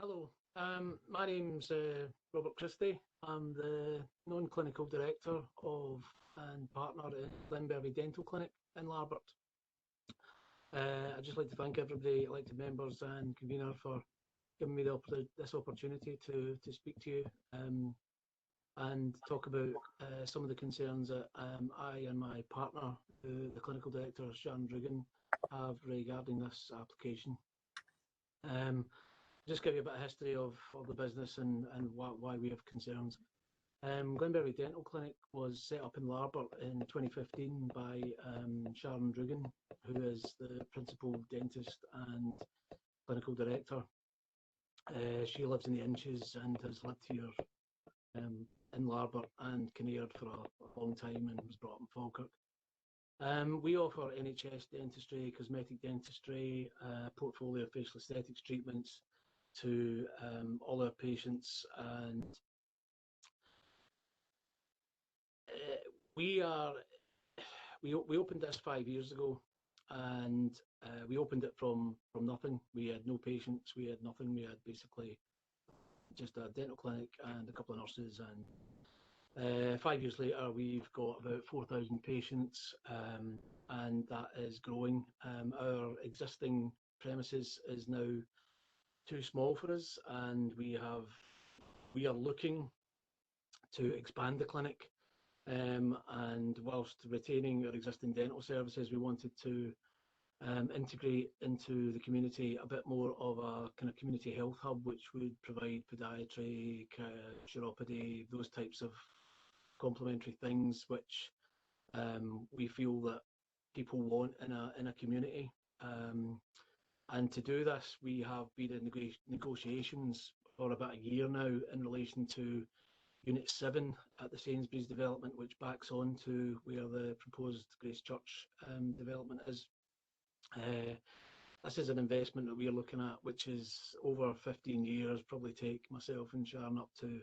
Hello, my name's Robert Christie. I'm the non-clinical director of and partner at Glenbervie Dental Clinic in Larbert. I'd just like to thank everybody, elected members and convener, for giving me this opportunity to speak to you and talk about some of the concerns that I and my partner, the clinical director, Sharon Drugan, have regarding this application. Just give you a bit of history of the business and why we have concerns. Glenbervie Dental Clinic was set up in Larbert in 2015 by Sharon Drugan, who is the principal dentist and clinical director. She lives in the Inches and has lived here in Larbert and Kinnaird for a long time and was brought up in Falkirk. We offer NHS dentistry, cosmetic dentistry, portfolio of facial aesthetics treatments to all our patients, and we opened this 5 years ago, and we opened it from nothing. We had no patients, we had nothing. We had basically just a dental clinic and a couple of nurses, and 5 years later we've got about 4,000 patients, and that is growing. Our existing premises is now too small for us, and we are looking to expand the clinic, and whilst retaining our existing dental services, we wanted to integrate into the community a bit more of a kind of community health hub, which would provide podiatry, chiropody, those types of complementary things which we feel that people want in a community. And to do this, we have been in negotiations for about a year now in relation to Unit 7 at the Sainsbury's development, which backs on to where the proposed Grace Church development is. This is an investment that we are looking at, which is over 15 years, probably take myself and Sharon up to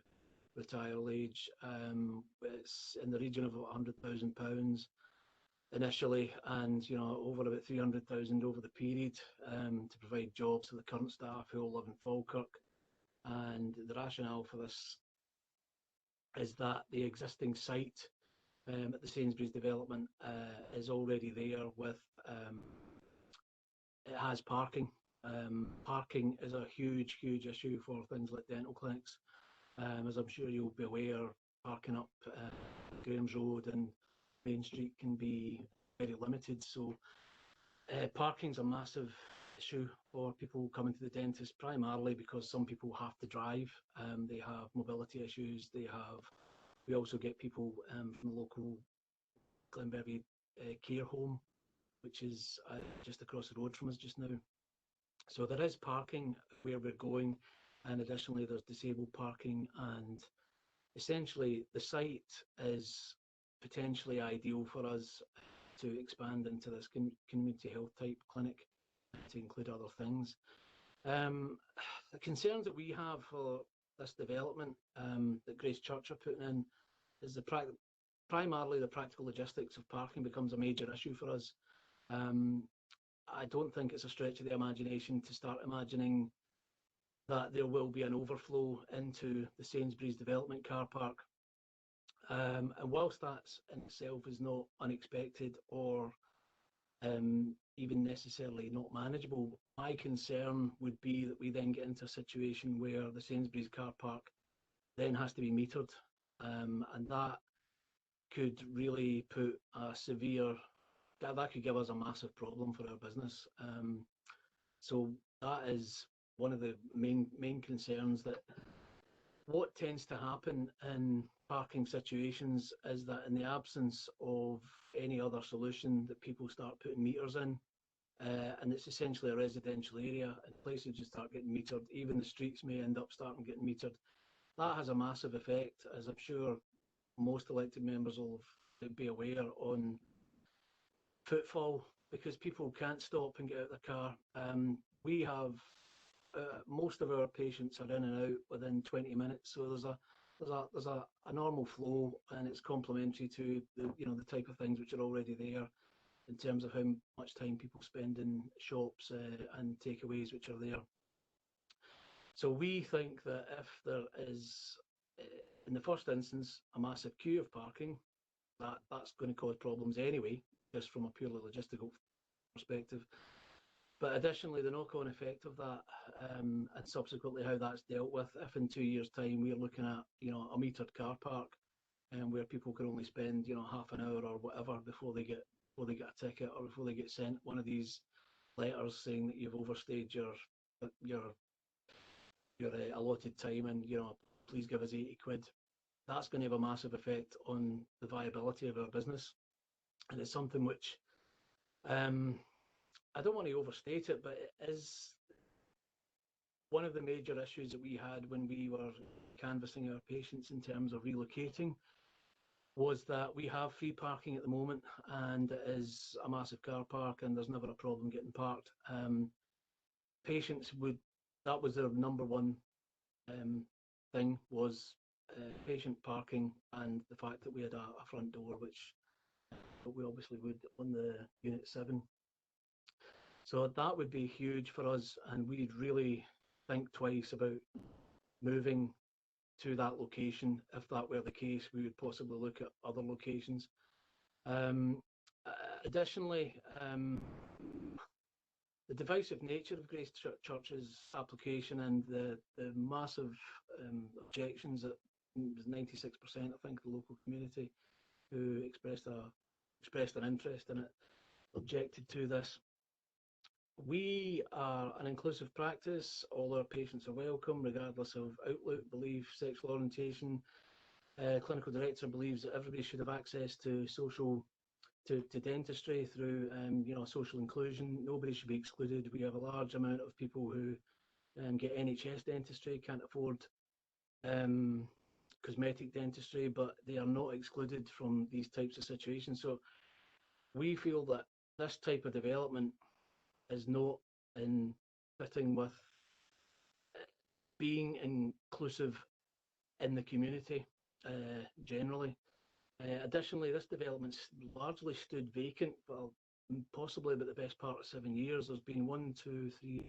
retiral age. It's in the region of £100,000 initially, and over about 300,000 over the period, to provide jobs to the current staff who all live in Falkirk. And the rationale for this is that the existing site at the Sainsbury's development is already there with it has parking. Parking is a huge issue for things like dental clinics. As I'm sure you'll be aware, parking up Graham's Road and Main Street can be very limited, so parking's a massive issue for people coming to the dentist, primarily because some people have to drive. They have mobility issues. We also get people from the local Glenbervie care home, which is just across the road from us just now. So there is parking where we're going, and additionally there's disabled parking, and essentially the site is potentially ideal for us to expand into this community health type clinic, to include other things. The concerns that we have for this development that Grace Church are putting in is primarily the practical logistics of parking becomes a major issue for us. I don't think it's a stretch of the imagination to start imagining that there will be an overflow into the Sainsbury's development car park. And whilst that in itself is not unexpected or even necessarily not manageable, my concern would be that we then get into a situation where the Sainsbury's car park then has to be metered, and that could really put a severe, that could give us a massive problem for our business. So that is one of the main concerns. That what tends to happen in parking situations is that in the absence of any other solution, that people start putting meters in, and it's essentially a residential area, and places just start getting metered. Even the streets may end up starting getting metered. That has a massive effect, as I'm sure most elected members will be aware, on footfall, because people can't stop and get out of the car. We have most of our patients are in and out within 20 minutes, so there's a normal flow, and it's complementary to the type of things which are already there in terms of how much time people spend in shops and takeaways which are there. So we think that if there is, in the first instance, a massive queue of parking, that's going to cause problems anyway, just from a purely logistical perspective. But additionally, the knock-on effect of that, and subsequently how that's dealt with, if in 2 years' time we're looking at, a metered car park, where people can only spend, half an hour or whatever before they get a ticket, or before they get sent one of these letters saying that you've overstayed your allotted time, and please give us 80 quid. That's going to have a massive effect on the viability of our business, and it's something which, I don't want to overstate it, but it is one of the major issues that we had when we were canvassing our patients in terms of relocating, was that we have free parking at the moment, and it is a massive car park, and there's never a problem getting parked. Patients that was their number one thing, was patient parking, and the fact that we had a front door, which we obviously would on the Unit 7. So that would be huge for us, and we'd really think twice about moving to that location. If that were the case, we would possibly look at other locations. Additionally, the divisive nature of Grace Church's application, and the massive objections that was 96%, I think, the local community who expressed an interest in it, objected to this. We are an inclusive practice. All our patients are welcome, regardless of outlook, belief, sexual orientation. Clinical director believes that everybody should have access to dentistry through social inclusion. Nobody should be excluded. We have a large amount of people who get NHS dentistry, can't afford cosmetic dentistry, but they are not excluded from these types of situations. So we feel that this type of development is not in fitting with being inclusive in the community generally. Additionally, this development's largely stood vacant for possibly about the best part of 7 years. There's been 1, 2, 3,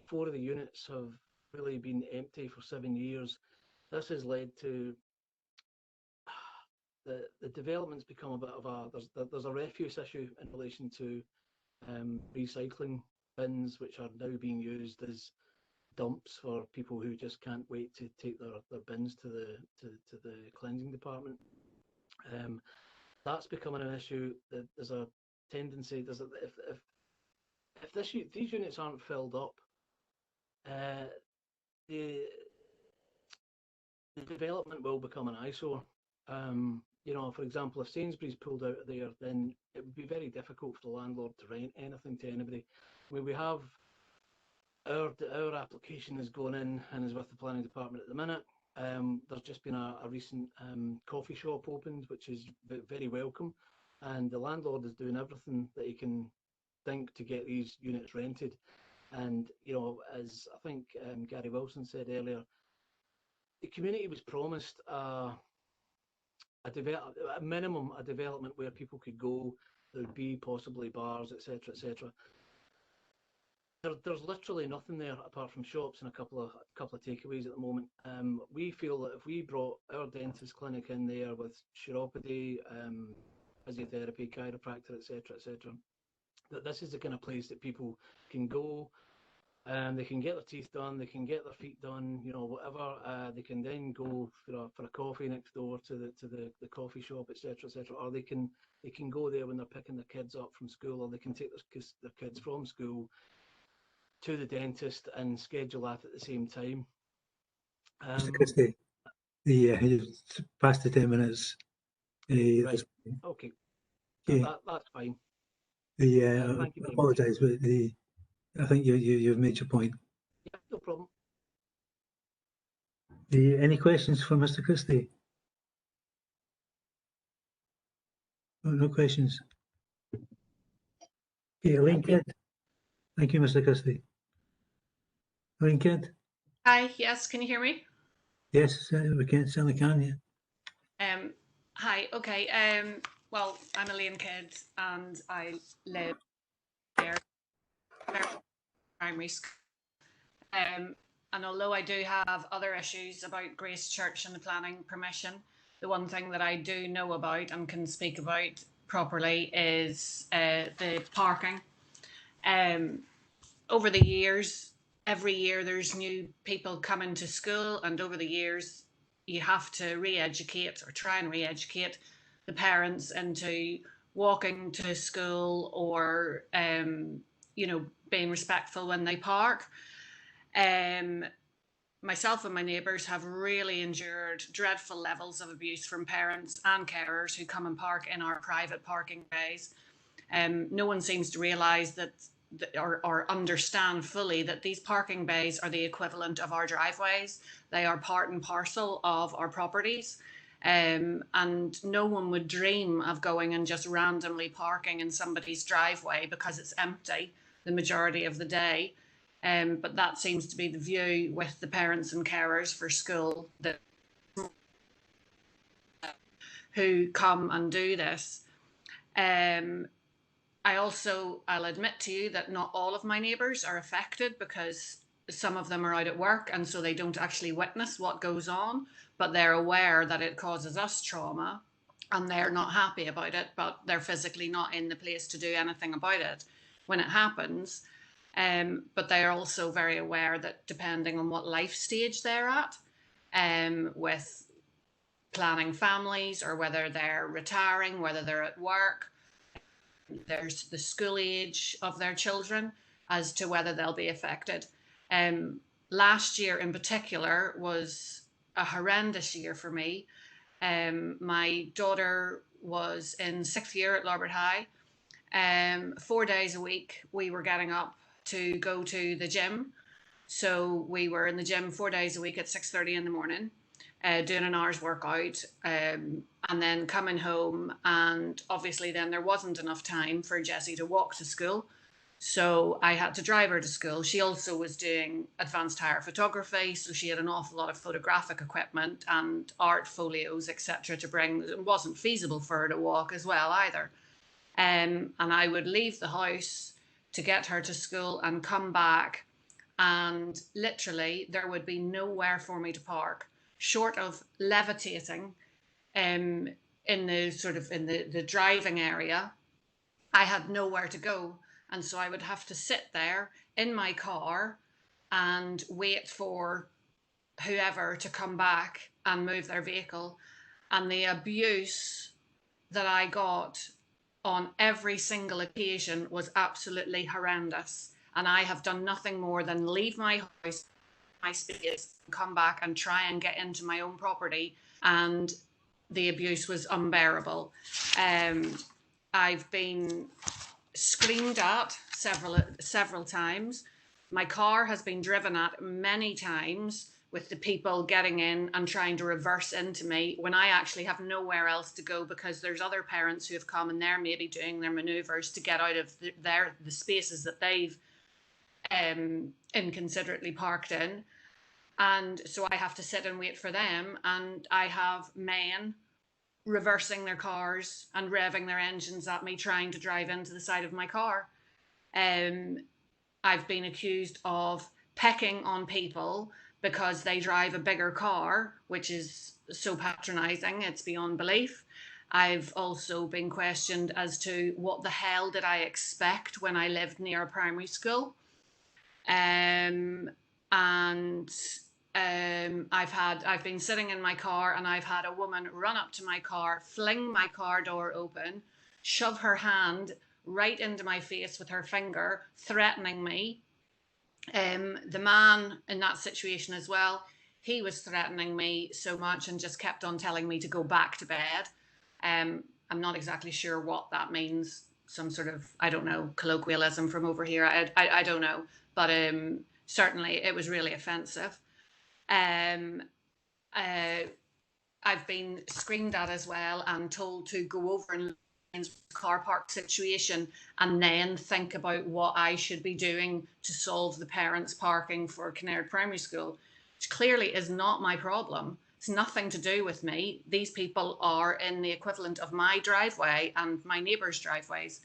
4 of the units have really been empty for 7 years. This has led to the development's become a bit of there's a refuse issue in relation to recycling bins, which are now being used as dumps for people who just can't wait to take their bins to the cleansing department. That's becoming an issue. There's a tendency, if these units aren't filled up, the development will become an eyesore. For example, if Sainsbury's pulled out of there, then it would be very difficult for the landlord to rent anything to anybody. I mean, we have our application is going in and is with the planning department at the minute. There's just been a recent coffee shop opened, which is very welcome, and the landlord is doing everything that he can think to get these units rented. And as I think Gary Wilson said earlier, the community was promised a minimum development where people could go. There would be possibly bars, etc., etc. There's literally nothing there apart from shops and a couple of takeaways at the moment. We feel that if we brought our dentist clinic in there with chiropody, physiotherapy, chiropractor, etc., etc., that this is the kind of place that people can go. They can get their teeth done, they can get their feet done, whatever. They can then go for a coffee next door to the coffee shop, etc., etc. Or they can go there when they're picking their kids up from school, or they can take their kids from school to the dentist and schedule that at the same time. Mr. Christie, you've passed the 10 minutes. Right. Okay. That's fine. I apologise, but I think you've made your point. Yeah, no problem. Any questions for Mr. Christie? No questions. Okay, Elaine Kidd. Thank you, Mr. Christie. Elaine Kidd. Hi, yes, can you hear me? Yes, we can, certainly can, yeah. Hi, okay. Well, I'm Elaine Kidd and I live there, primary school. And although I do have other issues about Grace Church and the planning permission, the one thing that I do know about and can speak about properly is the parking. Over the years, every year there's new people coming to school, and over the years you have to re-educate or try and re-educate the parents into walking to school or being respectful when they park. Myself and my neighbours have really endured dreadful levels of abuse from parents and carers who come and park in our private parking bays. No one seems to realise that or understand fully that these parking bays are the equivalent of our driveways. They are part and parcel of our properties. And no one would dream of going and just randomly parking in somebody's driveway because it's empty the majority of the day. But that seems to be the view with the parents and carers for school that who come and do this. I'll admit to you that not all of my neighbours are affected, because some of them are out at work and so they don't actually witness what goes on, but they're aware that it causes us trauma and they're not happy about it, but they're physically not in the place to do anything about it when it happens. But they are also very aware that depending on what life stage they're at, with planning families, or whether they're retiring, whether they're at work, there's the school age of their children as to whether they'll be affected. Last year in particular was a horrendous year for me. My daughter was in 6th year at Larbert High. 4 days a week we were getting up to go to the gym. So we were in the gym 4 days a week at 6:30 in the morning, doing an hour's workout, and then coming home. And obviously then there wasn't enough time for Jessie to walk to school. So I had to drive her to school. She also was doing advanced higher photography, so she had an awful lot of photographic equipment and art folios, etc. to bring. It wasn't feasible for her to walk as well either. And I would leave the house to get her to school and come back, and literally there would be nowhere for me to park, short of levitating in the driving area. I had nowhere to go. And so I would have to sit there in my car and wait for whoever to come back and move their vehicle. And the abuse that I got on every single occasion was absolutely horrendous. And I have done nothing more than leave my house, my space, come back and try and get into my own property. And the abuse was unbearable. I've been screamed at several times. My car has been driven at many times, with the people getting in and trying to reverse into me when I actually have nowhere else to go, because there's other parents who have come and they're maybe doing their manoeuvres to get out of the spaces that they've inconsiderately parked in. And so I have to sit and wait for them, and I have men reversing their cars and revving their engines at me, trying to drive into the side of my car. I've been accused of pecking on people because they drive a bigger car, which is so patronising, it's beyond belief. I've also been questioned as to what the hell did I expect when I lived near a primary school. I've been sitting in my car and I've had a woman run up to my car, fling my car door open, shove her hand right into my face with her finger, threatening me. The man in that situation as well, he was threatening me so much and just kept on telling me to go back to bed. I'm not exactly sure what that means. Some sort of, I don't know, colloquialism from over here. I don't know. But certainly it was really offensive. I've been screamed at as well and told to go over and car park situation and then think about what I should be doing to solve the parents parking for Kinnaird Primary School, which clearly is not my problem. It's nothing to do with me. These people are in the equivalent of my driveway and my neighbours' driveways.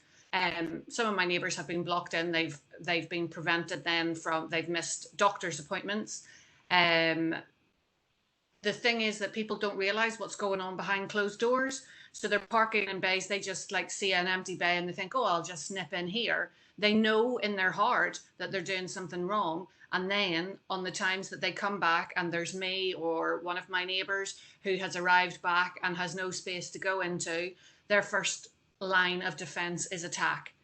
Some of my neighbours have been blocked in. They've been prevented then from, they've missed doctor's appointments. The thing is that people don't realise what's going on behind closed doors. So they're parking in bays, they just like see an empty bay and they think, oh, I'll just snip in here. They know in their heart that they're doing something wrong. And then on the times that they come back and there's me or one of my neighbours who has arrived back and has no space to go into, their first line of defence is attack.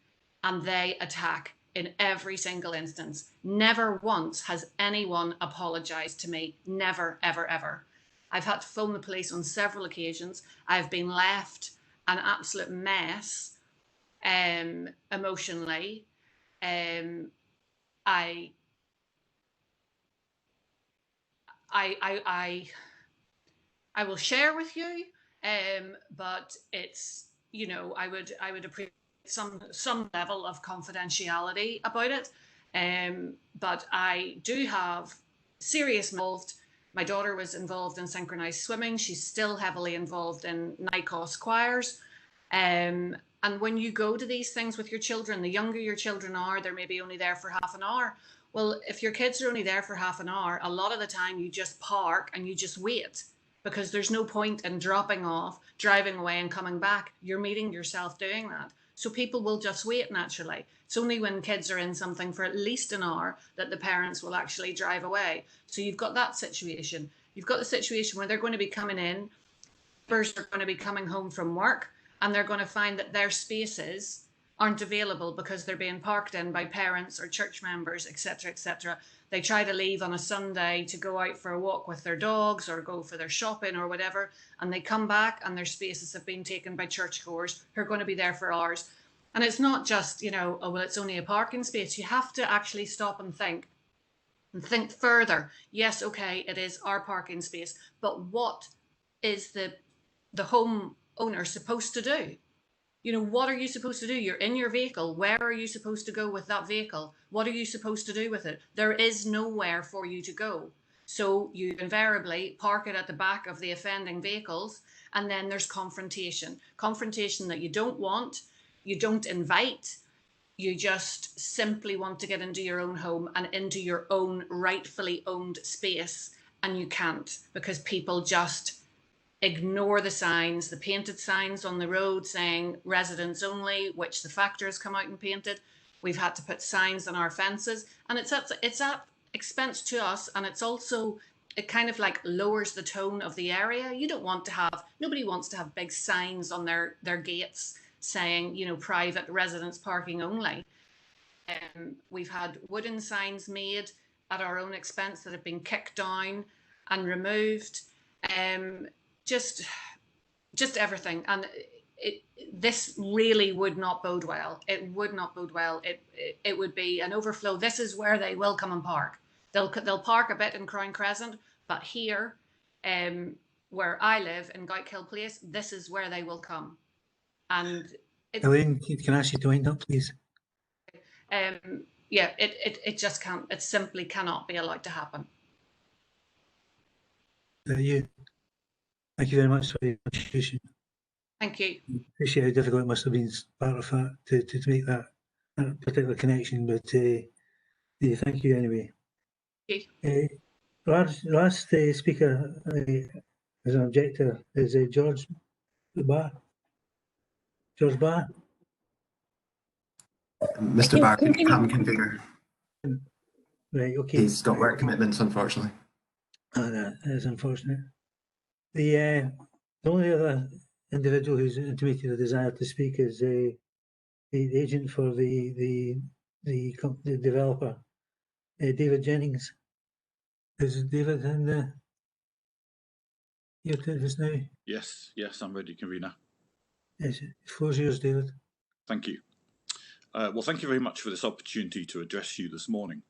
And they attack in every single instance. Never once has anyone apologised to me. Never, ever, ever. I've had to phone the police on several occasions. I've been left an absolute mess emotionally. I will share with you, but it's, you know, I would appreciate some level of confidentiality about it. But I do have serious involved. My daughter was involved in synchronized swimming. She's still heavily involved in NICOS choirs. And when you go to these things with your children, the younger your children are, they're maybe only there for half an hour. Well, if your kids are only there for half an hour, a lot of the time you just park and you just wait, because there's no point in dropping off, driving away and coming back. You're meeting yourself doing that. So people will just wait naturally. It's only when kids are in something for at least an hour that the parents will actually drive away. So you've got that situation. You've got the situation where they're going to be coming in, neighbours are going to be coming home from work, and they're going to find that their spaces aren't available because they're being parked in by parents or church members, etc., etc. They try to leave on a Sunday to go out for a walk with their dogs or go for their shopping or whatever, and they come back and their spaces have been taken by churchgoers who are going to be there for hours. And it's not just, you know, oh, well, it's only a parking space. You have to actually stop and think further. Yes, okay, it is our parking space, but what is the home owner supposed to do? You know, what are you supposed to do? You're in your vehicle. Where are you supposed to go with that vehicle? What are you supposed to do with it? There is nowhere for you to go. So you invariably park it at the back of the offending vehicles, and then there's confrontation. Confrontation that you don't want, you don't invite, you just simply want to get into your own home and into your own rightfully owned space, and you can't, because people just ignore the signs, the painted signs on the road saying residents only, which the factor has come out and painted. We've had to put signs on our fences, and it's at expense to us, and it's also, it kind of like lowers the tone of the area. You don't want to have, nobody wants to have big signs on their gates saying, you know, private residence parking only. We've had wooden signs made at our own expense that have been kicked down and removed. Just everything, and this really would not bode well. It would not bode well. It would be an overflow. This is where they will come and park. They'll park a bit in Crown Crescent, but here, where I live in Goutkill Place, this is where they will come. And Elaine, can I ask you to wind up, please? Yeah, it just can't. It simply cannot be allowed to happen. Thank you very much for your contribution. Thank you. Appreciate how difficult it must have been part of that to make that particular connection, but thank you anyway. Thank you. Last speaker as an objector is George Barr. George Barr. Mr. Barr can't convene. Right, okay. He's got work commitments, unfortunately. That is unfortunate. The only other individual who's intimated a desire to speak is the agent for the developer, David Jennings. Is David in the here just now? Yes, I'm ready, convener. Yes, the floor's yours, David. Thank you. Well, thank you very much for this opportunity to address you this morning.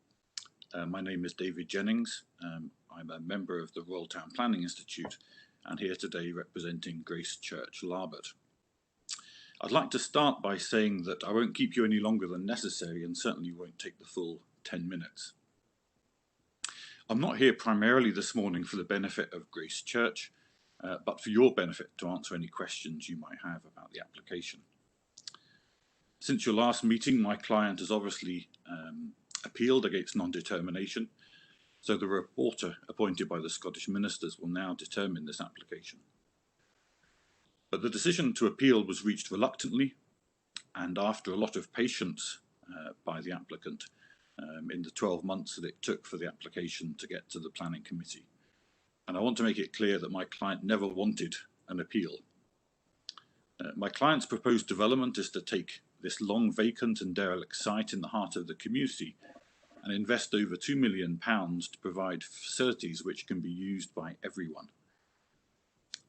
My name is David Jennings. I'm a member of the Royal Town Planning Institute and here today representing Grace Church, Larbert. I'd like to start by saying that I won't keep you any longer than necessary and certainly won't take the full 10 minutes. I'm not here primarily this morning for the benefit of Grace Church, but for your benefit to answer any questions you might have about the application. Since your last meeting, my client has obviously appealed against non-determination, so the reporter appointed by the Scottish ministers will now determine this application. But the decision to appeal was reached reluctantly and after a lot of patience by the applicant in the 12 months that it took for the application to get to the planning committee. And I want to make it clear that my client never wanted an appeal. My client's proposed development is to take this long vacant and derelict site in the heart of the community and invest over £2 million to provide facilities which can be used by everyone.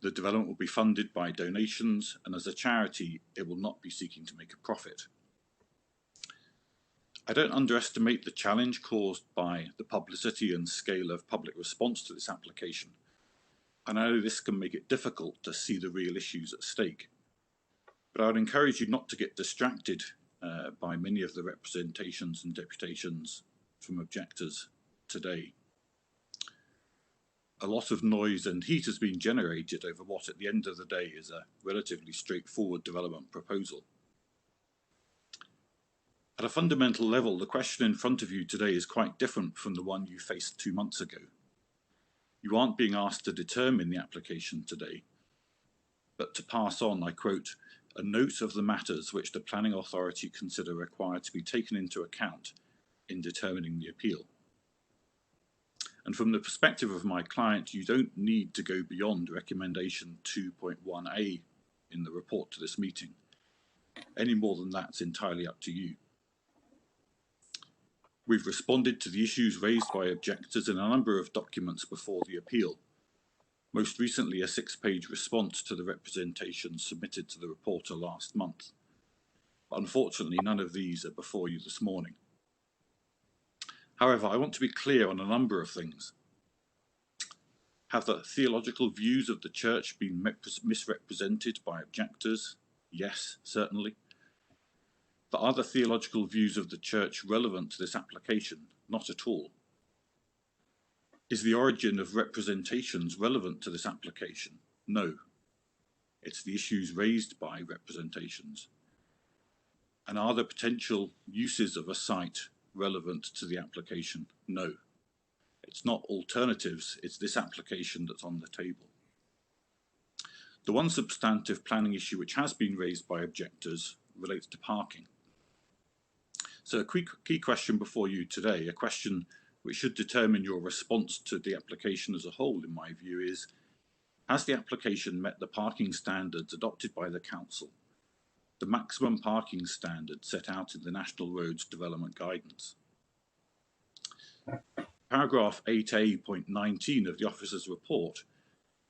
The development will be funded by donations, and as a charity, it will not be seeking to make a profit. I don't underestimate the challenge caused by the publicity and scale of public response to this application. I know this can make it difficult to see the real issues at stake. But I would encourage you not to get distracted by many of the representations and deputations from objectors today. A lot of noise and heat has been generated over what at the end of the day is a relatively straightforward development proposal. At a fundamental level, the question in front of you today is quite different from the one you faced 2 months ago. You aren't being asked to determine the application today, but to pass on, I quote, a note of the matters which the planning authority consider required to be taken into account in determining the appeal. And from the perspective of my client, you don't need to go beyond recommendation 2.1a in the report to this meeting. Any more than that's entirely up to you. We've responded to the issues raised by objectors in a number of documents before the appeal. Most recently, a 6-page response to the representation submitted to the reporter last month. But unfortunately, none of these are before you this morning. However, I want to be clear on a number of things. Have the theological views of the Church been misrepresented by objectors? Yes, certainly. But are the theological views of the Church relevant to this application? Not at all. Is the origin of representations relevant to this application? No. It's the issues raised by representations. And are the potential uses of a site relevant to the application? No. It's not alternatives, it's this application that's on the table. The one substantive planning issue which has been raised by objectors relates to parking. So a key question before you today, a question which should determine your response to the application as a whole, in my view, is, has the application met the parking standards adopted by the Council, the maximum parking standard set out in the National Roads Development Guidance? Paragraph 8A.19 of the officer's report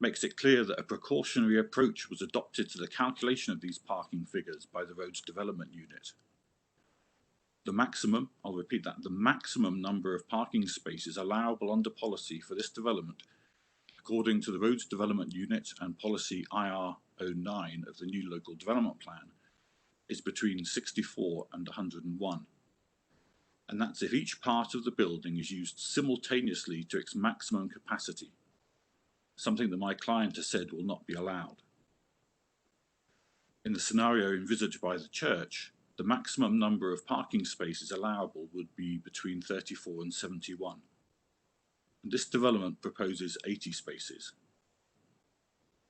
makes it clear that a precautionary approach was adopted to the calculation of these parking figures by the Roads Development Unit. The maximum, I'll repeat that, the maximum number of parking spaces allowable under policy for this development, according to the Roads Development Unit and Policy IR09 of the new Local Development Plan, is between 64 and 101. And that's if each part of the building is used simultaneously to its maximum capacity, something that my client has said will not be allowed. In the scenario envisaged by the Church, the maximum number of parking spaces allowable would be between 34 and 71. And this development proposes 80 spaces.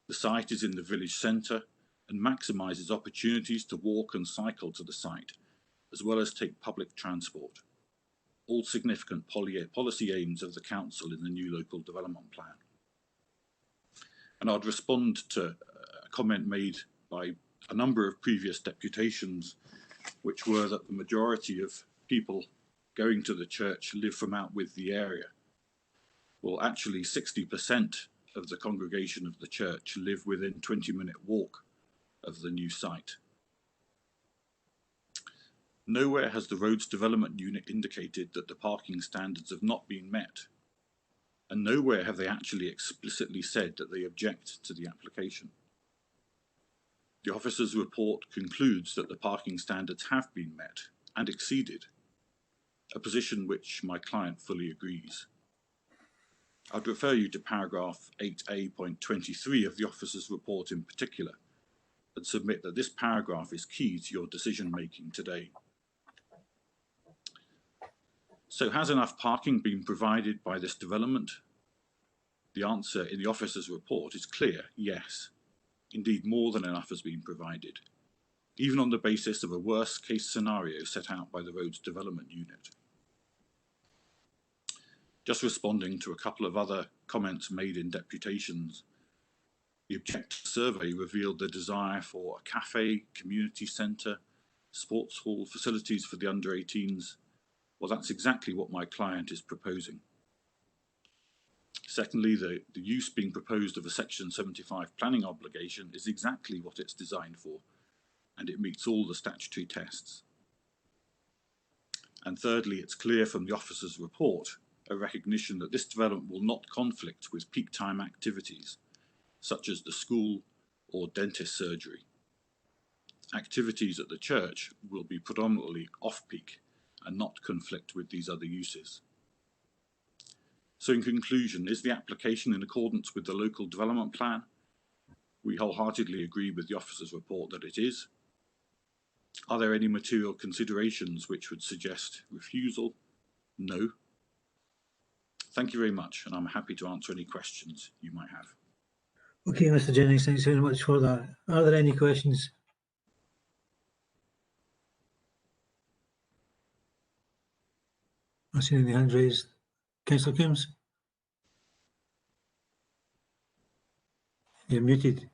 The site is in the village centre and maximises opportunities to walk and cycle to the site, as well as take public transport. All significant policy aims of the Council in the new Local Development Plan. And I'd respond to a comment made by a number of previous deputations, which were that the majority of people going to the church live from out with the area. Well, actually 60% of the congregation of the church live within 20-minute walk of the new site. Nowhere has the Roads Development Unit indicated that the parking standards have not been met, and nowhere have they actually explicitly said that they object to the application. The officer's report concludes that the parking standards have been met and exceeded, a position which my client fully agrees. I'd refer you to paragraph 8A.23 of the officer's report in particular, and submit that this paragraph is key to your decision making today. So has enough parking been provided by this development? The answer in the officer's report is clear, yes. Indeed, more than enough has been provided, even on the basis of a worst case scenario set out by the Roads Development Unit. Just responding to a couple of other comments made in deputations, the objective survey revealed the desire for a cafe, community centre, sports hall, facilities for the under 18s. Well, that's exactly what my client is proposing. Secondly, the use being proposed of a Section 75 planning obligation is exactly what it's designed for, and it meets all the statutory tests. And thirdly, it's clear from the officer's report a recognition that this development will not conflict with peak time activities, such as the school or dentist surgery. Activities at the church will be predominantly off-peak and not conflict with these other uses. So in conclusion, is the application in accordance with the local development plan? We wholeheartedly agree with the officer's report that it is. Are there any material considerations which would suggest refusal? No. Thank you very much, and I'm happy to answer any questions you might have. Okay, Mr. Jennings, thanks very much for that. Are there any questions? I see any hands raised. Councillor Coombs? You're muted.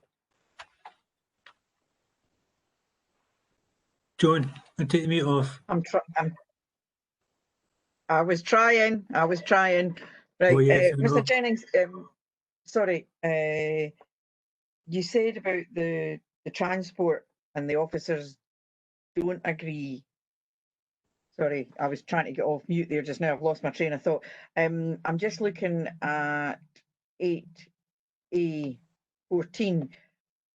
Joan, and take the mute off. I was trying. Right, Oh, yes, Mr. Jennings, sorry, you said about the transport and the officers don't agree. Sorry, I was trying to get off mute there just now. I've lost my train of thought. I'm just looking at 8A14,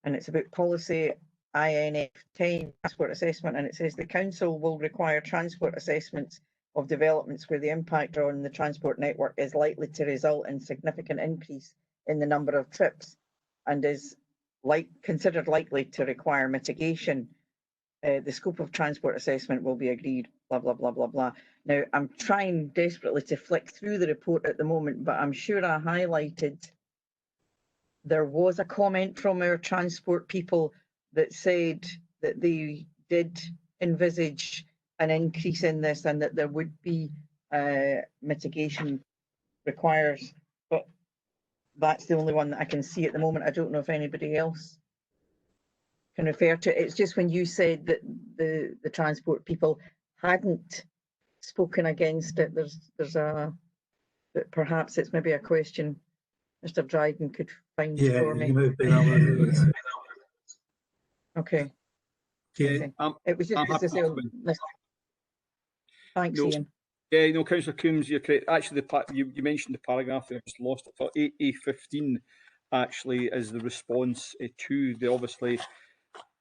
and it's about policy INF 10 transport assessment, and it says the council will require transport assessments of developments where the impact on the transport network is likely to result in significant increase in the number of trips and is considered likely to require mitigation. The scope of transport assessment will be agreed, blah, blah, blah, blah, blah. Now, I'm trying desperately to flick through the report at the moment, but I'm sure I highlighted there was a comment from our transport people that said that they did envisage an increase in this and that there would be mitigation requires, but that's the only one that I can see at the moment. I don't know if anybody else can refer to it. It's just when you said that the transport people hadn't spoken against it, there's a, that perhaps it's maybe a question Mr. Dryden could find for me. Okay. Okay. It was just to say, thanks, No. Ian. Yeah, no, Councillor Coombs, you're correct. Actually, you mentioned the paragraph and I just lost it. I thought 8A15 actually is the response to the, obviously,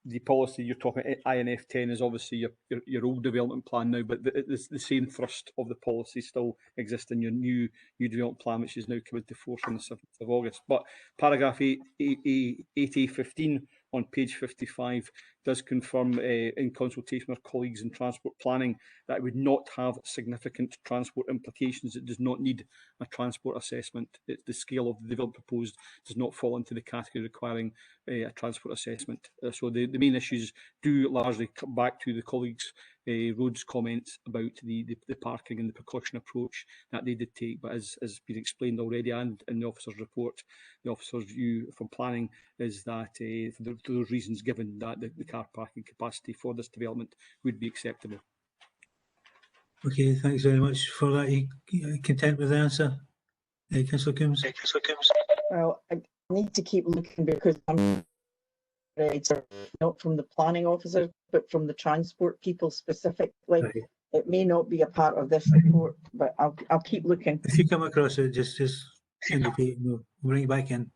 the policy you're talking about. INF 10 is obviously your old development plan now, but the same thrust of the policy still exists in your new development plan, which is now coming to force on the 7th of August. But paragraph 8A15 on page 55 does confirm in consultation with colleagues in transport planning that it would not have significant transport implications. It does not need a transport assessment. The scale of the development proposed does not fall into the category requiring a transport assessment. So the main issues do largely come back to the colleagues' roads comments about the parking and the precaution approach that they did take. But as been explained already and in the officer's report, the officer's view from planning is that for those reasons given, that the car parking capacity for this development would be acceptable. Okay, thanks very much for that. Are you content with the answer, Councillor Coombs? Well, I need to keep looking because I'm not from the planning officer, but from the transport people specifically. Right. It may not be a part of this report, but I'll keep looking. If you come across it, just indicate and we'll bring it back in.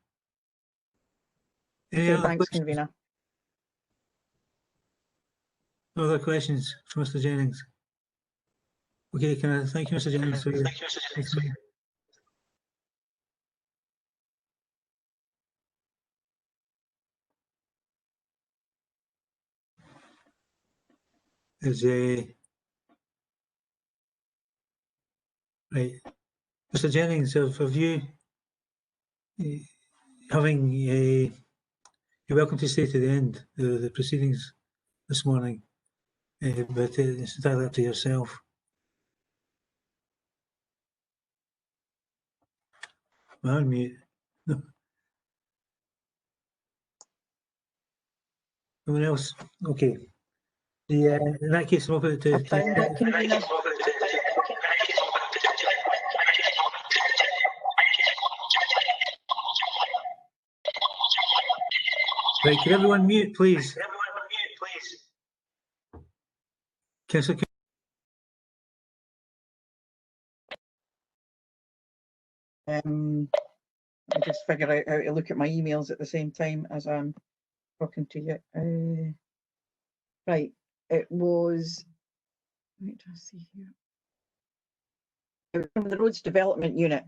Any other Thanks, questions? Convener. No other questions from Mr. Jennings? Okay, can I thank you, Mr. Jennings, for your testimony. Is Right. Mr. Jennings, have you, having, you're welcome to stay to the end of the proceedings this morning, but it's entirely up to yourself. Well, unmute. No. No one else? Okay. In that case, I'm open to. I found it, convener. Right, can everyone mute, please? Councillor, I just figure out how to look at my emails at the same time as I'm talking to you. Right, it was. Wait, I see here. It was from the Roads Development Unit,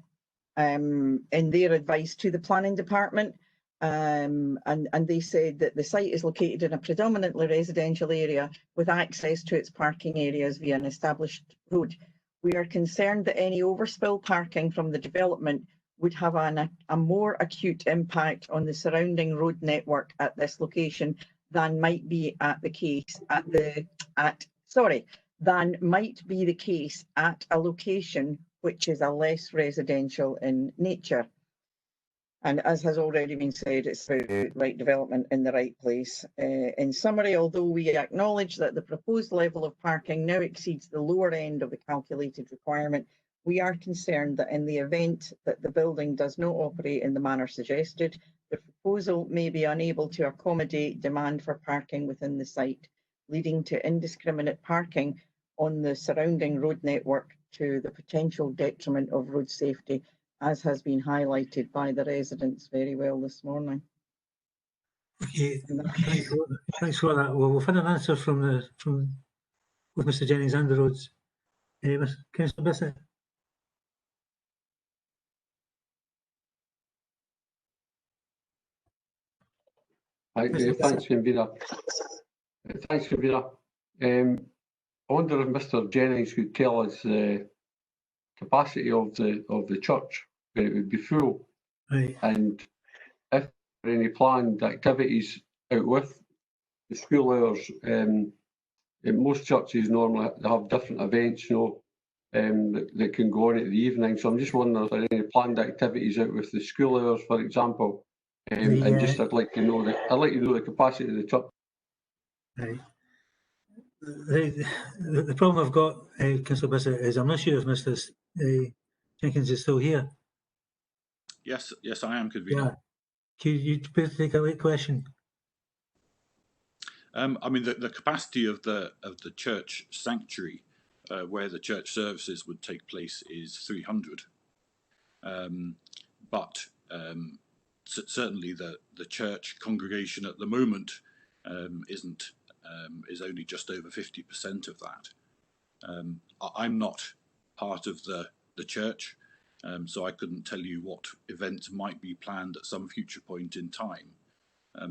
in their advice to the Planning Department, and they said that the site is located in a predominantly residential area with access to its parking areas via an established road. We are concerned that any overspill parking from the development would have a more acute impact on the surrounding road network at this location than might be the case at a location which is a less residential in nature. And as has already been said, it's about the right development in the right place. In summary, although we acknowledge that the proposed level of parking now exceeds the lower end of the calculated requirement, we are concerned that in the event that the building does not operate in the manner suggested, the proposal may be unable to accommodate demand for parking within the site, leading to indiscriminate parking on the surrounding road network to the potential detriment of road safety, as has been highlighted by the residents very well this morning. okay, thanks for that. Well, we've had an answer from with Mr. Jennings and the roads. Councillor Bissett. Thanks, Convener. Thanks, Convener. I wonder if Mr. Jennings could tell us the capacity of the church when it would be full, Right. and if there are any planned activities out with the school hours. In most churches normally they have different events, that can go on at the evening. So I'm just wondering if there are any planned activities out with the school hours, for example. And just I'd like to know the capacity of the church. Right. The problem I've got, Councillor Bissett, is I'm not sure if Mr. Jenkins is still here. Yes, I am, Convener. Yeah. Could you please take a late question? I mean, the capacity of the church sanctuary, where the church services would take place, is 300. But certainly the church congregation at the moment is only just over 50% of that. I'm not part of the church, so I couldn't tell you what events might be planned at some future point in time.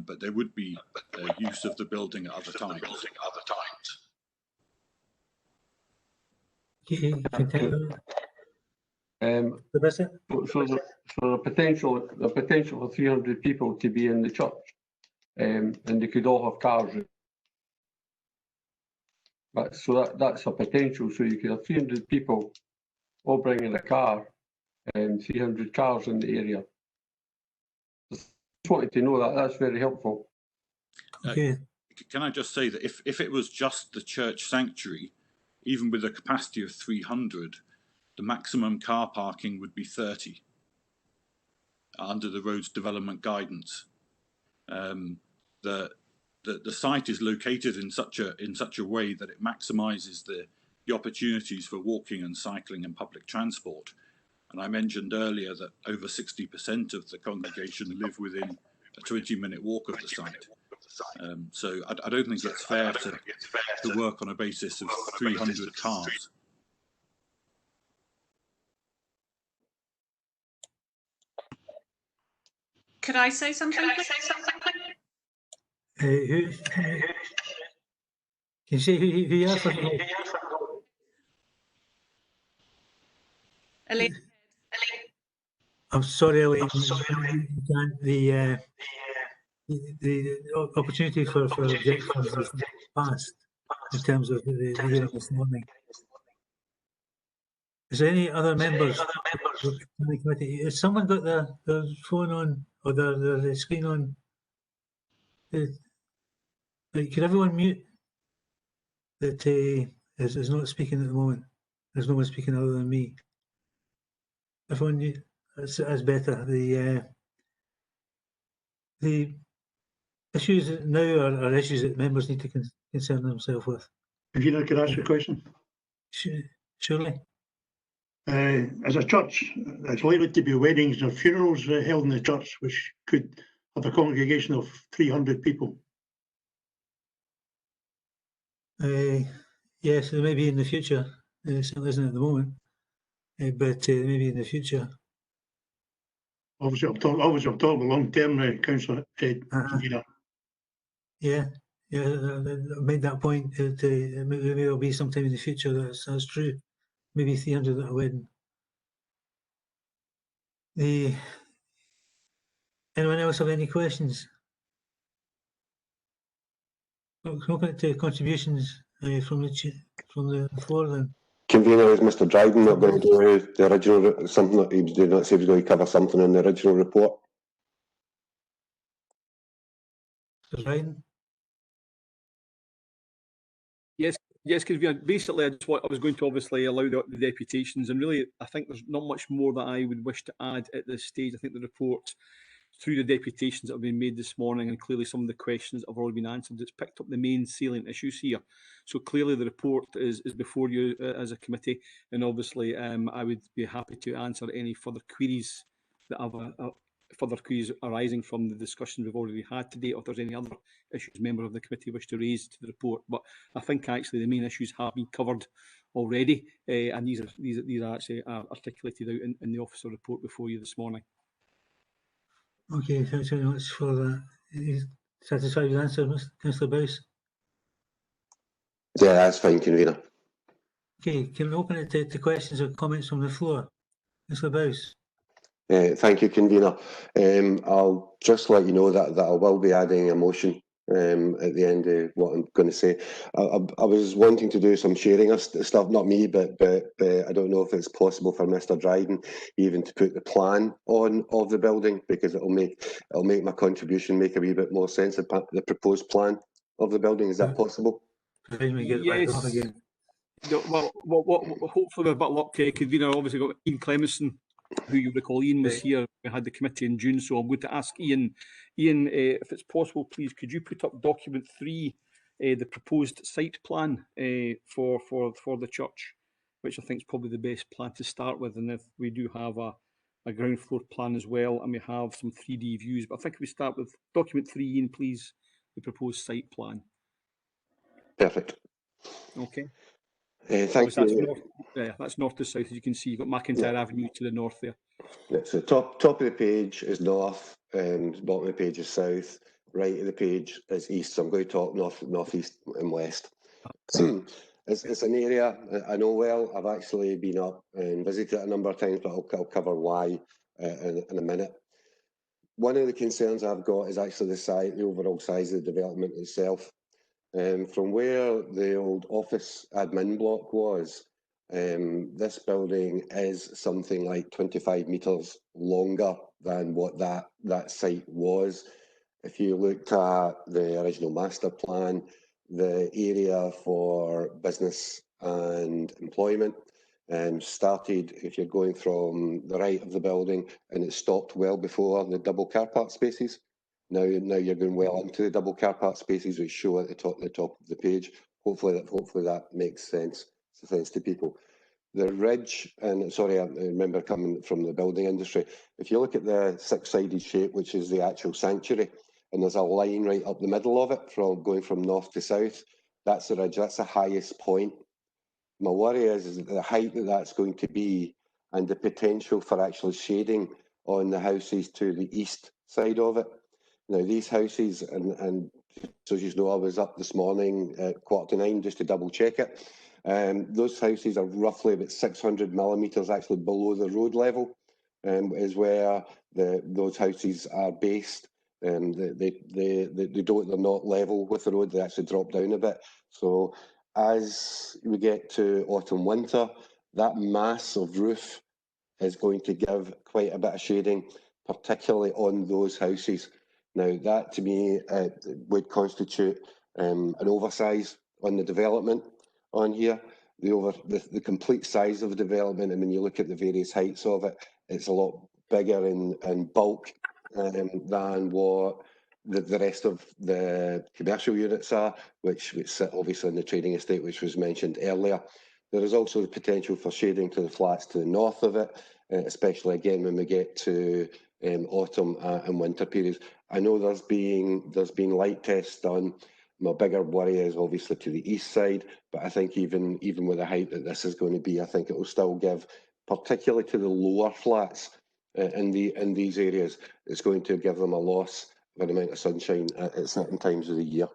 But there would be use of the building at other times. Okay, continue. So the potential for 300 people to be in the church, and they could all have cars. That's a potential. So you could have 300 people all bringing a car, and 300 cars in the area. Just wanted to know that. That's very helpful. Okay. Can I just say that if it was just the church sanctuary, even with a capacity of 300, the maximum car parking would be 30 under the roads development guidance. The site is located in such a way that it maximises the opportunities for walking and cycling and public transport. And I mentioned earlier that over 60% of the congregation live within a 20-minute walk of the site. So I don't think it's fair to work on a basis of 300 cars. Could I say something? Can you say who you are? Elaine. I'm sorry, Elaine. The opportunity for objections is passed in terms of the hearing this morning. Is there any other members of the committee? Has someone got their phone on or their screen on? Could everyone mute? That is not speaking at the moment. There's no one speaking other than me. Everyone mute. That's better. The issues now are issues that members need to concern themselves with. Convener, could I ask a question? Surely. As a church, it's likely to be weddings or funerals held in the church, which could have a congregation of 300 people. Yes, there may be in the future. It certainly isn't at the moment, but maybe in the future. Obviously, I'm talking about long-term, Councillor Convener. Yeah, I made that point. Maybe there'll be sometime in the future. That's true. Maybe 300 at a wedding. Anyone else have any questions? Open it to contributions from the floor then. Convener, is Mr. Dryden not going to do the original, something that he did not say he was going to cover something in the original report? Mr. Dryden? Yes, Convener. Basically, I was going to obviously allow the deputations, and really, I think there's not much more that I would wish to add at this stage. I think the report, through the deputations that have been made this morning, and clearly some of the questions that have already been answered, it's picked up the main salient issues here. So clearly the report is before you as a committee, and obviously I would be happy to answer any further queries that have further queries arising from the discussions we've already had today, or if there's any other issues members of the committee wish to raise to the report. But I think actually the main issues have been covered already, and these are actually articulated out in the officer report before you this morning. Okay, thanks very much for that. Are you satisfied with the answer, Councillor Bowes? Yeah, that's fine, Convener. Okay, can we open it to questions or comments from the floor? Councillor Bowes? Thank you, Convener. I'll just let you know that I will be adding a motion at the end of what I'm going to say. I was wanting to do some sharing of stuff, not me, but I don't know if it's possible for Mr. Dryden even to put the plan on of the building, because it'll make my contribution make a wee bit more sense. The proposed plan of the building, is that possible? Yes. Well, hopefully with a bit of luck, Convener, obviously got Ian Clemenson, who you recall Ian was here. We had the committee in June, so I'm going to ask Ian. Ian, if it's possible, please, could you put up document 3, the proposed site plan for the church, which I think is probably the best plan to start with. And if we do have a ground floor plan as well, and we have some 3D views, but I think if we start with document 3, Ian, please, the proposed site plan. Perfect. Okay. Thank you. That's north to south, as you can see. You've got McIntyre Avenue to the north there. Yeah, so top of the page is north, and bottom of the page is south. Right of the page is east. So I'm going to talk north, east, and west. It's an area I know well. I've actually been up and visited it a number of times, but I'll cover why in a minute. One of the concerns I've got is actually the overall size of the development itself. From where the old office admin block was, this building is something like 25 metres longer than what that site was. If you looked at the original master plan, the area for business and employment started, if you're going from the right of the building, and it stopped well before the double car park spaces. Now you're going well into the double car park spaces, which show at the top of the page. Hopefully that makes sense to people. The ridge, and sorry, I remember coming from the building industry. If you look at the 6-sided shape, which is the actual sanctuary, and there's a line right up the middle of it, from going from north to south, that's the ridge. That's the highest point. My worry is the height that's going to be, and the potential for actually shading on the houses to the east side of it. Now, these houses, and so as you know, I was up this morning at 8:45 just to double check it. Those houses are roughly about 600 millimetres actually below the road level, is where those houses are based. They're not level with the road, they actually drop down a bit. So as we get to autumn winter, that mass of roof is going to give quite a bit of shading, particularly on those houses. Now that to me would constitute an oversize on the development on here. The complete size of the development, and when you look at the various heights of it, it's a lot bigger in bulk than what the rest of the commercial units are, which sit obviously in the trading estate, which was mentioned earlier. There is also the potential for shading to the flats to the north of it, especially again when we get to autumn and winter periods. I know there's been light tests done. My bigger worry is obviously to the east side, but I think even with the height that this is going to be, I think it will still give, particularly to the lower flats in these areas, it's going to give them a loss of an amount of sunshine at certain times of the year.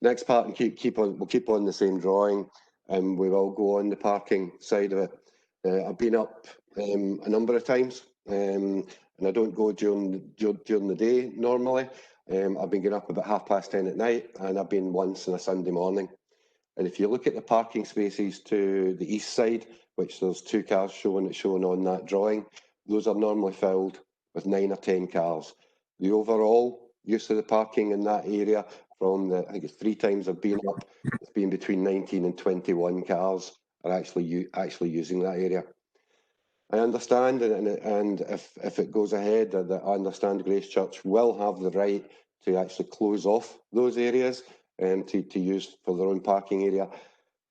Next part, and we'll keep on the same drawing, and we will go on the parking side of it. I've been up a number of times, and I don't go during the day normally. I've been getting up about 10:30 at night, and I've been once on a Sunday morning. And if you look at the parking spaces to the east side, which there's 2 cars shown on that drawing, those are normally filled with 9 or 10 cars. The overall use of the parking in that area, from I think it's 3 times I've been up, it's been between 19 and 21 cars are actually using that area. I understand, and if it goes ahead, that I understand Grace Church will have the right to actually close off those areas to use for their own parking area.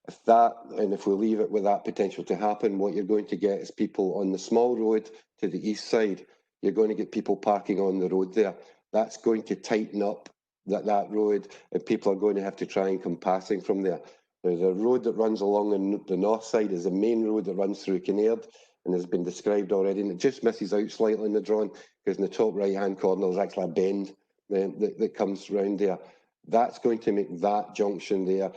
If we leave it with that potential to happen, what you're going to get is people on the small road to the east side. You're going to get people parking on the road there. That's going to tighten up that road, and people are going to have to try and come passing from there. Now, the road that runs along the north side is the main road that runs through Kinnaird, and has been described already, and it just misses out slightly in the drawing, because in the top right-hand corner there's actually a bend that comes round there. That's going to make that junction there,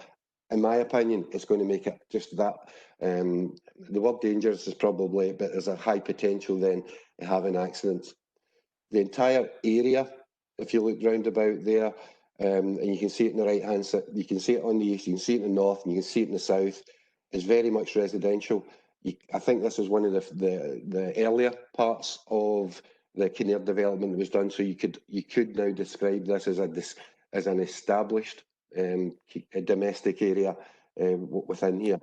in my opinion, it's going to make it just that. The word dangerous is probably, but there's a high potential then of having accidents. The entire area, if you look round about there, and you can see it in the right-hand side, you can see it on the east, you can see it in the north, and you can see it in the south, is very much residential. I think this is one of the earlier parts of the Kinnaird development that was done. So you could now describe this as an established domestic area within here.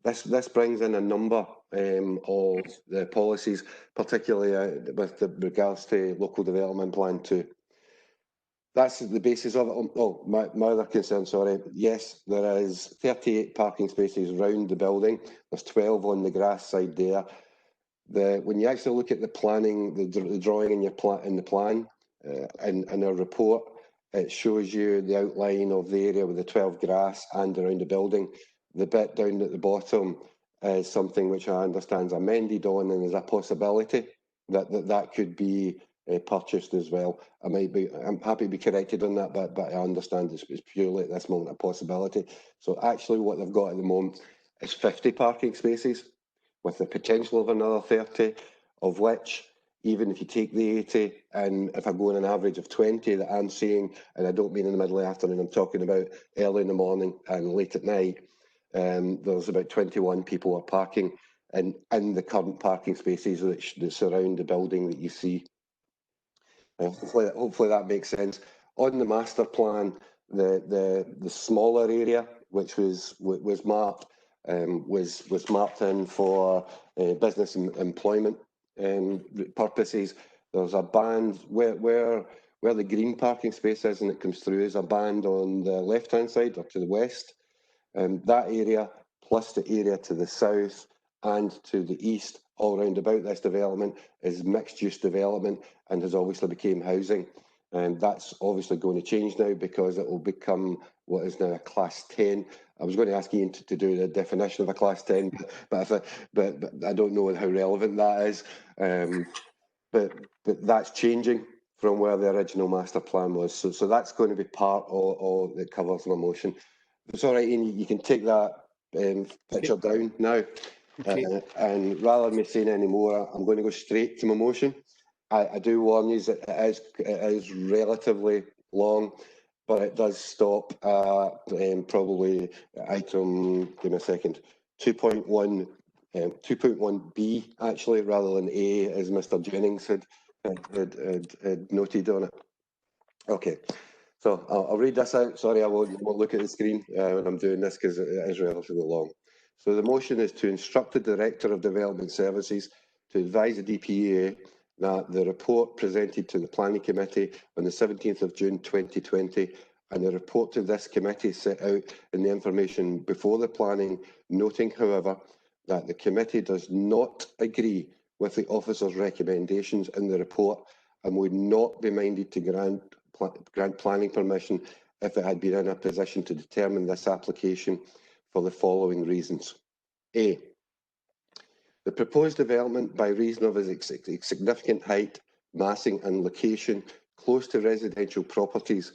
This brings in a number of the policies, particularly with regards to local development plan 2. That's the basis of it. Oh, my other concern, sorry. Yes, there is 38 parking spaces around the building. There's 12 on the grass side there. When you actually look at the planning, the drawing in the plan, in our report, it shows you the outline of the area with the 12 grass and around the building. The bit down at the bottom is something which I understand is amended on, and there's a possibility that could be purchased as well. I'm happy to be corrected on that, but I understand it's purely at this moment a possibility. So actually what they've got at the moment is 50 parking spaces with the potential of another 30, of which, even if you take the 80, and if I go on an average of 20 that I'm seeing, and I don't mean in the middle of the afternoon, I'm talking about early in the morning and late at night, there's about 21 people are parking in the current parking spaces that surround the building that you see. Hopefully that makes sense. On the master plan, the smaller area, which was marked, was marked in for business and employment purposes. There's a band where the green parking space is, and it comes through, is a band on the left-hand side or to the west. That area plus the area to the south and to the east, all round about this development, is mixed-use development and has obviously become housing. And that's obviously going to change now, because it will become what is now a Class 10. I was going to ask Ian to do the definition of a Class 10, but I don't know how relevant that is. But that's changing from where the original master plan was. So that's going to be part of that covers my motion. It's all right, Ian, you can take that picture down now. Okay. And rather than me saying any more, I'm going to go straight to my motion. I do warn you that it is relatively long, but it does stop at probably item, give me a second, 2.1, 2.1b actually, rather than A, as Mr. Jennings had noted on it. Okay, so I'll read this out. Sorry, I won't look at the screen when I'm doing this because it is relatively long. So the motion is to instruct the Director of Development Services to advise the DPEA that the report presented to the Planning Committee on the 17th of June 2020 and the report to this committee set out in the information before the planning, noting, however, that the committee does not agree with the officer's recommendations in the report and would not be minded to grant planning permission if it had been in a position to determine this application for the following reasons. A. The proposed development, by reason of its significant height, massing and location close to residential properties,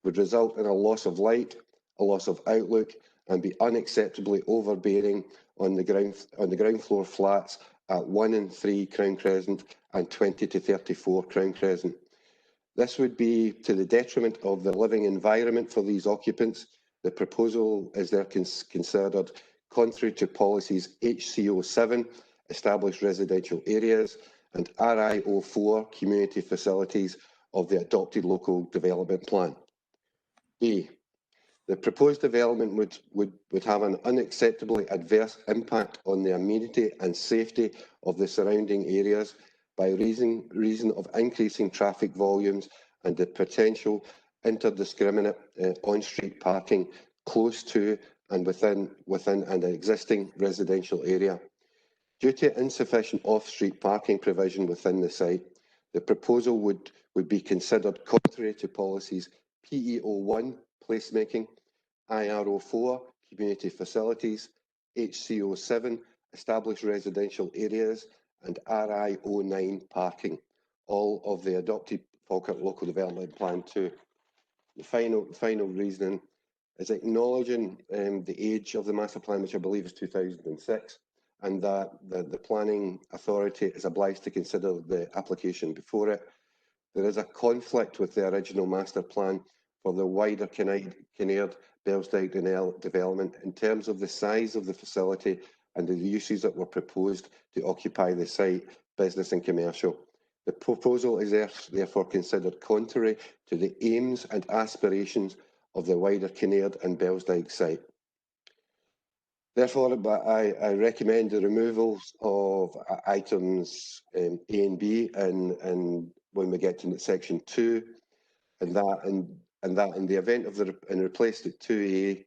would result in a loss of light, a loss of outlook, and be unacceptably overbearing on the ground floor flats at 1 and 3 Crown Crescent and 20 to 34 Crown Crescent. This would be to the detriment of the living environment for these occupants. The proposal is there considered contrary to policies HCO7, established residential areas, and RIO4, community facilities, of the adopted local development plan. B. The proposed development would have an unacceptably adverse impact on the amenity and safety of the surrounding areas by reason of increasing traffic volumes and the potential interdiscriminate on-street parking close to and within an existing residential area. Due to insufficient off-street parking provision within the site, the proposal would be considered contrary to policies PEO1, placemaking, IRO4, community facilities, HCO7, established residential areas, and RIO9, parking, all of the adopted Falkirk Local Development Plan 2. The final reasoning is acknowledging the age of the master plan, which I believe is 2006, and that the planning authority is obliged to consider the application before it. There is a conflict with the original master plan for the wider Kinnaird Bellsdyke development in terms of the size of the facility and the uses that were proposed to occupy the site, business and commercial. The proposal is therefore considered contrary to the aims and aspirations of the wider Kinnaird and Bellsdyke site. Therefore, I recommend the removal of items A and B, and when we get to section 2, and that in the event of and replaced at 2A,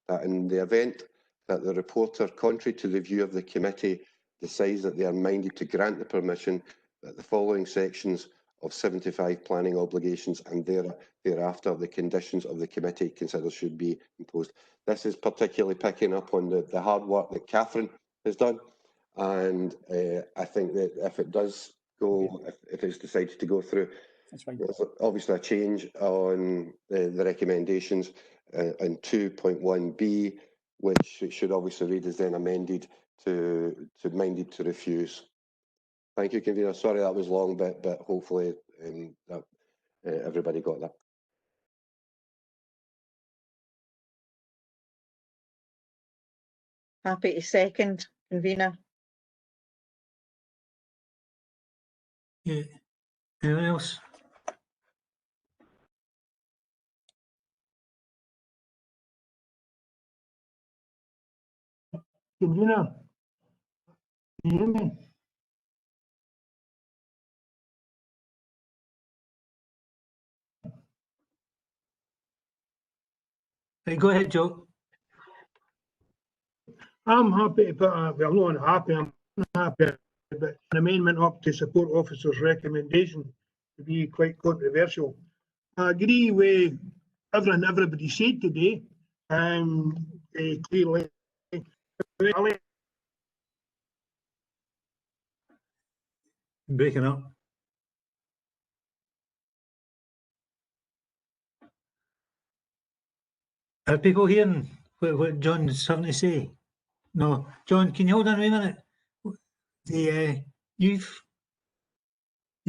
that in the event that the reporter, contrary to the view of the committee, decides that they are minded to grant the permission, that the following sections of 75 planning obligations and thereafter the conditions of the committee considers should be imposed. This is particularly picking up on the hard work that Catherine has done, and I think that if it does go, if it's decided to go through, there's obviously a change on the recommendations in 2.1b, which it should obviously read as then amended to minded to refuse. Thank you, Convener. Sorry that was long, but hopefully that, everybody got that. Happy to second, Convener. Yeah. Anyone else? Convener, can you hear me? Hey, go ahead, Joe. I'm happy to put well, not unhappy, I'm happy, but an amendment up to support officer's recommendation to be quite controversial. I agree with everything everybody said today. Clearly, Breaking up. Are people hearing what John's having to say? No, John, can you hold on a minute? You're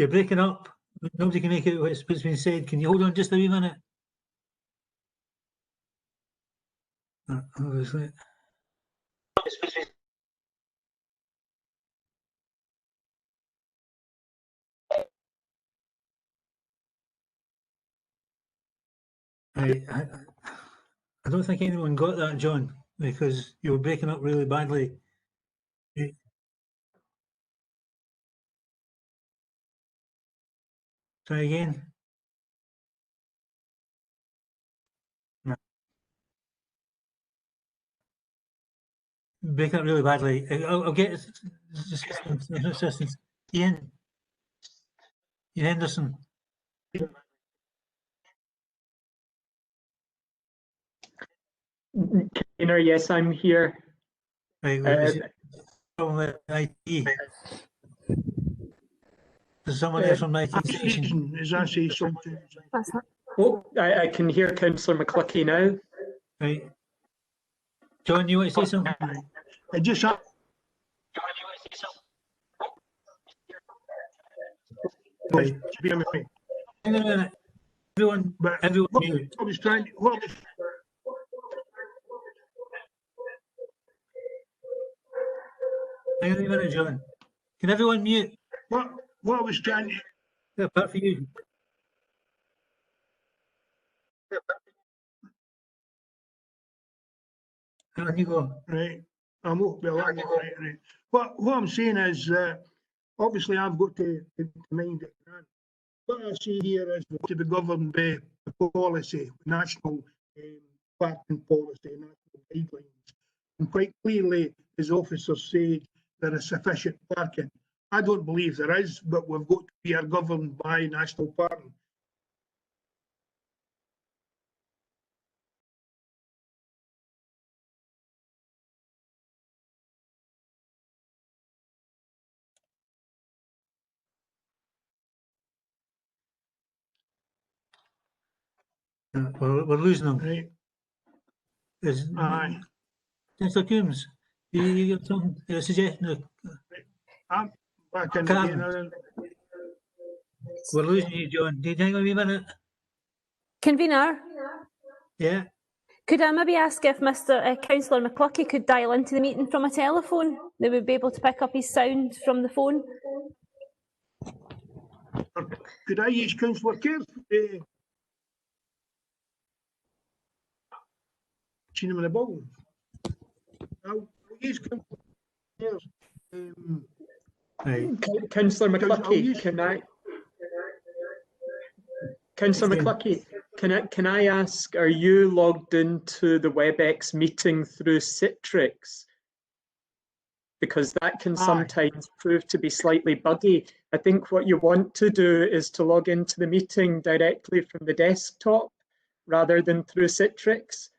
breaking up. Nobody can make out what's been said. Can you hold on just a wee minute? Obviously. I don't think anyone got that, John, because you were breaking up really badly. Try again. No. Breaking up really badly. I'll get assistance. Ian Henderson. Convener, yes, I'm here. Right, from IT. There's someone there from IT station. Is that say something? Oh, I can hear Councillor McCluckie now. Right. John, you want to say something? I just Hang on a minute. Everyone mute. I was trying to, Hang on a minute, John. Can everyone mute? What I was trying to... Yeah, apart from you. On you go. Right. I'm okay. Well, right. What I'm saying is, obviously I've got to mind it. What I see here is to be governed by the policy, national parking policy, national guidelines. And quite clearly, as officers said, there is sufficient parking. I don't believe there is, but we've got to be governed by national parking. We're losing them. Right. Aye. Councillor Coombs, you got something, a suggestion? I'm back in again. We're losing you, John. Do you hang on a wee minute? Convener? Yeah. Could I maybe ask if Councillor McCluckie could dial into the meeting from a telephone? They would be able to pick up his sound from the phone. Could I use Councillor Kerr? Seen him in the ball. I'll use Councillor Kerr. Councillor McCluckie, Councillor McCluckie, can I ask, are you logged into the WebEx meeting through Citrix? Because that can sometimes prove to be slightly buggy. I think what you want to do is to log into the meeting directly from the desktop rather than through Citrix.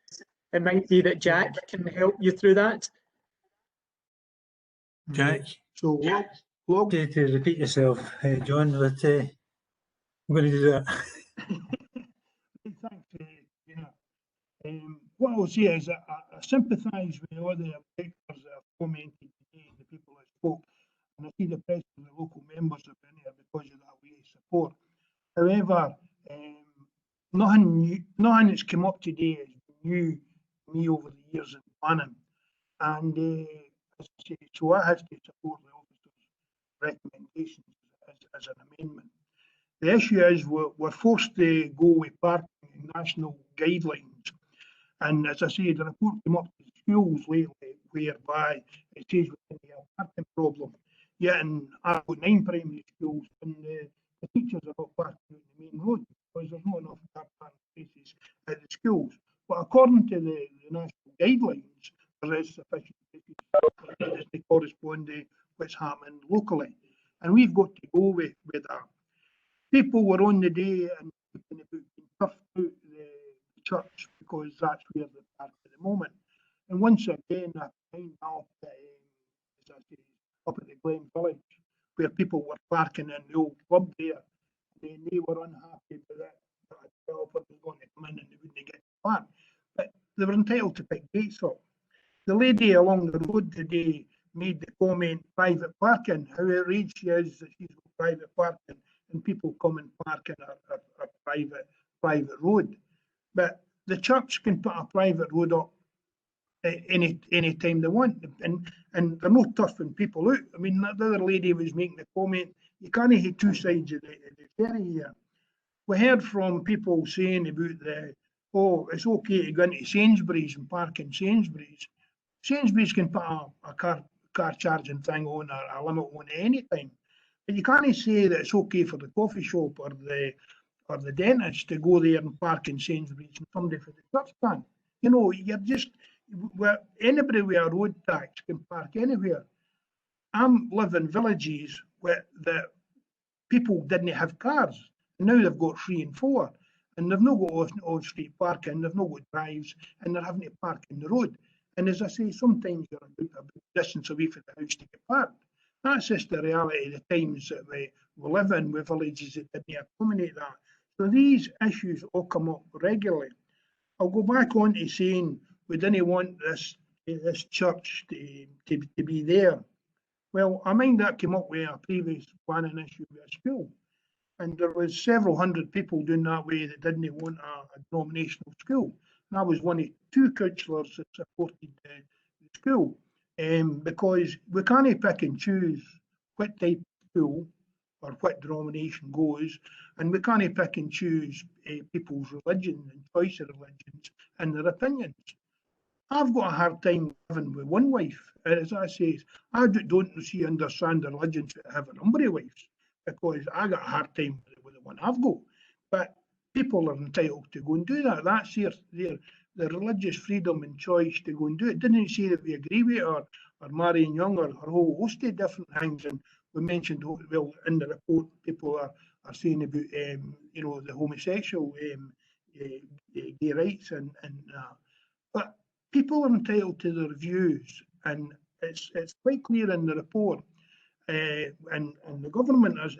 It might be that Jack can help you through that. Jack, so to repeat yourself, John, but I'm going to do that. Thanks, what I'll say is I sympathise with all the objectors that have commented today, the people that spoke, and I see the press and the local members have been here because of that way of support. However, nothing that's come up today is new to me over the years in planning, and as I say, so I have to support the officers' recommendations as an amendment. The issue is we're forced to go with parking and national guidelines. And as I say, the report came up to schools lately whereby it says we have a parking problem. Yet I've got 9 primary schools and the teachers are not parking on the main road because there's not enough car parking spaces at the schools. But according to the national guidelines, there is sufficient spaces to correspond to what's happening locally. And we've got to go with that. People were on the day and talking about being tough out the church because that's where they park at the moment. And once again, I find out that, as I say, up at the Glen Village, where people were parking in the old club there, and they were unhappy with it. That a developer was going to come in and they wouldn't get the park. But they were entitled to pick gates up. The lady along the road today made the comment, private parking, how outraged she is that she's got private parking and people come and park in a private road. But the church can put a private road up any time they want, and they're not toughing people out. I mean, the other lady was making the comment, you can't hit two sides of the ferry here. We heard from people saying about it's okay to go into Sainsbury's and park in Sainsbury's. Sainsbury's can put a car charging thing on, a limit on at any time. But you can't say that it's okay for the coffee shop or the dentist to go there and park in Sainsbury's and somebody for the church can. You know, anybody with a road tax can park anywhere. I'm living in villages where the people didn't have cars, and now they've got 3 and 4, and they've not got on-street parking, they've not got drives, and they're having to park in the road. And as I say, sometimes you're a bit distance away from the house to get parked. That's just the reality of the times that we live in, with villages that didn't accommodate that. So these issues all come up regularly. I'll go back on to saying we didn't want this church to be there. Well, I mind that came up with a previous planning issue with a school. And there was several hundred people doing that way that didn't want a denominational school. And I was one of 2 councillors that supported the school, because we can't pick and choose what type of school or what denomination goes, and we can't pick and choose people's religion and choice of religions and their opinions. I've got a hard time living with one wife. As I say, I don't understand the religions that have a number of wives, because I got a hard time with the one I've got. But people are entitled to go and do that. That's their religious freedom and choice to go and do it. Didn't say that we agree with it or marrying young or a whole host of different things. And we mentioned, well, in the report, people are saying about the homosexual gay rights and but people are entitled to their views, and it's quite clear in the report. And the government is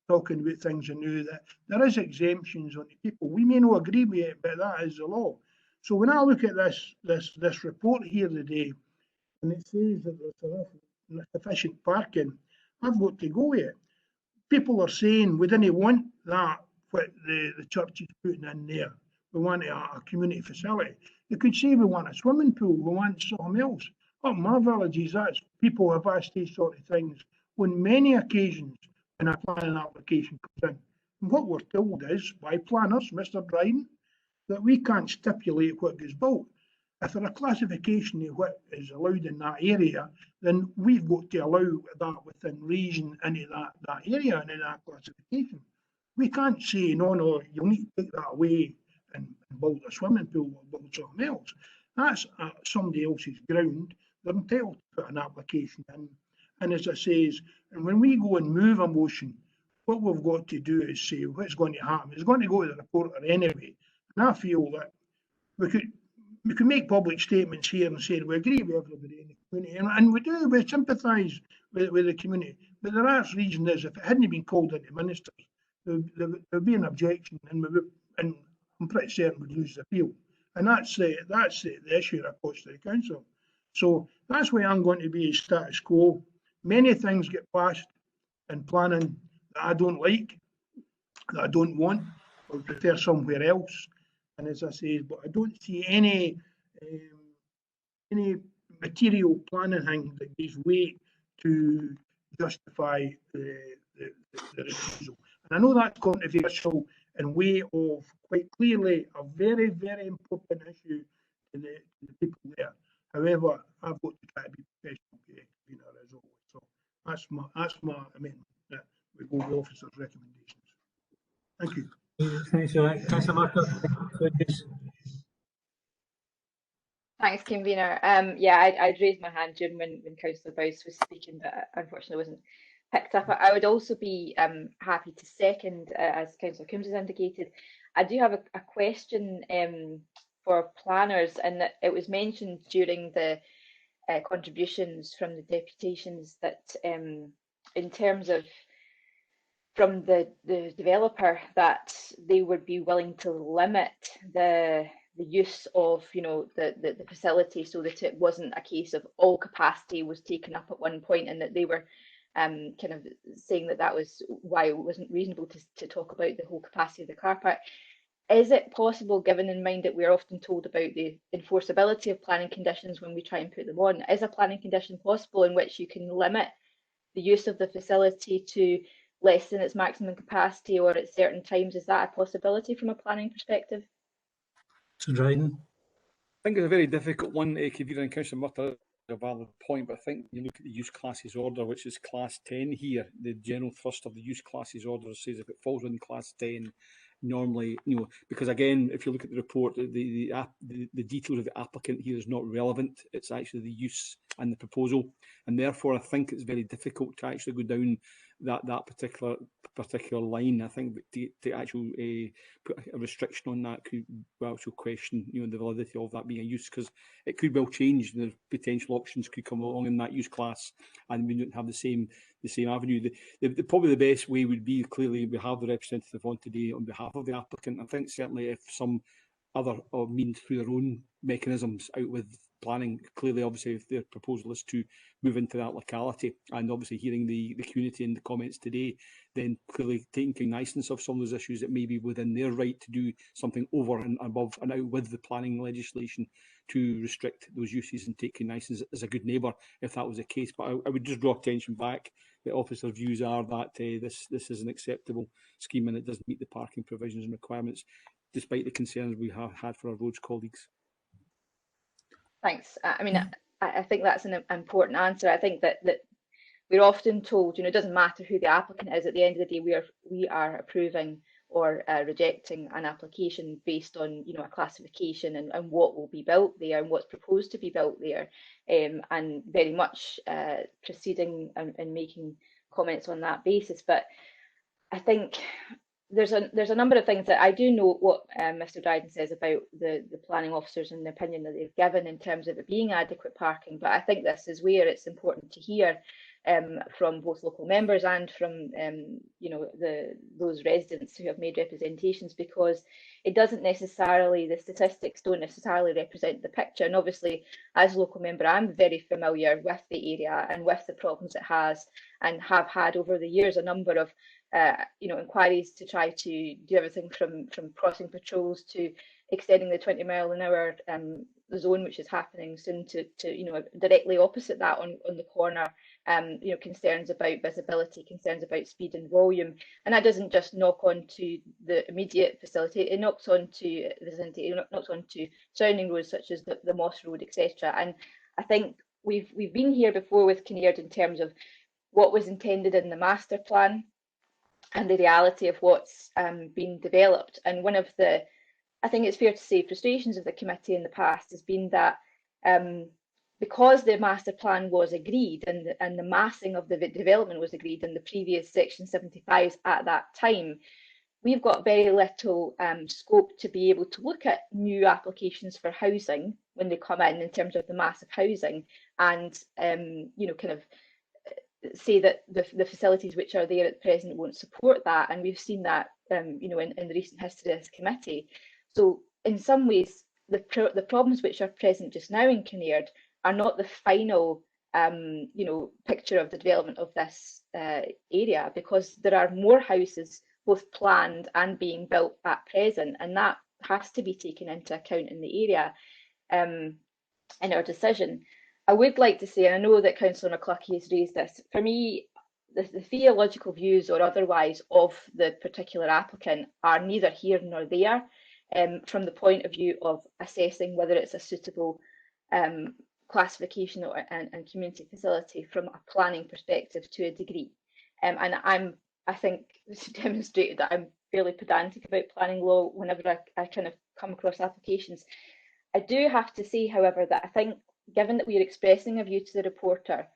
talking about things anew, that there is exemptions on the people. We may not agree with it, but that is the law. So when I look at this report here today, and it says that there's sufficient parking, I've got to go with it. People are saying we didn't want that, what the church is putting in there. We want a community facility. You could say we want a swimming pool, we want something else. Up my villages, people have asked these sort of things on many occasions when a planning application comes in. And what we're told is, by planners, Mr. Dryden, that we can't stipulate what gets built. If there's a classification of what is allowed in that area, then we've got to allow that within reason into that area and in that classification. We can't say, no, you'll need to take that away and build a swimming pool or build something else. That's somebody else's ground. They're entitled to put an application in. And as I say, and when we go and move a motion, what we've got to do is say what's going to happen. It's going to go to the reporter anyway. And I feel that we could make public statements here and say we agree with everybody in the community, and we do. We sympathise with the community. But the last reason is, if it hadn't been called into ministers, there'd be an objection, and I'm pretty certain we'd lose the appeal. And that's the issue that I put to the council. So that's why I'm going to be status quo. Many things get passed in planning that I don't like, that I don't want, or prefer somewhere else. And as I say, but I don't see any material planning thing that gives weight to justify the refusal. And I know that's controversial in way of quite clearly a very, very important issue to the people there. However, I've got to try to be professional as always. So that's my we go with officers' recommendations. Thank you. Thanks for that. Councillor Marker. Thanks, convener. I'd raised my hand during when Councillor Boyce was speaking, but unfortunately wasn't picked up. I would also be happy to second, as Councillor Coombs has indicated. I do have a question for planners, and that it was mentioned during the contributions from the deputations that in terms of from the developer, that they would be willing to limit the the use of, you know, the facility, so that it wasn't a case of all capacity was taken up at one point, and that they were kind of saying that that was why it wasn't reasonable to talk about the whole capacity of the car park. Is it possible, given in mind that we're often told about the enforceability of planning conditions when we try and put them on, is a planning condition possible in which you can limit the use of the facility to less than its maximum capacity, or at certain times? Is that a possibility from a planning perspective? So Dryden? I think it's a very difficult one, Kavira and Councillor Mutter, a valid point, but I think you look at the use classes order, which is class 10 here, the general thrust of the use classes order says if it falls within class 10, normally, you know, because again, if you look at the report, the details of the applicant here is not relevant. It's actually the use and the proposal, and therefore I think it's very difficult to actually go down that particular line. I think to actually put a restriction on that could also question, you know, the validity of that being a use, because it could well change. The potential options could come along in that use class, and we don't have the same avenue. Probably the best way would be, clearly we have the representative on today on behalf of the applicant. I think certainly if some other means through their own mechanisms out with planning, clearly obviously if their proposal is to move into that locality, and obviously hearing the community and the comments today, then clearly taking cognizance of some of those issues, it may be within their right to do something over and above and out with the planning legislation to restrict those uses and take cognizance as a good neighbour if that was the case. But I would just draw attention back. The officer's views are that this is an acceptable scheme and it doesn't meet the parking provisions and requirements, despite the concerns we have had for our roads colleagues. Thanks. I mean, I think that's an important answer. I think that we're often told, you know, it doesn't matter who the applicant is. At the end of the day, we are approving or rejecting an application based on, you know, a classification and what will be built there and what's proposed to be built there, and very much proceeding and making comments on that basis. But I think there's a number of things that I do know what Mr. Dryden says about the planning officers and the opinion that they've given in terms of it being adequate parking. But I think this is where it's important to hear from both local members and from you know, those residents who have made representations, because it doesn't necessarily, the statistics don't necessarily represent the picture. And obviously, as a local member, I'm very familiar with the area and with the problems it has, and have had over the years a number of you know, inquiries to try to do everything from crossing patrols to extending the 20-mile-an-hour zone, which is happening soon, to you know, directly opposite that on the corner. You know, concerns about visibility, concerns about speed and volume, and that doesn't just knock on to the immediate facility. It knocks on to vicinity. It knocks on to surrounding roads such as the Moss Road, etc. And I think we've been here before with Kinnaird in terms of what was intended in the master plan and the reality of what's been developed. And one of the, I think it's fair to say, frustrations of the committee in the past has been that because the master plan was agreed and the massing of the development was agreed in the previous Section 75s at that time, we've got very little scope to be able to look at new applications for housing when they come in terms of the massive housing, and you know, kind of say that the facilities which are there at present won't support that. And we've seen that you know, in the recent history of this committee. So in some ways, the problems which are present just now in Kinnaird are not the final you know, picture of the development of this area, because there are more houses both planned and being built at present, and that has to be taken into account in the area in our decision. I would like to say, and I know that Councillor McCluckie has raised this, for me, the theological views or otherwise of the particular applicant are neither here nor there from the point of view of assessing whether it's a suitable classification and community facility from a planning perspective to a degree. And I think this demonstrated that I'm fairly pedantic about planning law whenever I kind of come across applications. I do have to say, however, that I think, given that we are expressing a view to the reporter,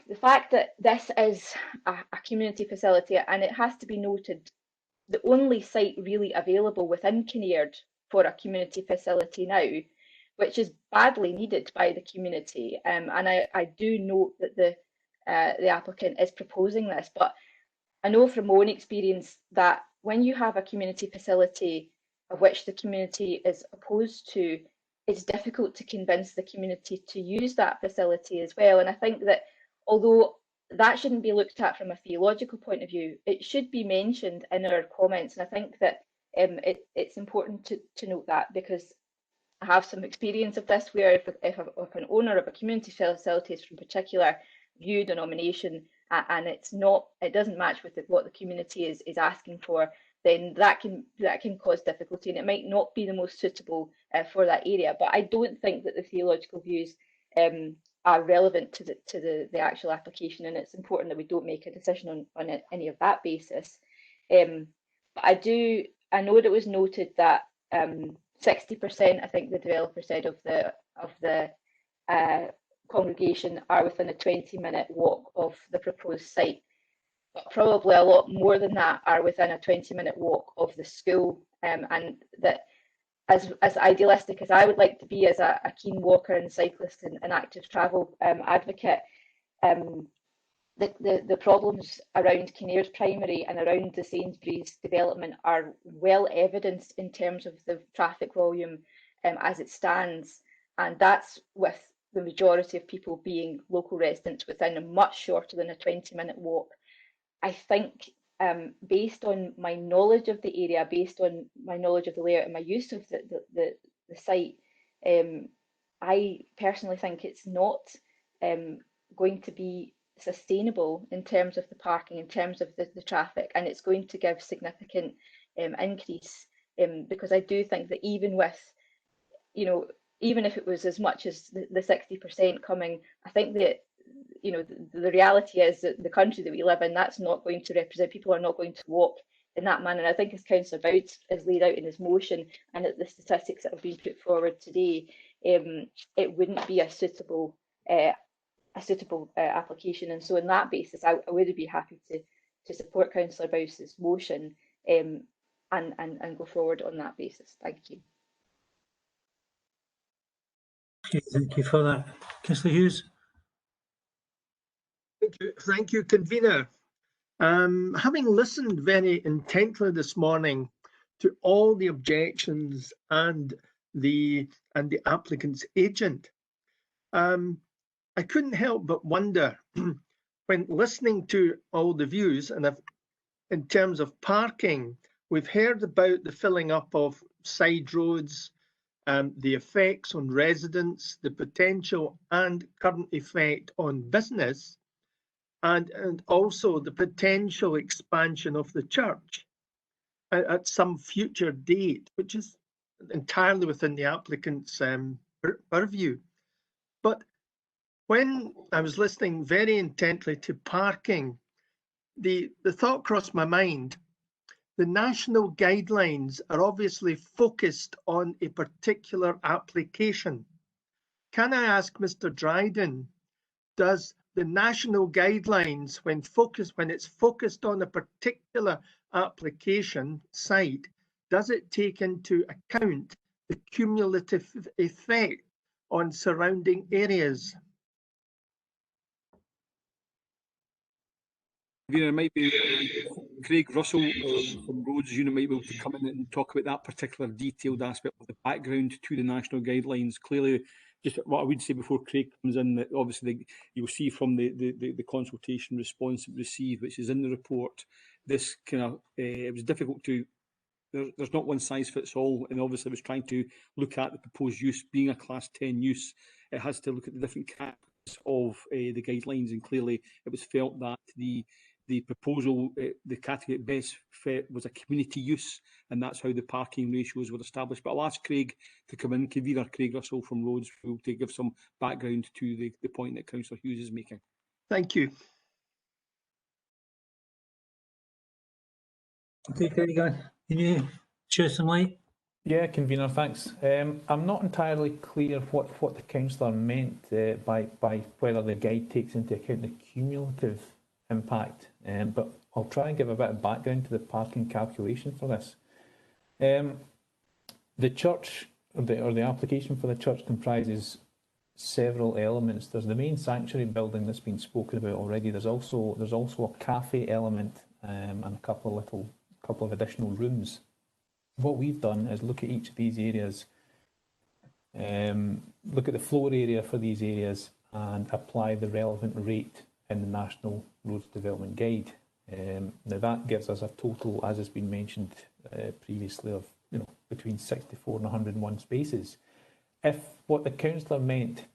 the fact that this is a community facility, and it has to be noted, the only site really available within Kinnaird for a community facility now, which is badly needed by the community. And I do note that the applicant is proposing this, but I know from my own experience that when you have a community facility of which the community is opposed to, it's difficult to convince the community to use that facility as well. And I think that although that shouldn't be looked at from a theological point of view, it should be mentioned in our comments. And I think that it's important to note that, because I have some experience of this, where if an owner of a community facility is from a particular view, denomination, and it doesn't match with what the community is asking for, then that can cause difficulty, and it might not be the most suitable for that area. But I don't think that the theological views are relevant to the actual application, and it's important that we don't make a decision on any of that basis. But I know that it was noted that 60%, I think the developer said, of the congregation are within a 20-minute walk of the proposed site. But probably a lot more than that are within a 20-minute walk of the school. And that, as idealistic as I would like to be as a keen walker and cyclist and active travel advocate, the problems around Kinnaird Primary and around the Sainsbury's development are well evidenced in terms of the traffic volume as it stands. And that's with the majority of people being local residents within a much shorter than a 20-minute walk. I think based on my knowledge of the area, based on my knowledge of the layout and my use of the site, I personally think it's not going to be sustainable in terms of the parking, in terms of the traffic, and it's going to give significant increase, because I do think that even with, even if it was as much as the 60% coming, I think that the reality is that the country that we live in, that's not going to represent, people are not going to walk in that manner. And I think, as Councillor Bowds has laid out in his motion, and at the statistics that have been put forward today, it wouldn't be a suitable application. And so on that basis, I would be happy to support Councillor Bowes' motion and go forward on that basis. Thank you. Okay, thank you for that. Councillor Hughes. Thank you, convener. Having listened very intently this morning to all the objections and the applicant's agent, I couldn't help but wonder when listening to all the views, and in terms of parking, we've heard about the filling up of side roads, the effects on residents, the potential and current effect on business, and also the potential expansion of the church at some future date, which is entirely within the applicant's purview. But when I was listening very intently to parking, the thought crossed my mind. The national guidelines are obviously focused on a particular application. Can I ask Mr. Dryden, does the national guidelines, when it's focused on a particular application site, does it take into account the cumulative effect on surrounding areas? There might be Craig Russell from Roads Unit might be able to come in and talk about that particular detailed aspect of the background to the national guidelines. Clearly, just what I would say before Craig comes in, that obviously you'll see from the consultation response received, which is in the report, this kind of it was difficult to. There's not one size fits all, and obviously I was trying to look at the proposed use being a Class 10 use. It has to look at the different categories of the guidelines, and clearly it was felt that the proposal, the category best fit was a community use, and that's how the parking ratios were established. But I'll ask Craig to come in, convener Craig Russell from Roads, to give some background to the point that Councillor Hughes is making. Thank you. Okay, Craig, can you shed some light? Yeah, convener, thanks. I'm not entirely clear what the councillor meant by whether the guide takes into account the cumulative impact, but I'll try and give a bit of background to the parking calculation for this. The church, or the application for the church, comprises several elements. There's the main sanctuary building that's been spoken about already. There's also a cafe element and a couple of additional rooms. what we've done is look at each of these areas, look at the floor area for these areas and apply the relevant rate in the National Roads Development Guide. Now that gives us a total, as has been mentioned previously, of between 64 and 101 spaces. If what the councillor meant,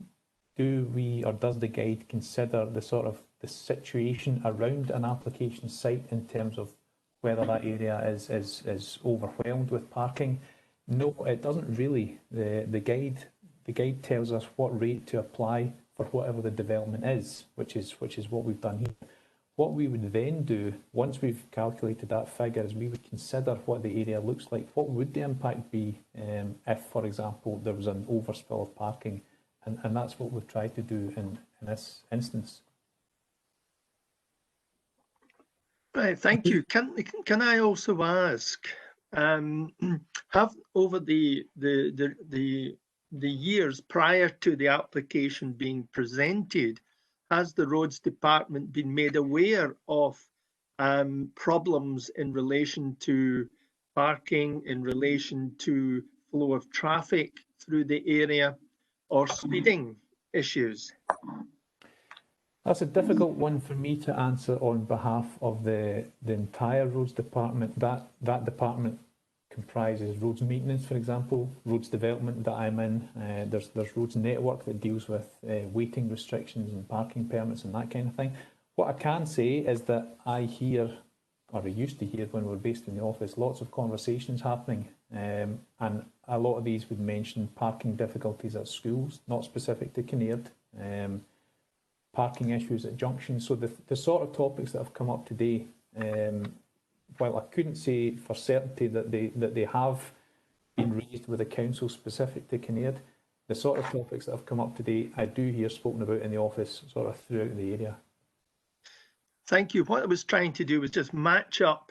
does the guide consider the situation around an application site in terms of whether that area is overwhelmed with parking? No, it doesn't really. The guide tells us what rate to apply for whatever the development is, which is what we've done here. What we would then do, once we've calculated that figure, is we would consider what the area looks like. What would the impact be if, for example, there was an overspill of parking? And that's what we've tried to do in this instance. Right, thank you. Can I also ask, have over the years prior to the application being presented, has the Roads Department been made aware of problems in relation to parking, in relation to flow of traffic through the area, or speeding issues? That's a difficult one for me to answer on behalf of the entire Roads Department. That department comprises roads maintenance, for example, roads development that I'm in. There's roads network that deals with waiting restrictions and parking permits and that kind of thing. What I can say is that I hear, or I used to hear when we were based in the office, lots of conversations happening, and a lot of these would mention parking difficulties at schools, not specific to Kinnaird, parking issues at junctions. So the sort of topics that have come up today, while I couldn't say for certainty that they have been raised with the council specific to Kinnaird, the sort of topics that have come up today, I do hear spoken about in the office sort of throughout the area. Thank you. What I was trying to do was just match up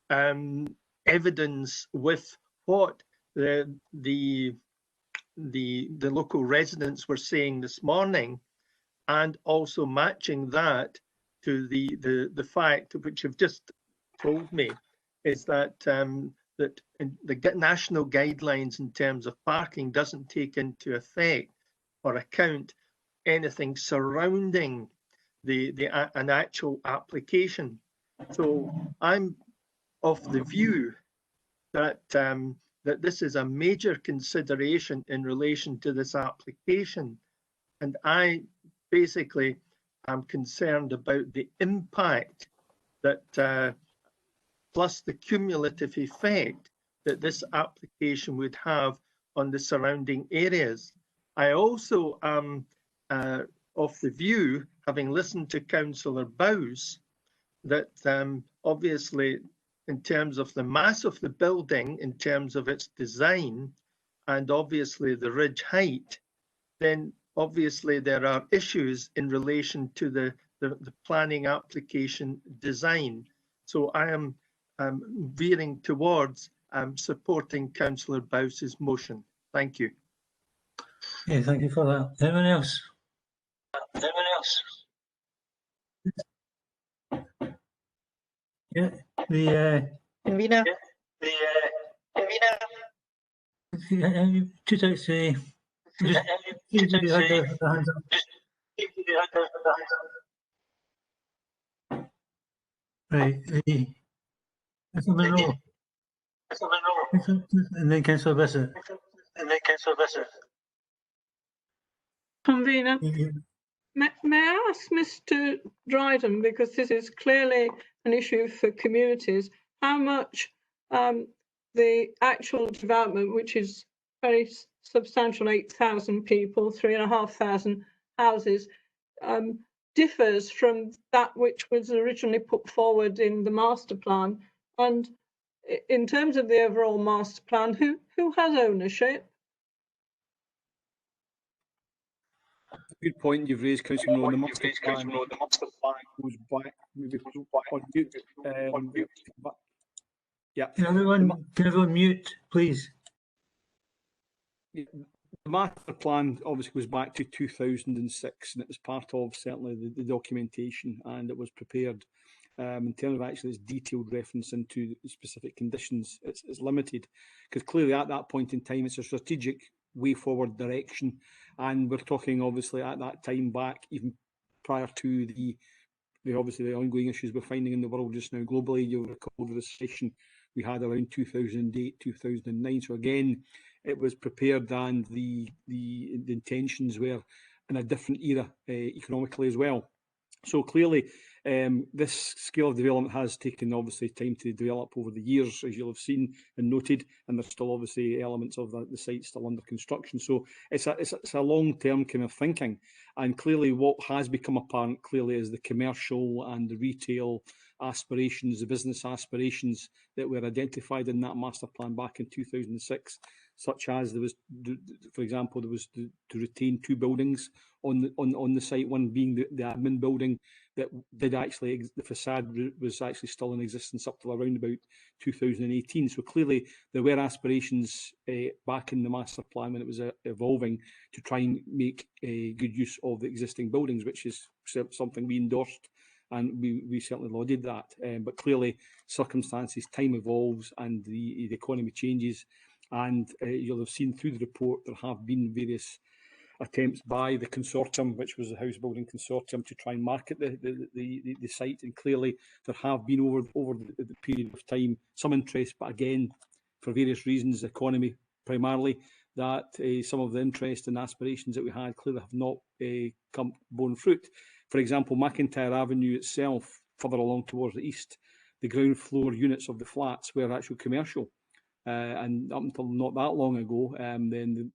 evidence with what the local residents were saying this morning, and also matching that to the fact which you've just told me, is that that the national guidelines in terms of parking doesn't take into effect or account anything surrounding an actual application. So I'm of the view that that this is a major consideration in relation to this application, and I basically am concerned about the impact that plus the cumulative effect that this application would have on the surrounding areas. I also am of the view, having listened to Councillor Bowes, that obviously in terms of the mass of the building, in terms of its design, and obviously the ridge height, then obviously there are issues in relation to the planning application design. So I am veering towards supporting Councillor Bowes' motion. Thank you. Yeah, thank you for that. Anyone else? Anyone else? Yeah, the Convener. two types say just hands up. Right, Monroe. And then Councillor Bissett. Convener, may I ask Mr. Dryden, because this is clearly an issue for communities, how much the actual development, which is very substantial, 8,000 people, 3,500 houses, differs from that which was originally put forward in the master plan? And in terms of the overall master plan, who has ownership? Good point you've raised, Councillor Monroe. The master plan goes back. Yeah. Can everyone mute, please? The master plan obviously goes back to 2006, and it was part of certainly the documentation, and it was prepared in terms of actually its detailed reference into specific conditions, it's limited, because clearly at that point in time it's a strategic way forward direction, and we're talking obviously at that time back even prior to the obviously the ongoing issues we're finding in the world just now globally. You'll recall the recession we had around 2008, 2009. So again, it was prepared, and the intentions were in a different era economically as well. So clearly, this scale of development has taken obviously time to develop over the years, as you'll have seen and noted, and there's still obviously elements of the site still under construction. So it's a long-term kind of thinking, and clearly what has become apparent clearly is the commercial and the retail aspirations, the business aspirations that were identified in that master plan back in 2006, such as there was, for example, there was to retain 2 buildings on the site, one being the admin building that did actually, the facade was actually still in existence up till around about 2018. So clearly there were aspirations back in the master plan when it was evolving to try and make a good use of the existing buildings, which is something we endorsed, and we certainly lauded that. But clearly circumstances, time evolves, and the economy changes, and you'll have seen through the report there have been various attempts by the consortium, which was the house building consortium, to try and market the site, and clearly there have been over the period of time some interest, but again for various reasons, economy primarily, that some of the interest and aspirations that we had clearly have not borne fruit. For example, McIntyre Avenue itself, further along towards the east, the ground floor units of the flats were actual commercial, and up until not that long ago, then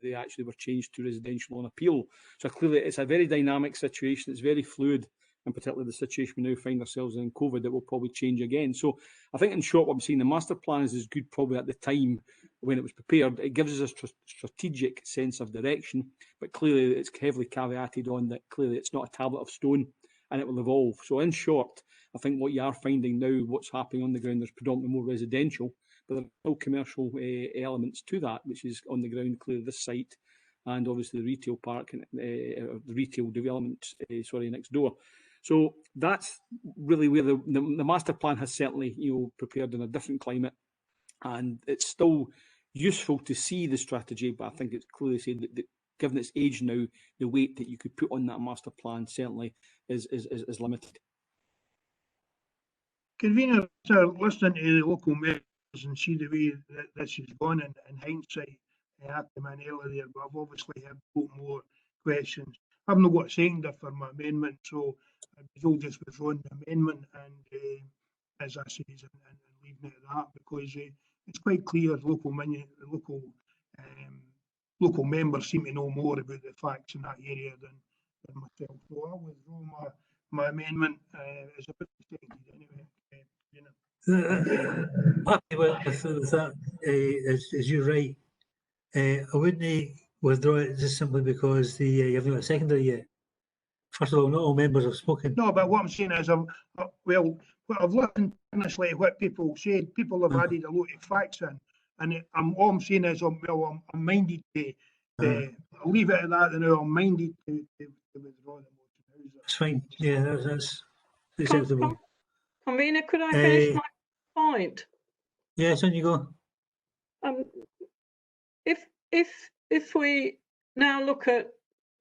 they actually were changed to residential on appeal. So clearly it's a very dynamic situation, it's very fluid, and particularly the situation we now find ourselves in COVID, that will probably change again. So I think in short what I'm saying, the master plan is as good probably at the time when it was prepared. It gives us a strategic sense of direction, but clearly it's heavily caveated on that clearly it's not a tablet of stone and it will evolve. So in short, I think what you are finding now, what's happening on the ground, there's predominantly more residential, but there are still commercial elements to that, which is on the ground, clearly this site, and obviously the retail park, the retail development, next door. So that's really where the master plan has certainly, prepared in a different climate, and it's still useful to see the strategy, but I think it's clearly said that given its age now, the weight that you could put on that master plan certainly is limited. Convener, listening to the local members and see the way that this has gone in hindsight, after my earlier there, but I've obviously had more questions. I've not got a seconder for my amendment, so I'll just withdraw the amendment and, as I say, and leaving it at that, because it's quite clear local members seem to know more about the facts in that area than myself. So I'll withdraw my amendment as a bit seconded anyway. Happy with that, as you're right. I wouldn't withdraw it just simply because you haven't got a secondary yet. First of all, not all members have spoken. No, but what I'm saying is, I've listened honestly to what people said. People have added a lot of facts in, and all I'm saying is, I'm minded to I'll leave it at that. And I'm minded to withdraw the motion. That's fine. Yeah, that's acceptable. Convener, could I finish my point? Yes, on you go. If we now look at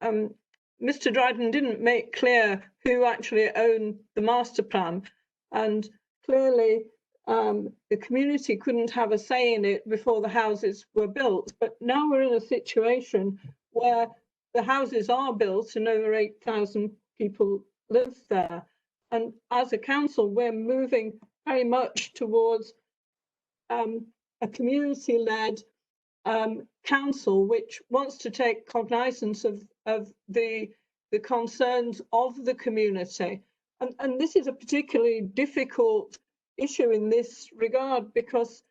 Mr. Dryden didn't make clear who actually owned the master plan, and clearly the community couldn't have a say in it before the houses were built. But now we're in a situation where the houses are built and over 8,000 people live there. And as a council, we're moving very much towards a community-led council which wants to take cognizance of the concerns of the community. And this is a particularly difficult issue in this regard, because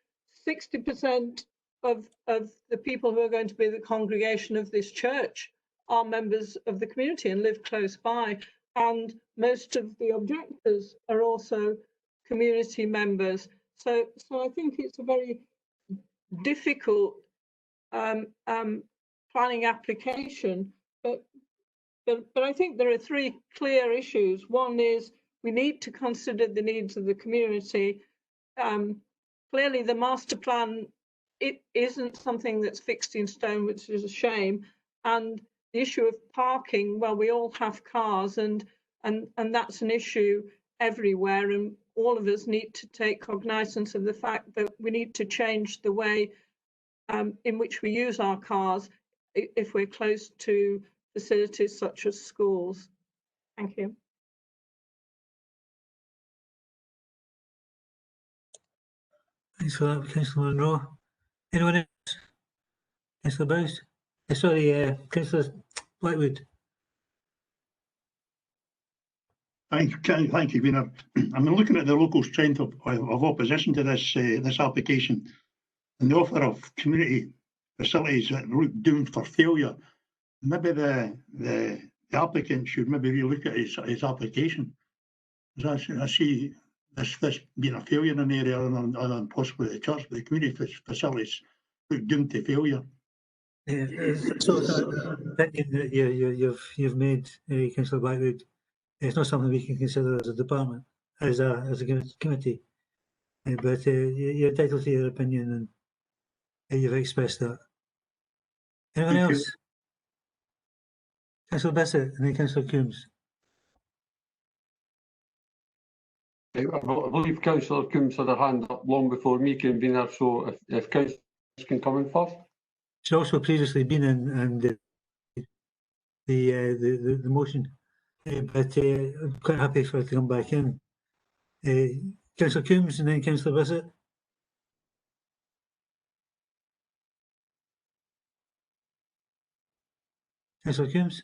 60% of the people who are going to be the congregation of this church are members of the community and live close by. And most of the objectors are also community members. So I think it's a very difficult planning application, but I think there are three clear issues. One is we need to consider the needs of the community. Clearly, the master plan, it isn't something that's fixed in stone, which is a shame. And the issue of parking, well, we all have cars, and that's an issue everywhere, and all of us need to take cognizance of the fact that we need to change the way in which we use our cars if we're close to facilities such as schools. Thank you. Thanks for that, Councillor Monroe. Anyone else? Councillor Bowes? Sorry, Councillor Blackwood. Thank you, Convener. I'm looking at the local strength of opposition to this application, and the offer of community facilities that look doomed for failure. Maybe the applicant should maybe relook at his application. I see this being a failure in an area other than possibly the church, but the community facilities look doomed to failure. Yeah, so opinion that you've made, Councillor Blackwood. It's not something we can consider as a department, as a committee. But you're entitled to your opinion, and you've expressed that. Anyone else? Councillor Bissett and then Councillor Coombs. I believe Councillor Coombs had her hand up long before me, Convener, so if Councillor can come in first. She's also previously been in and the motion, but I'm quite happy for her to come back in. Councillor Coombs and then Councillor Bissett. Councillor Coombs.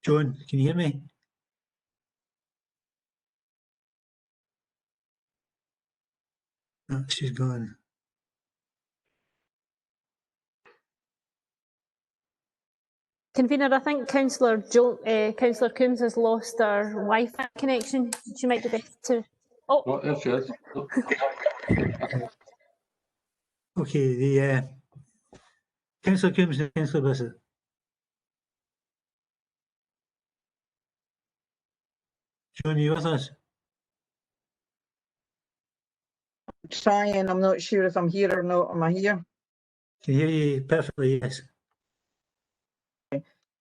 John, can you hear me? No, she's gone. Convener, I think Councillor Coombs has lost her Wi-Fi connection. She might be best to. Oh, there she is. Okay, the Councillor Coombs and Councillor Bissett. John, are you with us? Trying, I'm not sure if I'm here or not. Am I here? Can hear you perfectly, yes.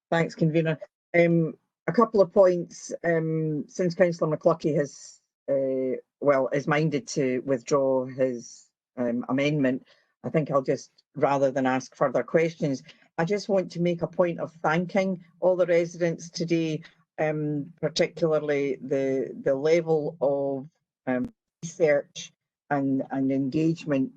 Thanks, Convener. A couple of points. Since Councillor McCluckie has, is minded to withdraw his amendment, I think I'll just, rather than ask further questions, I just want to make a point of thanking all the residents today, particularly the level of research and engagement,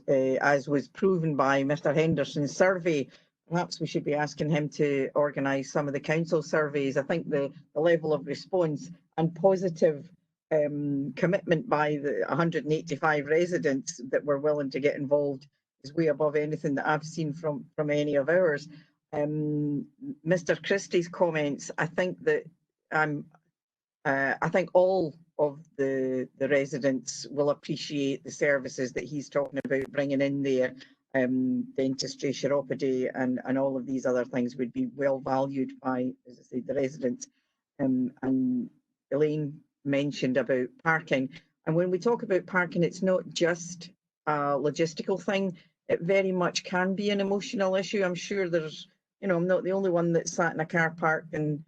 as was proven by Mr. Henderson's survey. Perhaps we should be asking him to organise some of the council surveys. I think the level of response and positive commitment by the 185 residents that were willing to get involved is way above anything that I've seen from any of ours. Mr. Christie's comments, I think that I think all of the residents will appreciate the services that he's talking about bringing in there. Dentistry, chiropody, and all of these other things would be well valued by, as I say, the residents. And Elaine mentioned about parking. And when we talk about parking, it's not just a logistical thing. It very much can be an emotional issue. I'm sure there's, I'm not the only one that sat in a car park and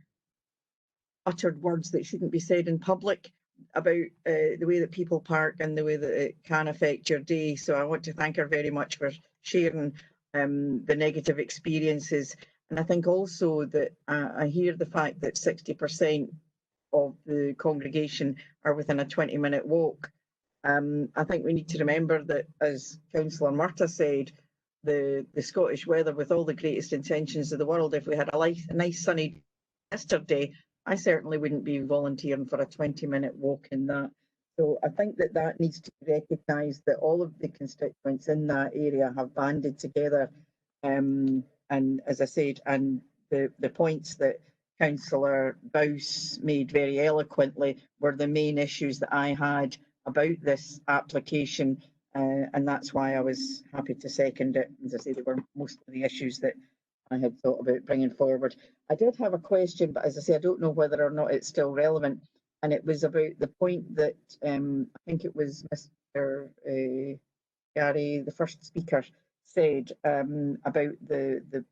uttered words that shouldn't be said in public about the way that people park and the way that it can affect your day. So I want to thank her very much for sharing the negative experiences. And I think also that I hear the fact that 60% of the congregation are within a 20-minute walk. I think we need to remember that, as Councillor Murtagh said, the Scottish weather, with all the greatest intentions of the world, if we had a nice sunny day yesterday, I certainly wouldn't be volunteering for a 20-minute walk in that. So I think that needs to be recognised, that all of the constituents in that area have banded together. And as I said, and the points that Councillor Bowes made very eloquently were the main issues that I had about this application. And that's why I was happy to second it. As I say, they were most of the issues that I had thought about bringing forward. I did have a question, but as I say, I don't know whether or not it's still relevant. And it was about the point that I think it was Mr. Gary, the first speaker, said about the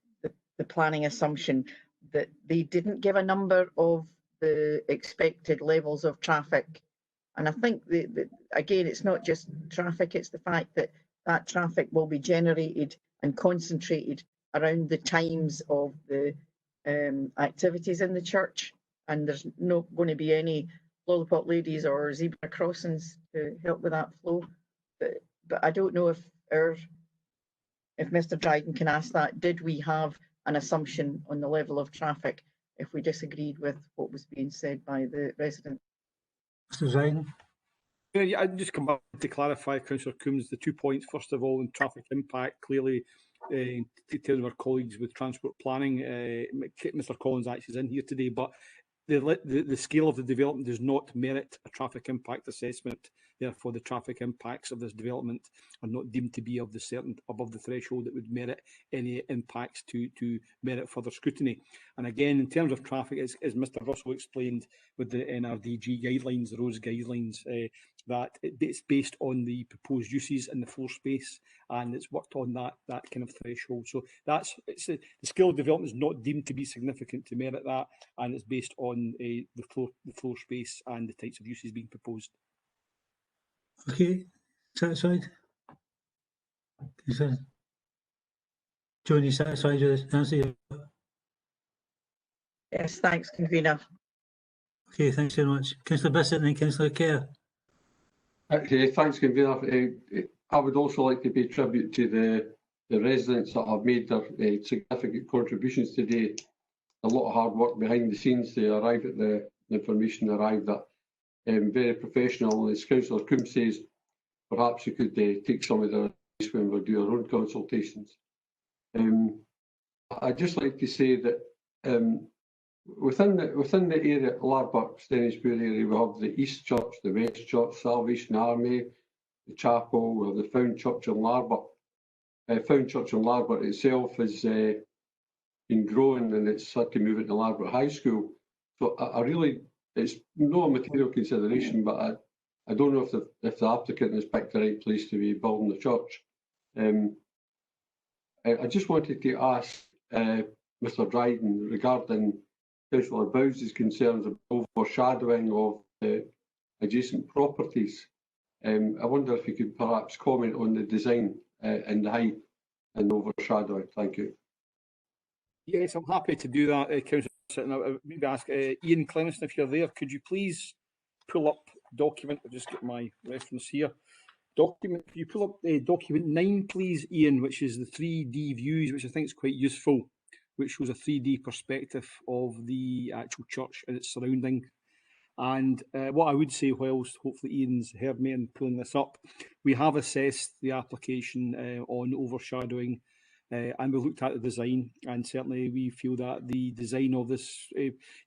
planning assumption that they didn't give a number of the expected levels of traffic. And I think again, it's not just traffic, it's the fact that that traffic will be generated and concentrated around the times of the activities in the church, and there's not going to be any lollipop ladies or zebra crossings to help with that flow. But I don't know if Mr. Dryden can ask that. Did we have an assumption on the level of traffic if we disagreed with what was being said by the resident? Mr. Dryden? Yeah, I'd just come back to clarify, Councillor Coombs, the 2 points. First of all, in traffic impact, clearly, to tell our colleagues with transport planning, Mr. Collins actually is in here today, but the scale of the development does not merit a traffic impact assessment. Therefore, the traffic impacts of this development are not deemed to be of the certain above the threshold that would merit any impacts to merit further scrutiny. And again, in terms of traffic, as Mr. Russell explained with the NRDG guidelines, the roads guidelines, that it's based on the proposed uses in the floor space, and it's worked on that kind of threshold. So the scale of development is not deemed to be significant to merit that, and it's based on the floor space and the types of uses being proposed. Okay, satisfied? John, you satisfied with the answer? Yes, thanks, convener. Okay, thanks very much. Councillor Bissett and then Councillor Kerr. Okay, thanks, convener. I would also like to pay tribute to the residents that have made their significant contributions today. A lot of hard work behind the scenes to arrive at the information arrived at. Very professional. As Councillor Coombs says, perhaps we could take some of the advice when we do our own consultations. I'd just like to say that within the area, Larbuck, Stennisbury area, we have the East Church, the West Church, Salvation Army, the chapel, we have the Found Church in Larbuck. Found Church in Larbuck itself has been growing, and it's had to move into Larbuck High School. So I really, it's no material consideration, but I don't know if the applicant has picked the right place to be building the church. I just wanted to ask Mr. Dryden regarding Councillor Bowes' concerns about overshadowing of the adjacent properties. I wonder if you could perhaps comment on the design and the height and overshadowing. Thank you. Yes, I'm happy to do that, Councillor. I maybe ask Ian Clemiston, if you're there, could you please pull up document? I'll just get my reference here. Document, can you pull up document 9, please, Ian, which is the 3D views, which I think is quite useful, which shows a 3D perspective of the actual church and its surrounding. And what I would say, whilst hopefully Ian's heard me in pulling this up, we have assessed the application on overshadowing, and we've looked at the design, and certainly we feel that the design of this,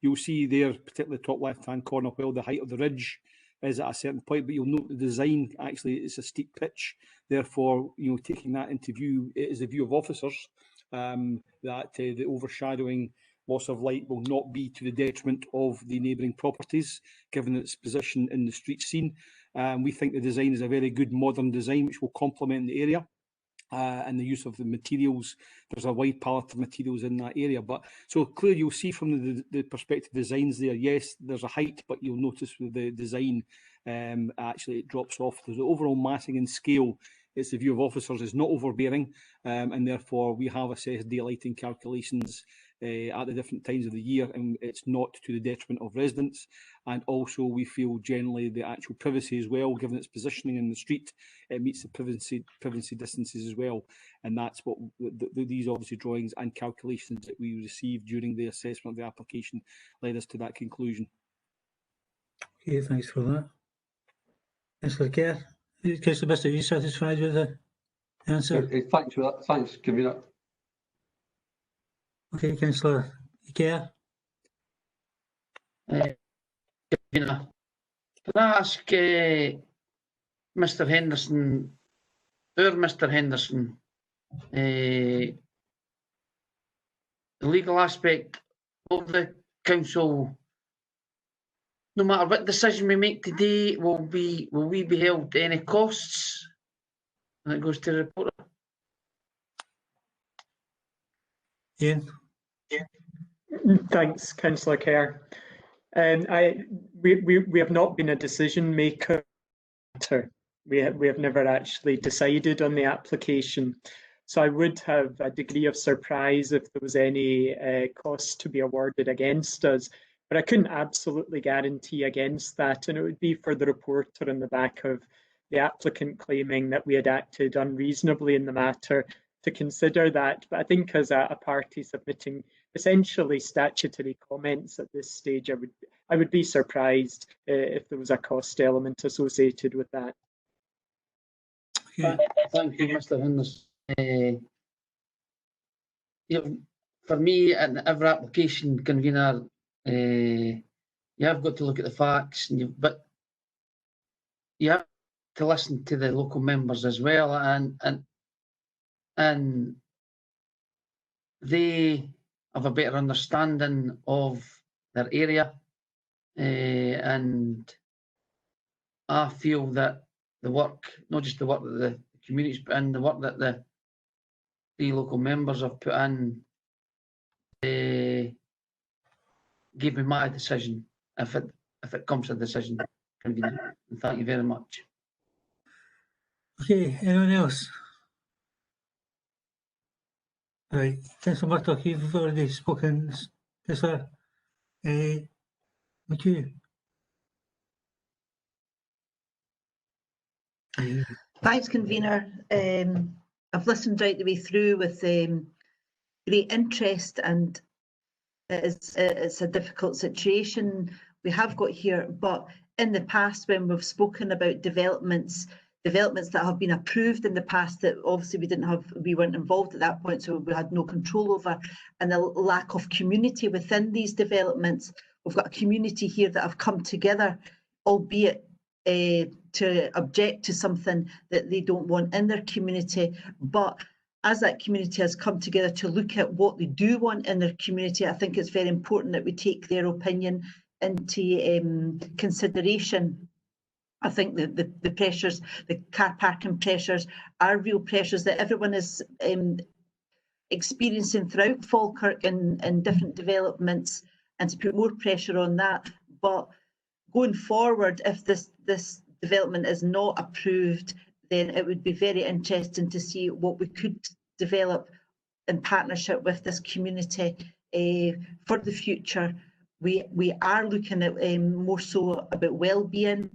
you'll see there, particularly the top left-hand corner, while the height of the ridge is at a certain point, but you'll note the design, actually, it's a steep pitch. Therefore, taking that into view, it is the view of officers that the overshadowing loss of light will not be to the detriment of the neighbouring properties, given its position in the street scene. We think the design is a very good modern design, which will complement the area. And the use of the materials, there's a wide palette of materials in that area. But so clearly you'll see from the perspective designs there, yes, there's a height, but you'll notice with the design, actually it drops off. There's the overall massing and scale. It's the view of officers is not overbearing, and therefore we have assessed daylighting calculations at the different times of the year, and it's not to the detriment of residents. And also we feel generally the actual privacy as well, given its positioning in the street, it meets the privacy distances as well. And that's what these obviously drawings and calculations that we received during the assessment of the application led us to that conclusion. Okay, thanks for that. Councillor Kerr, Councillor Bissett, are you satisfied with the answer? Thanks for that. Thanks, convener. Okay, Councillor Kerr. Can I ask Mr. Henderson, Mr. Henderson, legal aspect of the council, no matter what decision we make today, will we be held to any costs when it goes to the reporter? Ian? Thanks, Councillor Kerr. We have not been a decision maker. We have never actually decided on the application. So I would have a degree of surprise if there was any cost to be awarded against us. But I couldn't absolutely guarantee against that. And it would be for the reporter on the back of the applicant claiming that we had acted unreasonably in the matter to consider that. But I think as a party submitting essentially statutory comments at this stage, I would be surprised if there was a cost element associated with that. Thank you, Mr. Henderson. For me, in every application, convener, you have got to look at the facts, but you have to listen to the local members as well, and they have a better understanding of their area, and I feel that the work, not just the work that the community's put in, the work that the three local members have put in, gave me my decision, if it comes to a decision, convener. And thank you very much. Okay, anyone else? Right, Councillor Murdoch, you've already spoken. Councillor McHugh. Thanks, convener. I've listened right the way through with great interest, and it's a difficult situation we have got here. But in the past, when we've spoken about developments that have been approved in the past that obviously we weren't involved at that point, so we had no control over, and the lack of community within these developments. We've got a community here that have come together, albeit to object to something that they don't want in their community. But as that community has come together to look at what they do want in their community, I think it's very important that we take their opinion into consideration. I think the pressures, the car parking pressures, are real pressures that everyone is experiencing throughout Falkirk and different developments, and to put more pressure on that. But going forward, if this development is not approved, then it would be very interesting to see what we could develop in partnership with this community for the future. We are looking at more so about well-being.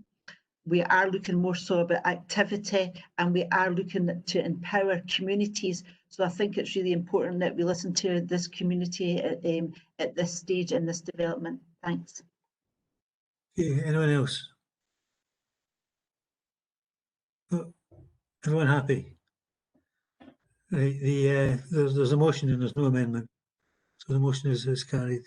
We are looking more so about activity, and we are looking to empower communities. So I think it's really important that we listen to this community at this stage in this development. Thanks. Okay, anyone else? Oh, everyone happy? Right, there's a motion and there's no amendment, so the motion is carried.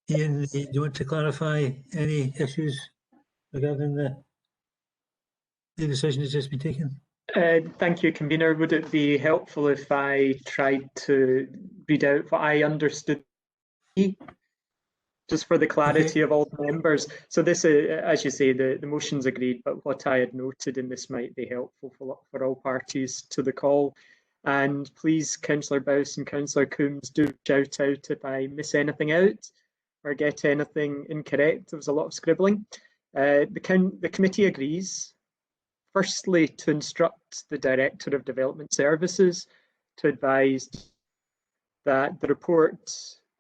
Ian, do you want to clarify any issues regarding the decision that's just been taken? Thank you, convener. Would it be helpful if I tried to read out what I understood, just for the clarity of all the members? So this, as you say, the motion's agreed, but what I had noted in this might be helpful for all parties to the call. And please, Councillor Bowes and Councillor Coombs, do shout out if I miss anything out or get anything incorrect. There was a lot of scribbling. The committee agrees, firstly, to instruct the Director of Development Services to advise that the report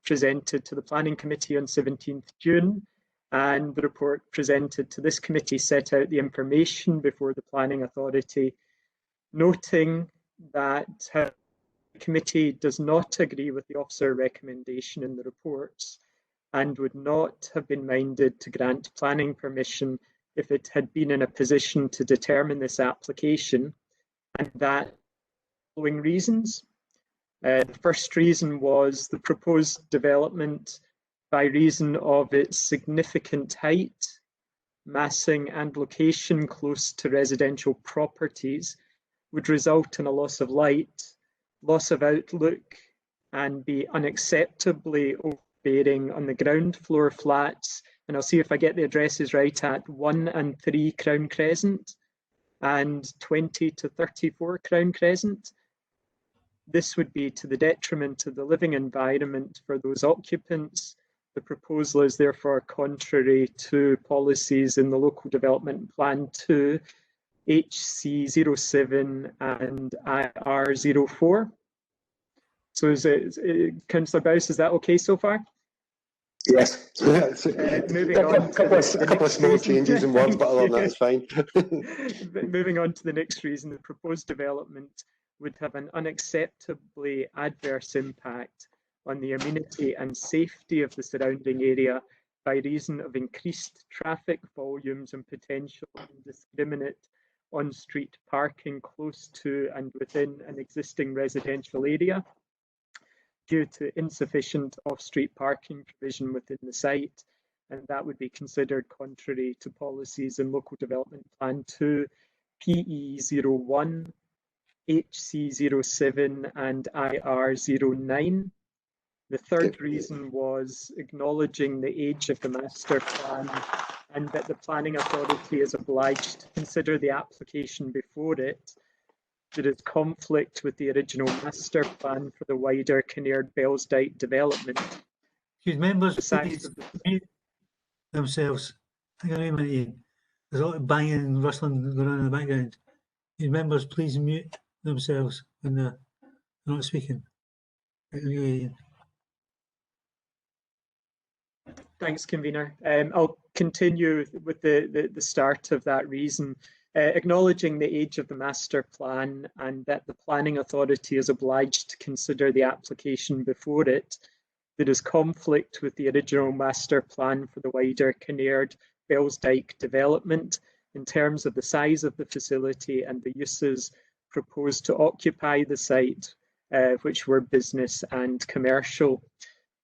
presented to the Planning Committee on 17th June and the report presented to this committee set out the information before the Planning Authority, noting that the committee does not agree with the officer recommendation in the reports and would not have been minded to grant planning permission if it had been in a position to determine this application, and that following reasons. The first reason was the proposed development, by reason of its significant height, massing and location close to residential properties, would result in a loss of light, loss of outlook, and be unacceptably overbearing on the ground floor flats. And I'll see if I get the addresses right, at 1 and 3 Crown Crescent and 20 to 34 Crown Crescent. This would be to the detriment of the living environment for those occupants. The proposal is therefore contrary to policies in the Local Development Plan 2, HC07 and IR04. So Councillor Bowes, is that okay so far? Yes. Moving a on couple of small changes in words, but other than that, it's fine. Moving on to the next reason, the proposed development would have an unacceptably adverse impact on the amenity and safety of the surrounding area by reason of increased traffic volumes and potential indiscriminate on-street parking close to and within an existing residential area, due to insufficient off-street parking provision within the site, and that would be considered contrary to policies in Local Development Plan 2, PE01, HC07 and IR09. The third reason was acknowledging the age of the master plan and that the planning authority is obliged to consider the application before it. There is conflict with the original master plan for the wider Kinnaird-Bellsdyke development. Could members please mute themselves? Hang on a minute, Ian. There's a lot of banging and rustling going on in the background. Could members please mute themselves when they're not speaking? Ian. Thanks, convener. I'll continue with the start of that reason. Acknowledging the age of the master plan and that the planning authority is obliged to consider the application before it, there is conflict with the original master plan for the wider Kinnaird-Bellsdyke development in terms of the size of the facility and the uses proposed to occupy the site, which were business and commercial.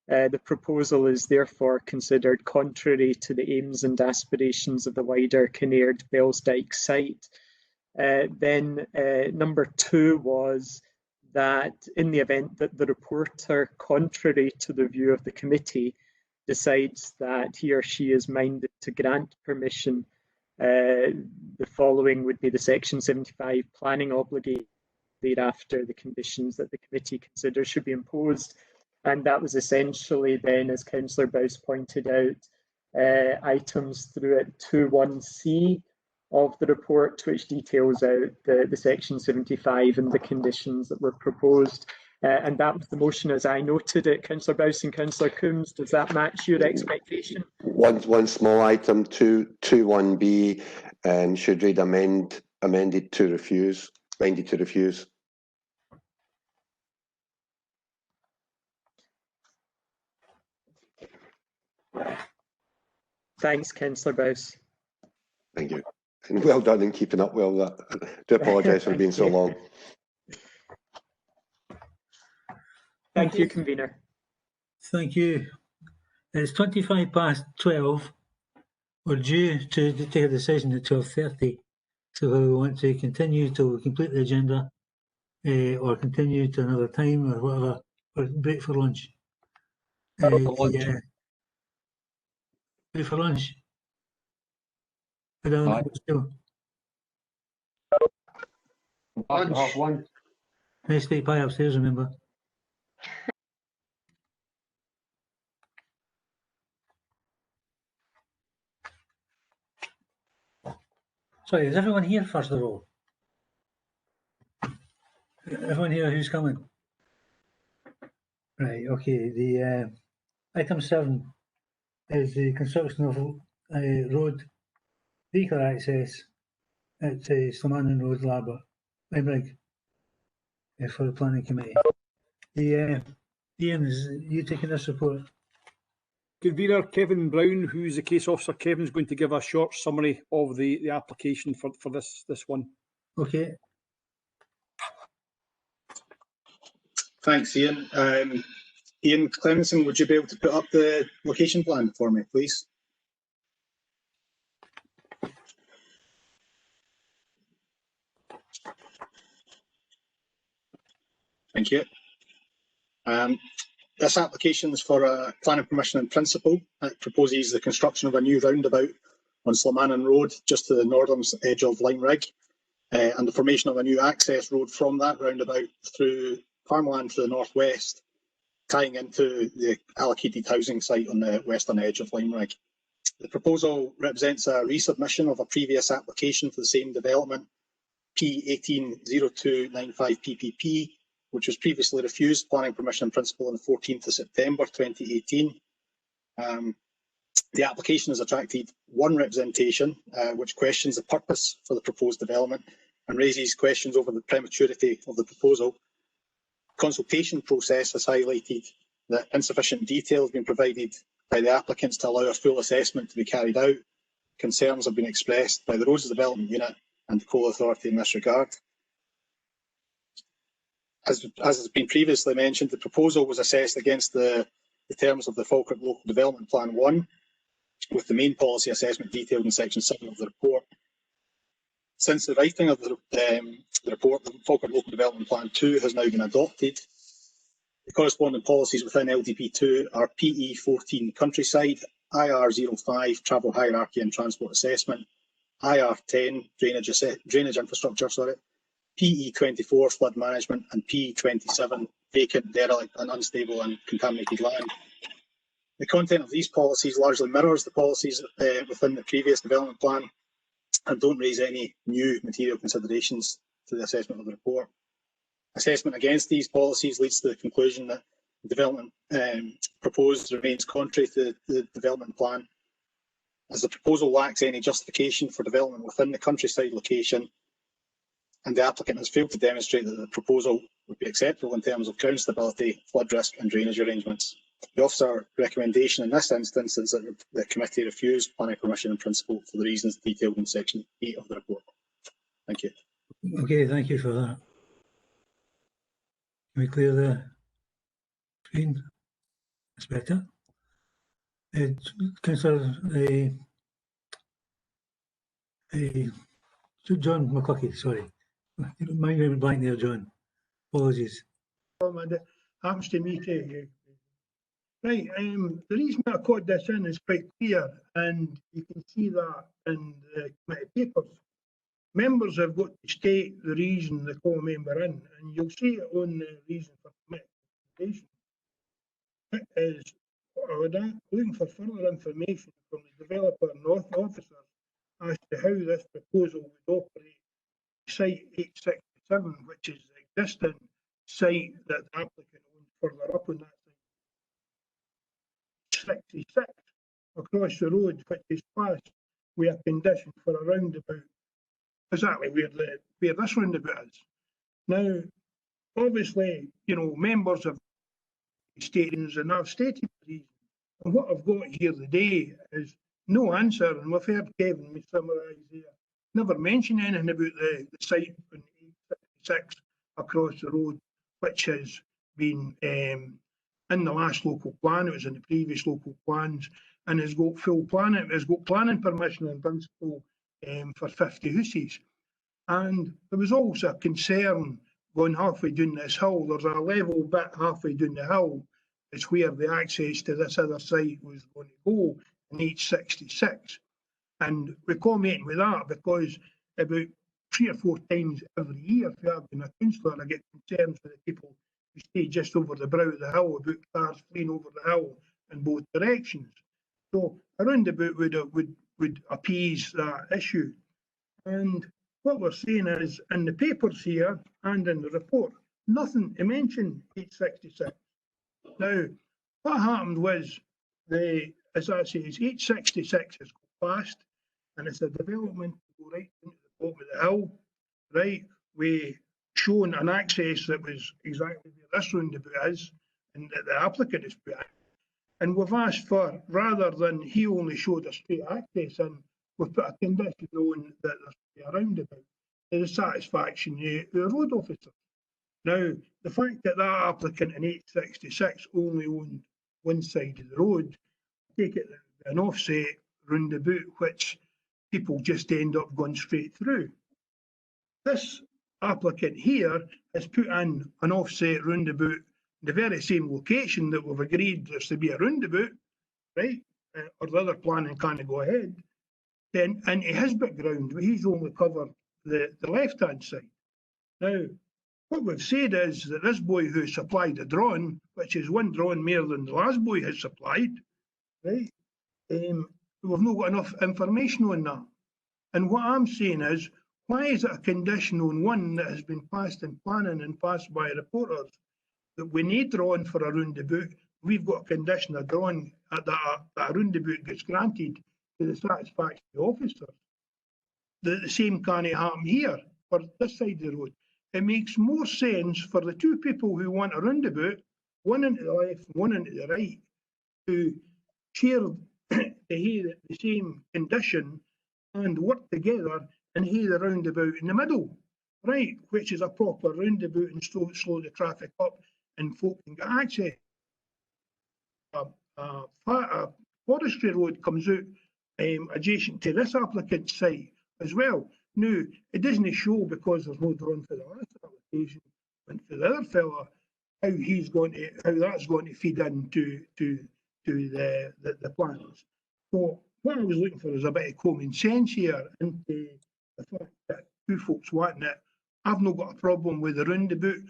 The proposal is therefore considered contrary to the aims and aspirations of the wider Kinnaird-Bellsdyke site. Then number 2 was that in the event that the reporter, contrary to the view of the committee, decides that he or she is minded to grant permission, the following would be the Section 75 planning obligation. Thereafter, the conditions that the committee considers should be imposed. And that was essentially then, as Councillor Bowes pointed out, items through at 2.1c of the report, which details out the Section 75 and the conditions that were proposed. And that was the motion as I noted it. Councillor Bowes and Councillor Coombs, does that match your expectation? One small item, 2.1b, should read amended to refuse. Minded to refuse. Thanks, Councillor Bowes. Thank you. And well done in keeping up well that. I do apologise for being so long. Thank you, convener. Thank you. It's 12:25. We're due to take a decision at 12:30. So whether we want to continue till we complete the agenda, or continue to another time or whatever, or break for lunch. Yeah. Break for lunch. Lunch. Nice steak pie upstairs, remember. Sorry, is everyone here first of all? Everyone here who's coming? Right, okay. The item 7 is the construction of road vehicle access at Slomanon Road, Limerick, for the planning committee. Ian, is you taking this report? Convener Kevin Brown, who's the case officer, Kevin's going to give a short summary of the application for this one. Okay. Thanks, Ian. Ian Clemenson, would you be able to put up the location plan for me, please? Thank you. This application is for a planning permission in principle. It proposes the construction of a new roundabout on Slamanan Road, just to the northern edge of Limerick, and the formation of a new access road from that roundabout through farmland to the northwest, tying into the allocated housing site on the western edge of Limerick. The proposal represents a resubmission of a previous application for the same development, P180295 PPP, which was previously refused planning permission in principle on the 14th of September 2018. The application has attracted one representation, which questions the purpose for the proposed development and raises questions over the prematurity of the proposal. The consultation process has highlighted that insufficient detail has been provided by the applicants to allow a full assessment to be carried out. Concerns have been expressed by the Roads Development Unit and the Coal Authority in this regard. As has been previously mentioned, the proposal was assessed against the terms of the Falkirk Local Development Plan 1, with the main policy assessment detailed in section 7 of the report. Since the writing of the report, the Falkirk Local Development Plan 2 has now been adopted. The corresponding policies within LDP2 are PE14 Countryside, IR05 Travel Hierarchy and Transport Assessment, IR10 Drainage Infrastructure, PE24 Flood Management, and PE27 Vacant, Derelict and Unstable and Contaminated Land. The content of these policies largely mirrors the policies within the previous development plan and don't raise any new material considerations to the assessment of the report. Assessment against these policies leads to the conclusion that the development proposed remains contrary to the development plan, as the proposal lacks any justification for development within the countryside location, and the applicant has failed to demonstrate that the proposal would be acceptable in terms of ground stability, flood risk and drainage arrangements. The officer recommendation in this instance is that the committee refuse planning permission in principle for the reasons detailed in section 8 of the report. Thank you. Okay, thank you for that. Can we clear the screen? That's better. Councillor John McCluckie, sorry. Mind went blank there, John. Apologies. It happens to me too. Right, the reason I caught this in is quite clear, and you can see that in the committee papers. Members have got to state the reason they call a member in, and you'll see it on the reason for committee presentation. It is looking for further information from the developer and officer as to how this proposal would operate site 867, which is the existing site that the applicant owns further up on that site. 66 across the road, which is passed with a condition for a roundabout, exactly where this roundabout is. Now, obviously, members of statements and I've stated the reason. And what I've got here today is no answer, and we've heard Kevin summarise there. Never mention anything about the site on 866 across the road, which has been in the last local plan. It was in the previous local plans, and has got full planning. It's got planning permission in principle for 50 houses. And there was also a concern going halfway down this hill. There's a level bit halfway down the hill. It's where the access to this other site was going to go in 866. And we're commenting with that because about 3 or 4 times every year, if you have been a councillor, I get concerns for the people who stay just over the brow of the hill about cars fleeing over the hill in both directions. So a roundabout would appease that issue. And what we're saying is, in the papers here and in the report, nothing to mention 866. Now, what happened was, as I say, 866 has got passed, and it's a development to go right into the bottom of the hill, right? We shown an access that was exactly where this roundabout is, and that the applicant has put in. And we've asked for, rather than he only showed a straight access in, we've put a condition on that there's to be a roundabout to the satisfaction of the road officer. Now, the fact that that applicant in 866 only owned one side of the road, take it an offset roundabout, which people just end up going straight through. This applicant here has put in an offset roundabout in the very same location that we've agreed there's to be a roundabout, right? Or the other planning can't go ahead, then into his background, he's only covered the left-hand side. Now, what we've said is that this boy who supplied the drawing, which is one drawing more than the last boy has supplied, right? We've not got enough information on that. And what I'm saying is, why is it a condition on one that has been passed in planning and passed by reporters that we need drawing for a roundabout? We've got a condition of drawing that a roundabout gets granted to the satisfaction of the officers. The same can't happen here for this side of the road. It makes more sense for the two people who want a roundabout, one into the left, one into the right, to share the same condition and work together and have the roundabout in the middle, right, which is a proper roundabout and slow the traffic up and folk can get access. A forestry road comes out adjacent to this applicant's site as well. Now, it doesn't show because there's no drawing for the last application and for the other fella how that's going to feed into the plans. So what I was looking for is a bit of common sense here into the fact that two folks wanting it. I've not got a problem with the roundabout.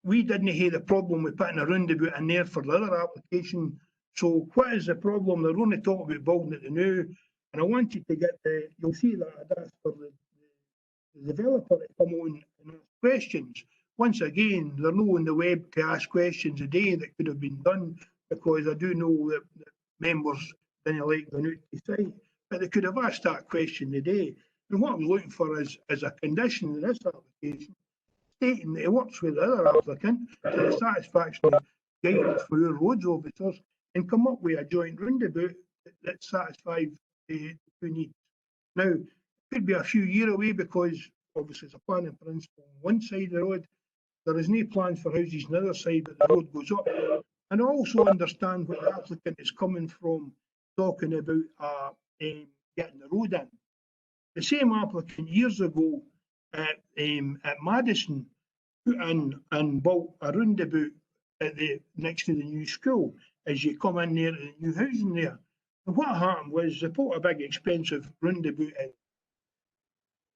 We didn't have the problem with putting a roundabout in there for the other application. So what is the problem? They're only talking about building it now. And I wanted to get you'll see that I'd asked for the developer to come on and ask questions. Once again, they're not on the web to ask questions a day that could have been done, because I do know that members didn't like going out to site, but they could have asked that question today. And what I'm looking for is a condition in this application stating that it works with the other applicant to the satisfaction of guidance for our roads officers and come up with a joint roundabout that satisfies the two needs. Now, it could be a few years away because obviously it's a planning principle on one side of the road. There is no plans for houses on the other side, but the road goes up. And I also understand what the applicant is coming from, talking about getting the road in. The same applicant years ago at Madison put in and built a roundabout next to the new school as you come in there to the new housing there. And what happened was they put a big expensive roundabout in,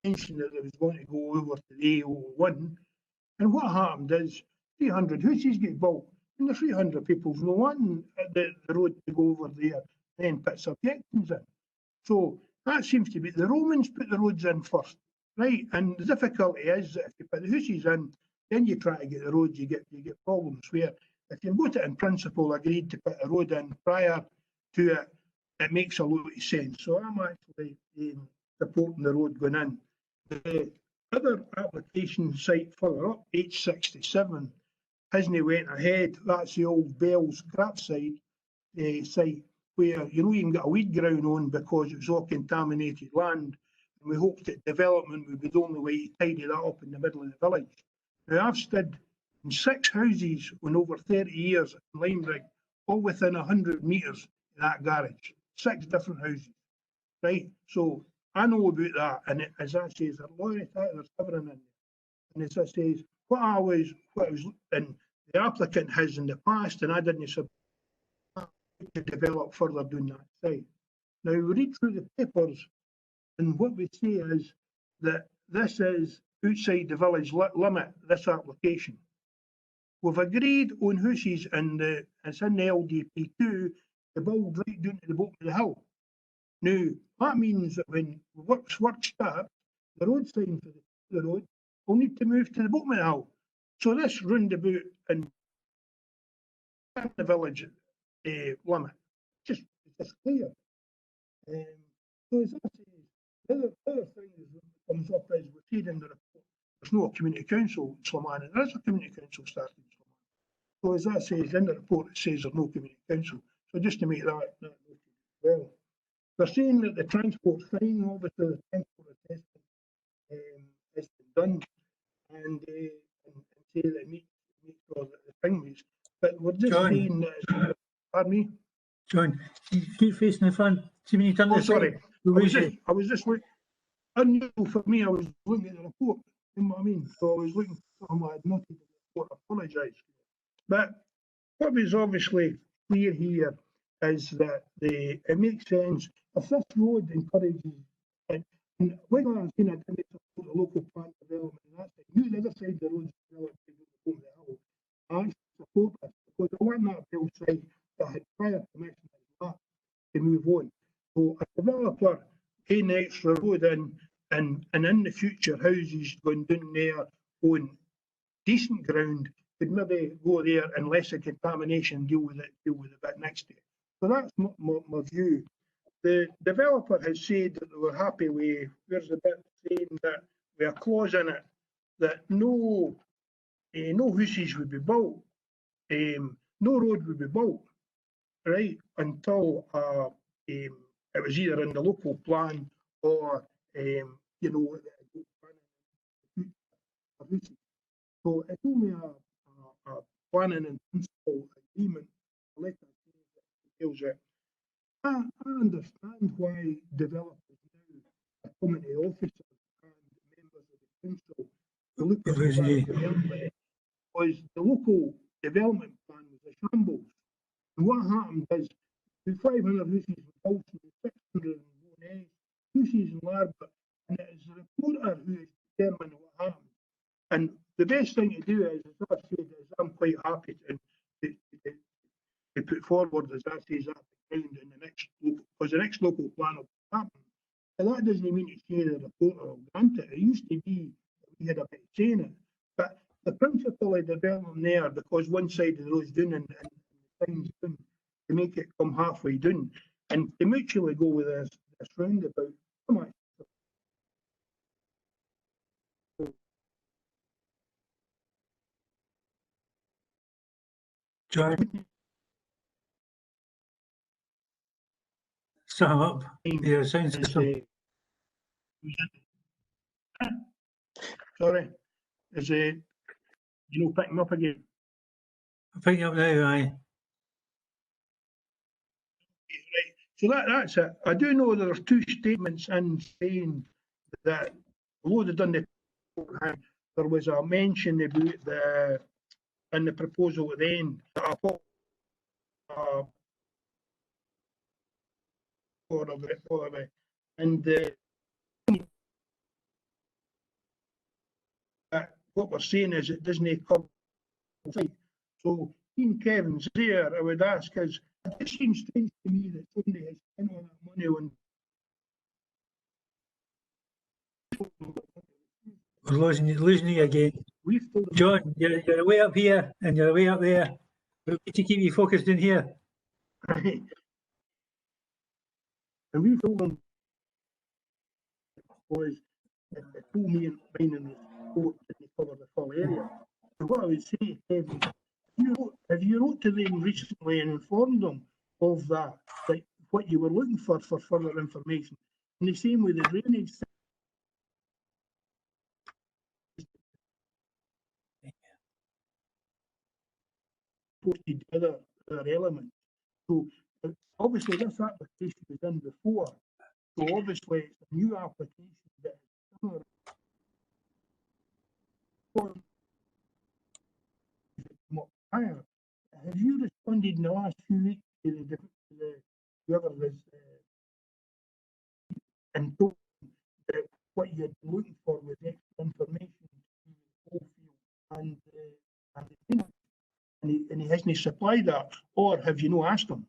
mentioned that it was going to go over to the A01. And what happened is 300 houses get built, and the 300 people's no wanting the road to go over there, then puts objections in. So that seems to be the Romans put the roads in first, right? And the difficulty is that if you put the houses in, then you try to get the roads, you get problems. Where if you've got it in principle agreed to put a road in prior to it, it makes a lot of sense. So I'm actually supporting the road going in. The other application site further up, H67, hasn't went ahead. That's the old Bell's crap site, site where you can get a weed ground on because it was all contaminated land. And we hoped that development would be the only way to tidy that up in the middle of the village. Now, I've stood in 6 houses in over 30 years in Limerick, all within 100 metres of that garage. 6 different houses, right? So I know about that, and as I say, there's everything in there. And as I say, what I was, and the applicant has in the past, and I didn't support to develop further down that side. Now we read through the papers, and what we say is that this is outside the village limit, this application. We've agreed on houses and it's in the LDP2 to build right down to the bottom of the hill. Now, that means that when work starts, the road sign for the road will need to move to the bottom of the hill. So this roundabout in the village limit, it's just clear. So as I say, the other thing that comes up is we see in the report, there's no community council in Slamana. There is a community council starting in Slamana. So as I say, in the report it says there's no community council. So just to make that noted as well. They're saying that the transport's fine, obviously the transport assessment has been done, and say that it meets all the things. But we're just saying that, pardon me? John, you keep facing the front. See when you turn Oh, the sorry. side, I was just looking, unusual for me, I was looking at the report. You know what I mean? So I was looking for something I had noted in the report. I apologise. But what was obviously clear here is that it makes sense. If this road encourages, and when I was saying I didn't support the local plan development, and that's it. You the other side of the road developed over the hill. I actually support this because I want that bill site that had prior permission to move on. So a developer paying the extra road in, and in the future houses going down there on decent ground could maybe go there and less of contamination, deal with it bit next to it. So that's my view. The developer has said that they were happy with, there's a bit saying that with a clause in it that no houses would be built, no road would be built, right, until it was either in the local plan or you know. So it's only a planning and principle agreement letter that tells it. I understand why developers now are coming to officers and members of the council to look at the development, because the local development plan was a shambles. And what happened is the 500 houses in Bolton, 600 in Bonnet, houses in Larbert, and it is the reporter who is determining what happened. And the best thing to do is, as I said, is I'm quite happy to put forward, as I say, that ground in the next local, because the next local plan will happen. And that doesn't mean to say the reporter will grant it. It used to be that we had a bit of saying it. But the principle of development there, because one side of the road's down and the thing's down, to make it come halfway down, and to mutually go with this roundabout, come on. John, sum up your sound system. Sorry, is it, you know, picking up again? I'm picking up now, aye. So that's it. I do know there are two statements in saying that although they've done the there was a mention about in the proposal at the end that I thought and what we're saying is it doesn't come. So Dean Kevin's there, I would ask, is it seems strange to me that somebody has spent all that money on. We're losing you again. John, you're way up here and you're way up there. We need to keep you focused in here. Right. And we told them was it told me in mine in the report that they cover the full area. So what I would say, Kevin, have you wrote to them recently and informed them of that, like what you were looking for further information? And the same with the drainage. Posted other elements. So obviously this application was done before. So obviously it's a new application that is similar. Higher. Have you responded in the last few weeks to whoever was and told that what you had been looking for was extra information and he hasn't supplied that, or have you not asked him?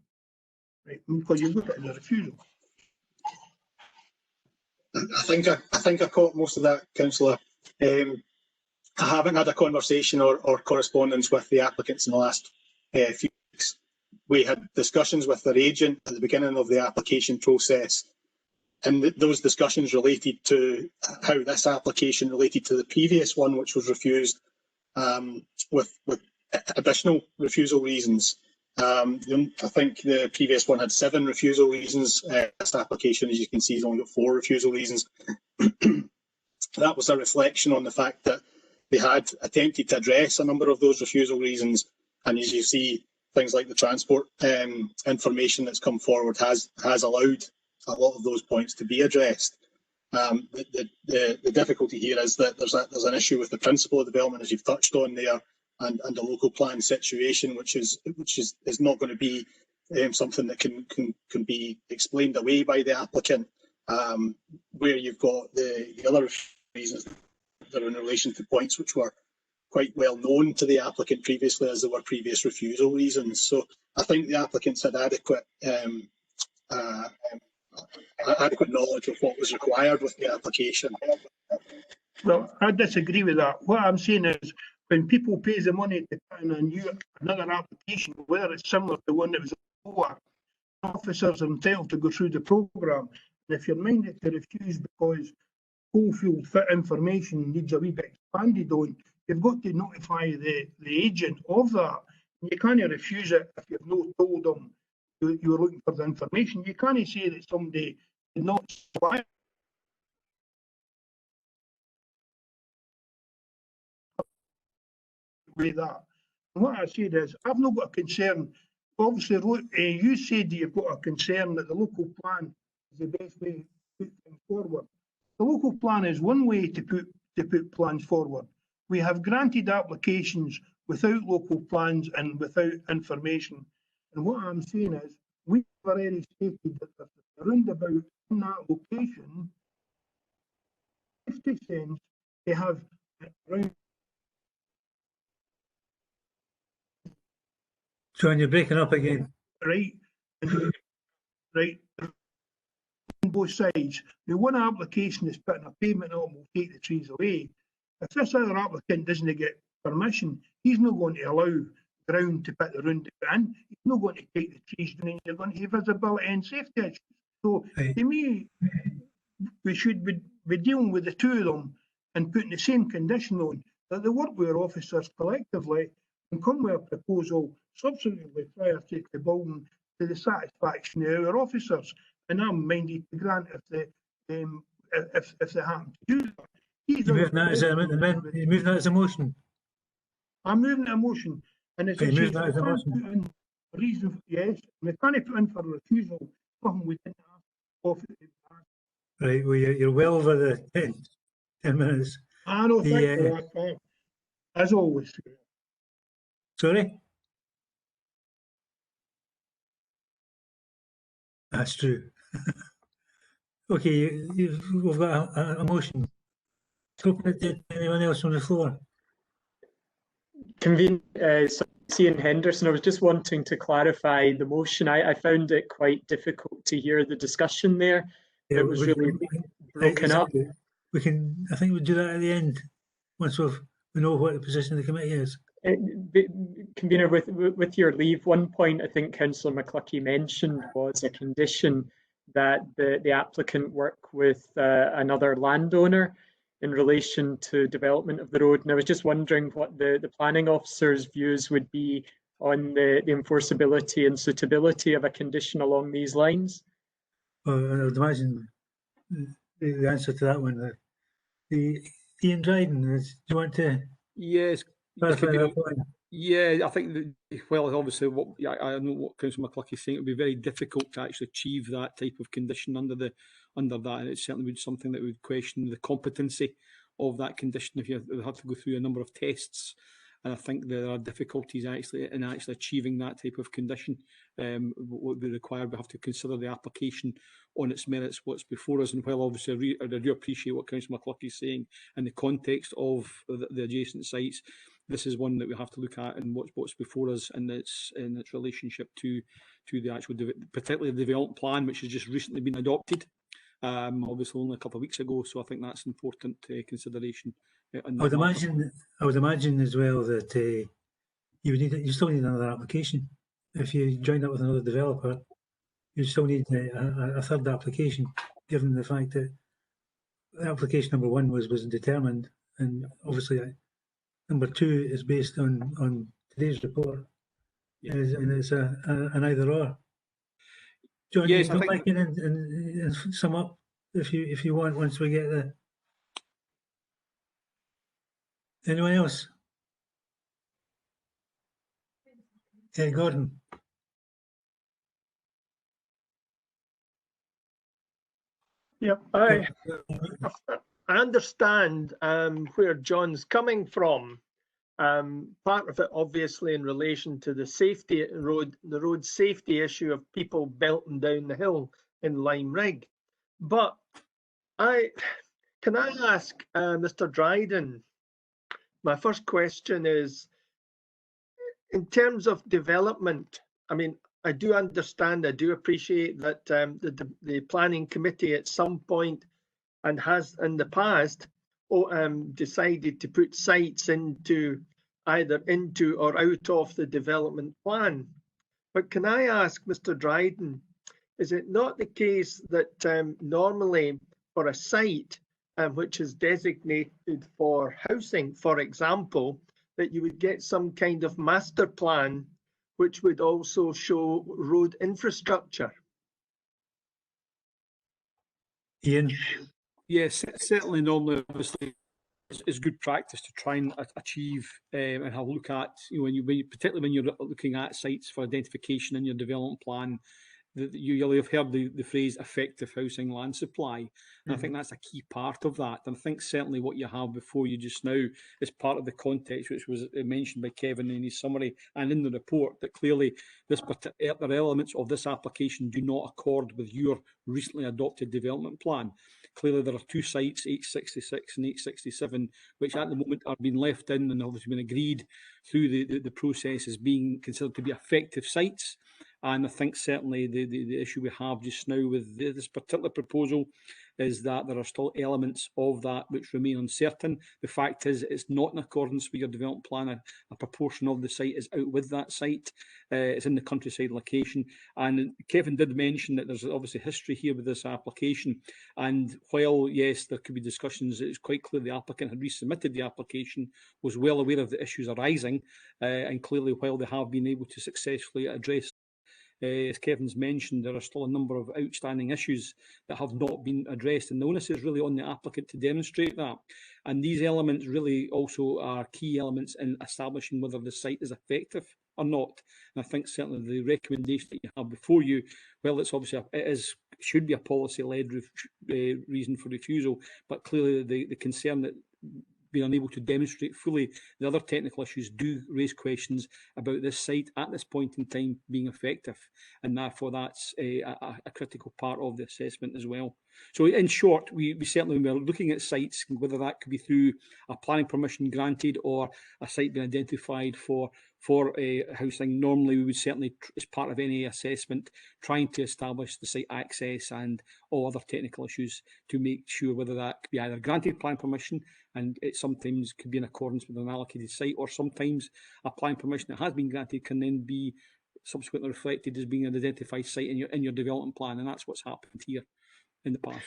Right, because you look at the refusal. I think I caught most of that, Councillor. I haven't had a conversation or correspondence with the applicants in the last few weeks. We had discussions with their agent at the beginning of the application process, and those discussions related to how this application related to the previous one, which was refused, with additional refusal reasons. I think the previous one had 7 refusal reasons. This application, as you can see, has only got 4 refusal reasons. That was a reflection on the fact that they had attempted to address a number of those refusal reasons, and as you see, things like the transport information that's come forward has allowed a lot of those points to be addressed. The difficulty here is that there's an issue with the principle of development, as you've touched on there, and the local plan situation, which is not going to be something that can be explained away by the applicant. Where you've got the other reasons that are in relation to points which were quite well known to the applicant previously, as there were previous refusal reasons. So I think the applicants had adequate knowledge of what was required with the application. Well, I disagree with that. What I'm saying is, when people pay the money to put in another application, whether it's similar to the one that was before, officers are entitled to go through the programme. And if you're minded to refuse because Coalfield fit information needs a wee bit expanded on, you've got to notify the agent of that. You can't refuse it if you've not told them you're looking for the information. You can't say that somebody did not supply with that. And what I said is, I've not got a concern. Obviously, you said that you've got a concern that the local plan is the best way to put things forward. The local plan is one way to put plans forward. We have granted applications without local plans and without information. And what I'm saying is, we've already stated that if the roundabout in that location, 50 cents, they have around. John, you're breaking up again. Right, right. On both sides. The one application is putting a pavement on will take the trees away. If this other applicant doesn't get permission, he's not going to allow ground to put the roundabout in. He's not going to take the trees down, and you're going to have visibility and safety issues. So to me, we should be dealing with the two of them and putting the same condition on, that they work with our officers collectively and come with a proposal subsequently prior to the building to the satisfaction of our officers. And I'm minded to grant if they happen to do that. You're moving that as a motion. I'm moving a motion, and it's moving that as a motion. Reason, yes, we can't put in for refusal. Something we didn't ask of it. Right, well, you're well over the 10 minutes. I know, thank you, as always. Sorry? That's true. Okay, we've got a motion. Anyone else on the floor? Convene, Ian Henderson, I was just wanting to clarify the motion. I found it quite difficult to hear the discussion there. Yeah, it was really broken up. I think we'll do that at the end, once we know what the position of the committee is. Convener, with your leave, one point I think Councillor McCluckie mentioned was a condition that the applicant work with another landowner in relation to development of the road. And I was just wondering what the planning officer's views would be on the enforceability and suitability of a condition along these lines. Well, I would imagine the answer to that one. Ian Dryden, do you want to? Yes. Clarify that point? Yeah, I think that, well, obviously, I know what Councillor McCluckie is saying. It would be very difficult to actually achieve that type of condition under that, and it certainly would be something that would question the competency of that condition if you had to go through a number of tests. And I think there are difficulties in actually achieving that type of condition. What would be required, we have to consider the application on its merits, what's before us. And while obviously I do appreciate what Councillor McCluckie is saying in the context of the adjacent sites, this is one that we have to look at and what's before us in its relationship to the actual, particularly the development plan, which has just recently been adopted. Obviously only a couple of weeks ago, so I think that's important consideration. I would imagine as well that you still need another application. If you join up with another developer, you still need a third application, given the fact that application number one was determined, and obviously number two is based on today's report, and it's an either or. John, yes, you can come back in and sum up if you want once we get the. Anyone else? Yeah, Gordon. Yeah, I understand where John's coming from. Part of it, obviously, in relation to the road safety issue of people belting down the hill in Lime Rig. But can I ask Mr. Dryden? My first question is, in terms of development, I mean, I do understand, I do appreciate that the planning committee at some point and has in the past decided to put sites either into or out of the development plan. But can I ask Mr. Dryden, is it not the case that normally for a site which is designated for housing, for example, that you would get some kind of master plan which would also show road infrastructure? Ian? Yes, certainly normally, obviously, it's good practice to try and achieve and have a look at, particularly when you're looking at sites for identification in your development plan, you'll have heard the phrase effective housing land supply. And I think that's a key part of that. And I think certainly what you have before you just now is part of the context which was mentioned by Kevin in his summary and in the report, that clearly there are elements of this application do not accord with your recently adopted development plan. Clearly there are two sites, 866 and 867, which at the moment are being left in and obviously been agreed through the process as being considered to be effective sites. And I think certainly the issue we have just now with this particular proposal is that there are still elements of that which remain uncertain. The fact is it's not in accordance with your development plan. A proportion of the site is out with that site. It's in the countryside location. And Kevin did mention that there's obviously history here with this application. And while, yes, there could be discussions, it's quite clear the applicant had resubmitted the application, was well aware of the issues arising, and clearly while they have been able to successfully address, as Kevin's mentioned, there are still a number of outstanding issues that have not been addressed, and the onus is really on the applicant to demonstrate that. And these elements really also are key elements in establishing whether the site is effective or not. And I think certainly the recommendation that you have before you, well, it's obviously should be a policy-led reason for refusal, but clearly the concern that being unable to demonstrate fully the other technical issues do raise questions about this site at this point in time being effective, and therefore that's a critical part of the assessment as well. So in short, we certainly, when we're looking at sites, whether that could be through a planning permission granted or a site being identified for housing, normally we would certainly, as part of any assessment, trying to establish the site access and all other technical issues to make sure whether that could be either granted planning permission, and it sometimes could be in accordance with an allocated site, or sometimes a planning permission that has been granted can then be subsequently reflected as being an identified site in your development plan, and that's what's happened here in the past.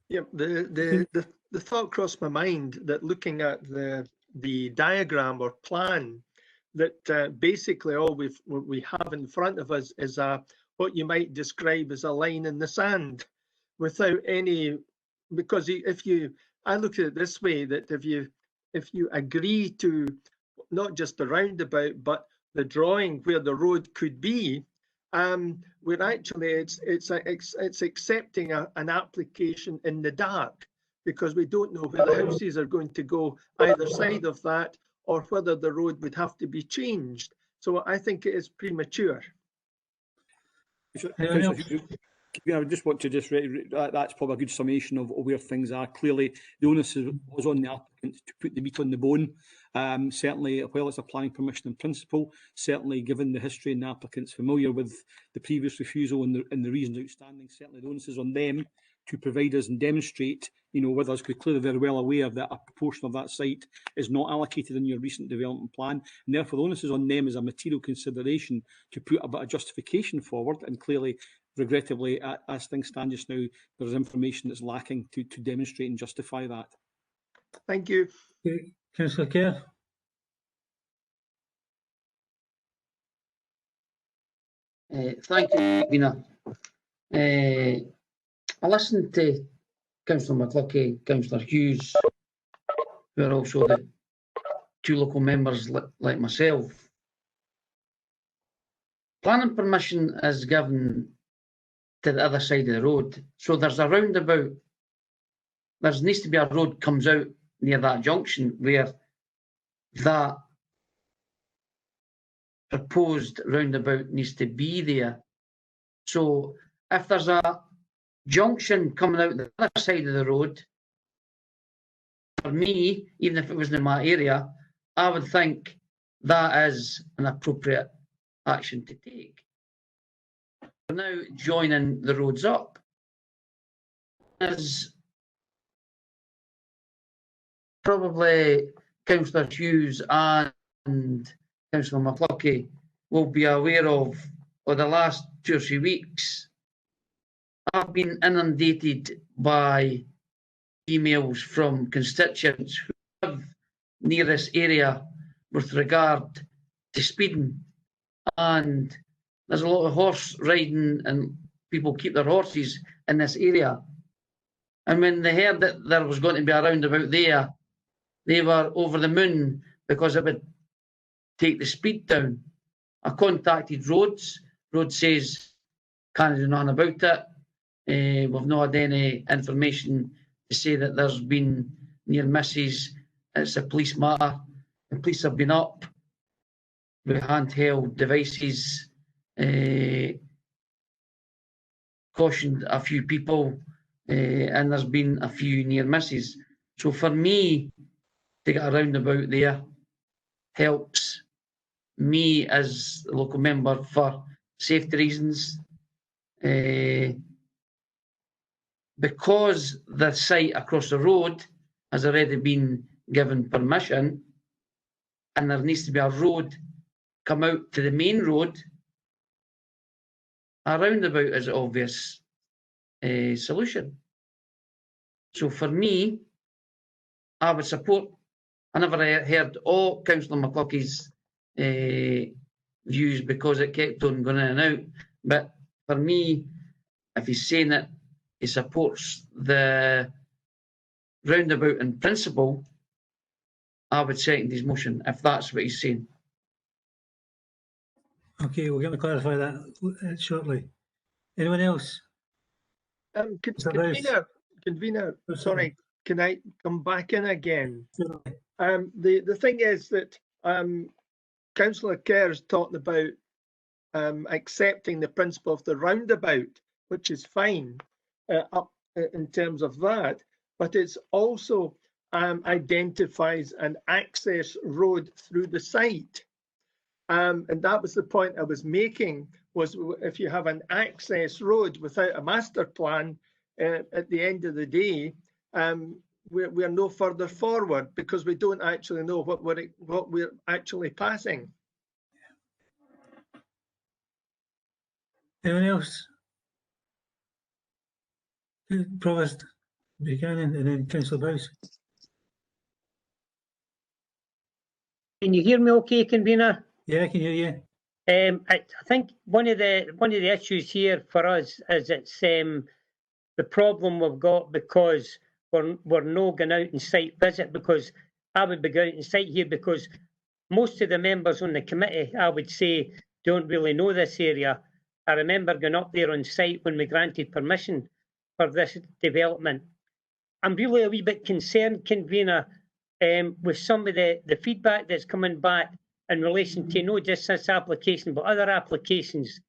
Yeah, the thought crossed my mind that looking at the diagram or plan, that basically all we have in front of us is what you might describe as a line in the sand, without any, because I look at it this way, that if you agree to not just the roundabout but the drawing where the road could be, we're actually it's accepting an application in the dark, because we don't know where the houses are going to go either side of that, or whether the road would have to be changed. So I think it is premature. I just want to that's probably a good summation of where things are. Clearly, the onus was on the applicant to put the meat on the bone. Certainly, while it's a planning permission in principle, certainly given the history and the applicant's familiar with the previous refusal and the reasons outstanding, certainly the onus is on them to provide us and demonstrate, with us, because clearly they're well aware that a proportion of that site is not allocated in your recent development plan, and therefore the onus is on them as a material consideration to put a bit of justification forward. And clearly, regrettably, as things stand just now, there's information that's lacking to demonstrate and justify that. Thank you. Okay. Councillor Kerr. Thank you, Vina. I listened to Councillor McCluckie, Councillor Hughes, who are also the two local members like myself. Planning permission is given to the other side of the road, so there's a roundabout there needs to be a road comes out near that junction where that proposed roundabout needs to be there. So if there's a junction coming out the other side of the road, for me, even if it wasn't in my area, I would think that is an appropriate action to take. We're now joining the roads up. As probably Councillor Hughes and Councillor McCluskey will be aware of, for the last 2 or 3 weeks, I've been inundated by emails from constituents who live near this area with regard to speeding, and there's a lot of horse riding and people keep their horses in this area. And when they heard that there was going to be a roundabout there, they were over the moon because it would take the speed down. I contacted Roads. Roads says, can't do nothing about it. We've not had any information to say that there's been near misses. It's a police matter. The police have been up with handheld devices, cautioned a few people, and there's been a few near misses. So for me to get a roundabout there helps me as a local member for safety reasons. Because the site across the road has already been given permission, and there needs to be a road come out to the main road, a roundabout is an obvious solution. So for me, I would support. I never heard all Councillor McCluskey's views because it kept on going in and out. But for me, if he's saying that he supports the roundabout in principle, I would second his motion if that's what he's saying. Okay, we're going to clarify that shortly. Anyone else? Convener, sorry, can I come back in again? The thing is that Councillor Kerr's talking about accepting the principle of the roundabout, which is fine up in terms of that, but it's also identifies an access road through the site. And that was the point I was making, was if you have an access road without a master plan, at the end of the day, we're no further forward because we don't actually know what we're actually passing. Anyone else? Provost Buchanan and then Councillor Bowes. Can you hear me okay, Convener? Yeah, I can hear you. I think one of the issues here for us is it's the problem we've got because we're not going out and site visit, because I would be going out and site here because most of the members on the committee, I would say, don't really know this area. I remember going up there on site when we granted permission for this development. I'm really a wee bit concerned, Convener, with some of the feedback that's coming back in relation to not just this application, but other applications,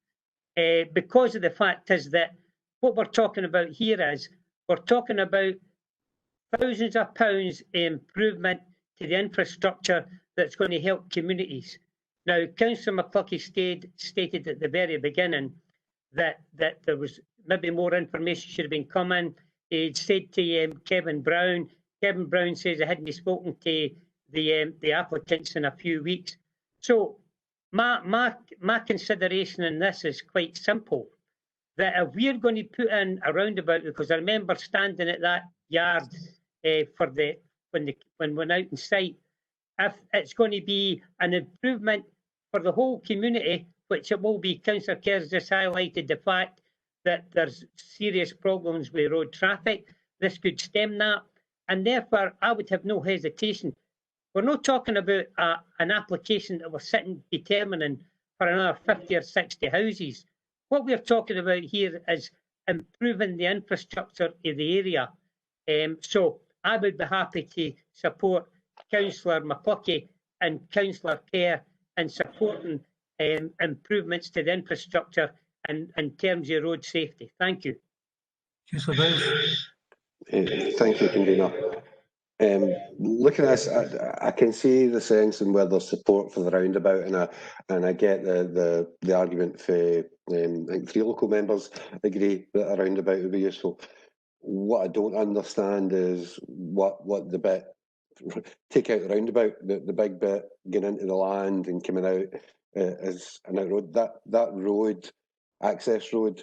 because of the fact is that what we're talking about here is we're talking about thousands of pounds improvement to the infrastructure that's going to help communities. Now, Councillor McCluskey stated at the very beginning that there was maybe more information should have been coming. He said to Kevin Brown says he hadn't spoken to the applicants in a few weeks. So my consideration in this is quite simple, that if we're going to put in a roundabout, because I remember standing at that yard when we went out in sight, if it's going to be an improvement for the whole community, which it will be, Councillor Kerr's just highlighted the fact that there's serious problems with road traffic. This could stem that, and therefore I would have no hesitation. We're not talking about an application that we're sitting determining for another 50 or 60 houses. What we're talking about here is improving the infrastructure of the area. So I would be happy to support Councillor McCluckie and Councillor Kerr in supporting improvements to the infrastructure and in terms of road safety. Thank you. Councillor Bowles. Thank you, Convener. Looking at this, I can see the sense in where there's support for the roundabout, and I get the argument for I think 3 local members agree that a roundabout would be useful. What I don't understand is what the bit take out the roundabout, the big bit getting into the land and coming out as an out road. That road, access road.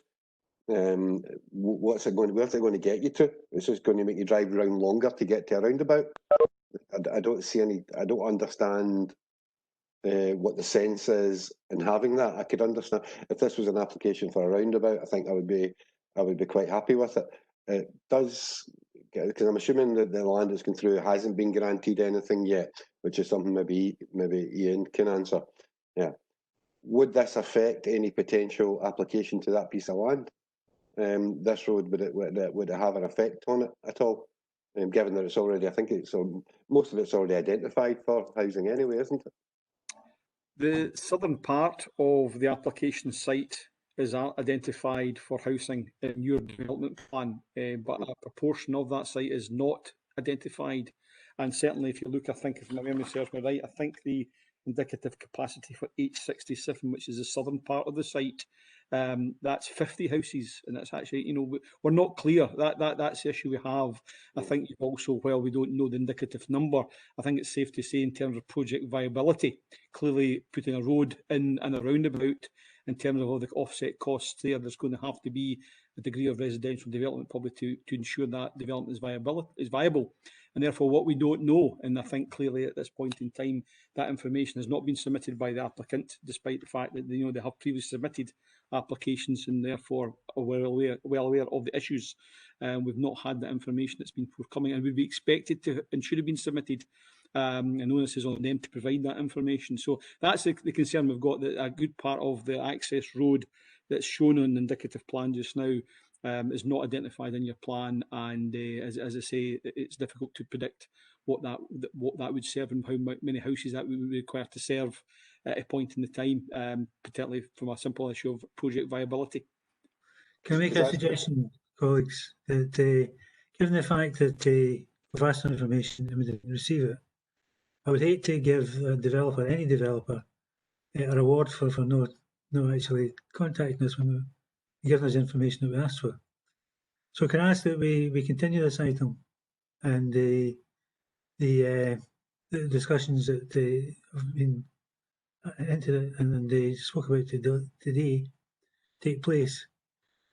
Where's it going to get you to? It's just going to make you drive around longer to get to a roundabout. I don't see any. I don't understand what the sense is in having that. I could understand if this was an application for a roundabout. I think I would be quite happy with it. It does, because I'm assuming that the land that's gone through hasn't been granted anything yet, which is something maybe Ian can answer. Yeah. Would this affect any potential application to that piece of land? This road, would it have an effect on it at all? Given that it's already, I think most of it's already identified for housing anyway, isn't it? The southern part of the application site is identified for housing in your development plan, but a proportion of that site is not identified. And certainly, if you look, I think if my memory serves me right, I think the indicative capacity for H67, which is the southern part of the site, that's 50 houses, and that's actually, we're not clear. That's the issue we have. I think also, while we don't know the indicative number, I think it's safe to say in terms of project viability, clearly putting a road in and a roundabout, in terms of all the offset costs there's going to have to be a degree of residential development probably to ensure that development is viable. And therefore, what we don't know, and I think clearly at this point in time, that information has not been submitted by the applicant, despite the fact that they have previously submitted applications and therefore are well aware of the issues. We've not had that information that's been forthcoming and would be expected to and should have been submitted. And onus is on them to provide that information. So that's the concern we've got, that a good part of the access road that's shown on the indicative plan just now is not identified in your plan, and as I say, it's difficult to predict what that would serve and how many houses that would be required to serve at a point in the time, particularly from a simple issue of project viability. Can I make a suggestion, colleagues, that given the fact that we've asked for information and we didn't receive it, I would hate to give a developer, any developer, a reward for not actually contacting us when we give us information that we asked for. So can I ask that we continue this item, and the discussions that have been into it and they spoke about today take place,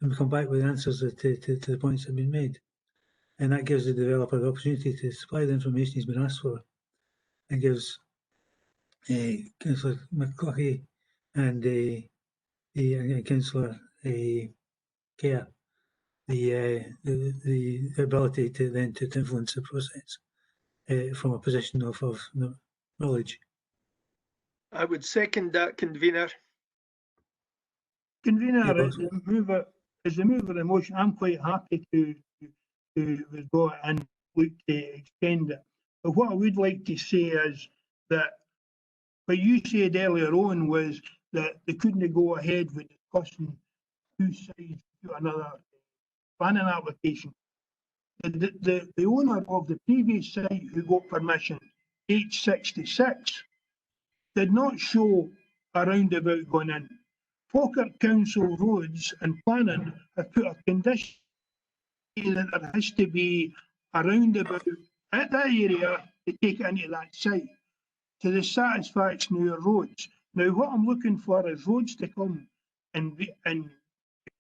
and we come back with answers to the points that have been made, and that gives the developer the opportunity to supply the information he's been asked for, and gives Councillor McCluckie and Councillor Kerr the ability to then to influence the process from a position of knowledge. I would second that, Convener. Convener, as the mover of the motion, I'm quite happy to go and look to extend it. But what I would like to say is that what you said earlier on was that they couldn't go ahead with discussing two sides to another planning application. The owner of the previous site who got permission, H66, did not show a roundabout going in. Falkirk Council Roads and Planning have put a condition that there has to be a roundabout at that area to take it into that site to the satisfaction of your roads. Now, what I'm looking for is roads to come and be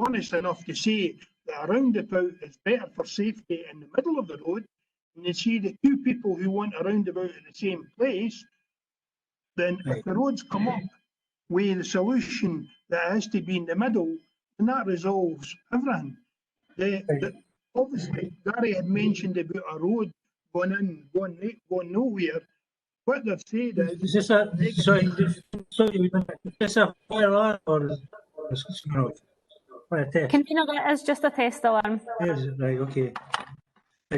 honest enough to say that a roundabout is better for safety in the middle of the road, and you see the two people who want a roundabout at the same place, then if the roads come up with the solution that has to be in the middle, then that resolves everything. Obviously, Gary had mentioned about a road going nowhere. What they've said is this a fire alarm or fire test? Convener, that is just a test alarm. Is it? Right, okay.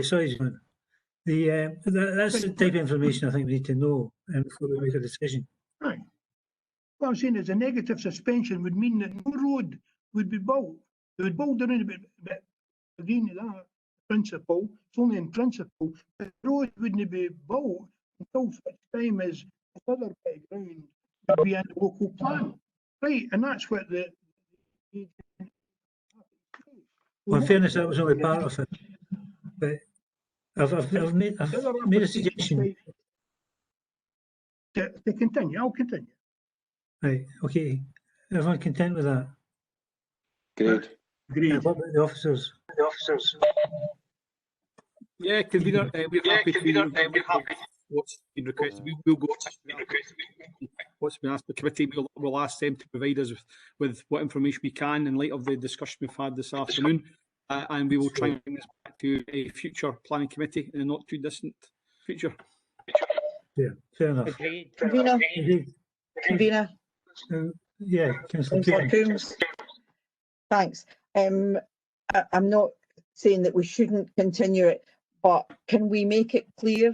Sorry, John. That's the type of information I think we need to know before we make a decision. Right. What I'm saying is a negative suspension would mean that no road would be built. They would build around a bit agreeing to that principle. It's only in principle. The road wouldn't be built until such time as this other bit of ground would be in the local plan. Right, and that's what the Well, in fairness, that was only part of it. But I've made a suggestion. To continue, I'll continue. Right, okay. Everyone content with that? Great. Agreed. What about the officers? Yeah, convener, we're happy to what's been requested. We'll go what's been asked by the committee. We'll ask them to provide us with what information we can in light of the discussion we've had this afternoon, and we will try and bring this back to a future planning committee in the not too distant future. Yeah, fair enough. Convener. Convener. Yeah, Councillor Coombs. Thanks. I'm not saying that we shouldn't continue it, but can we make it clear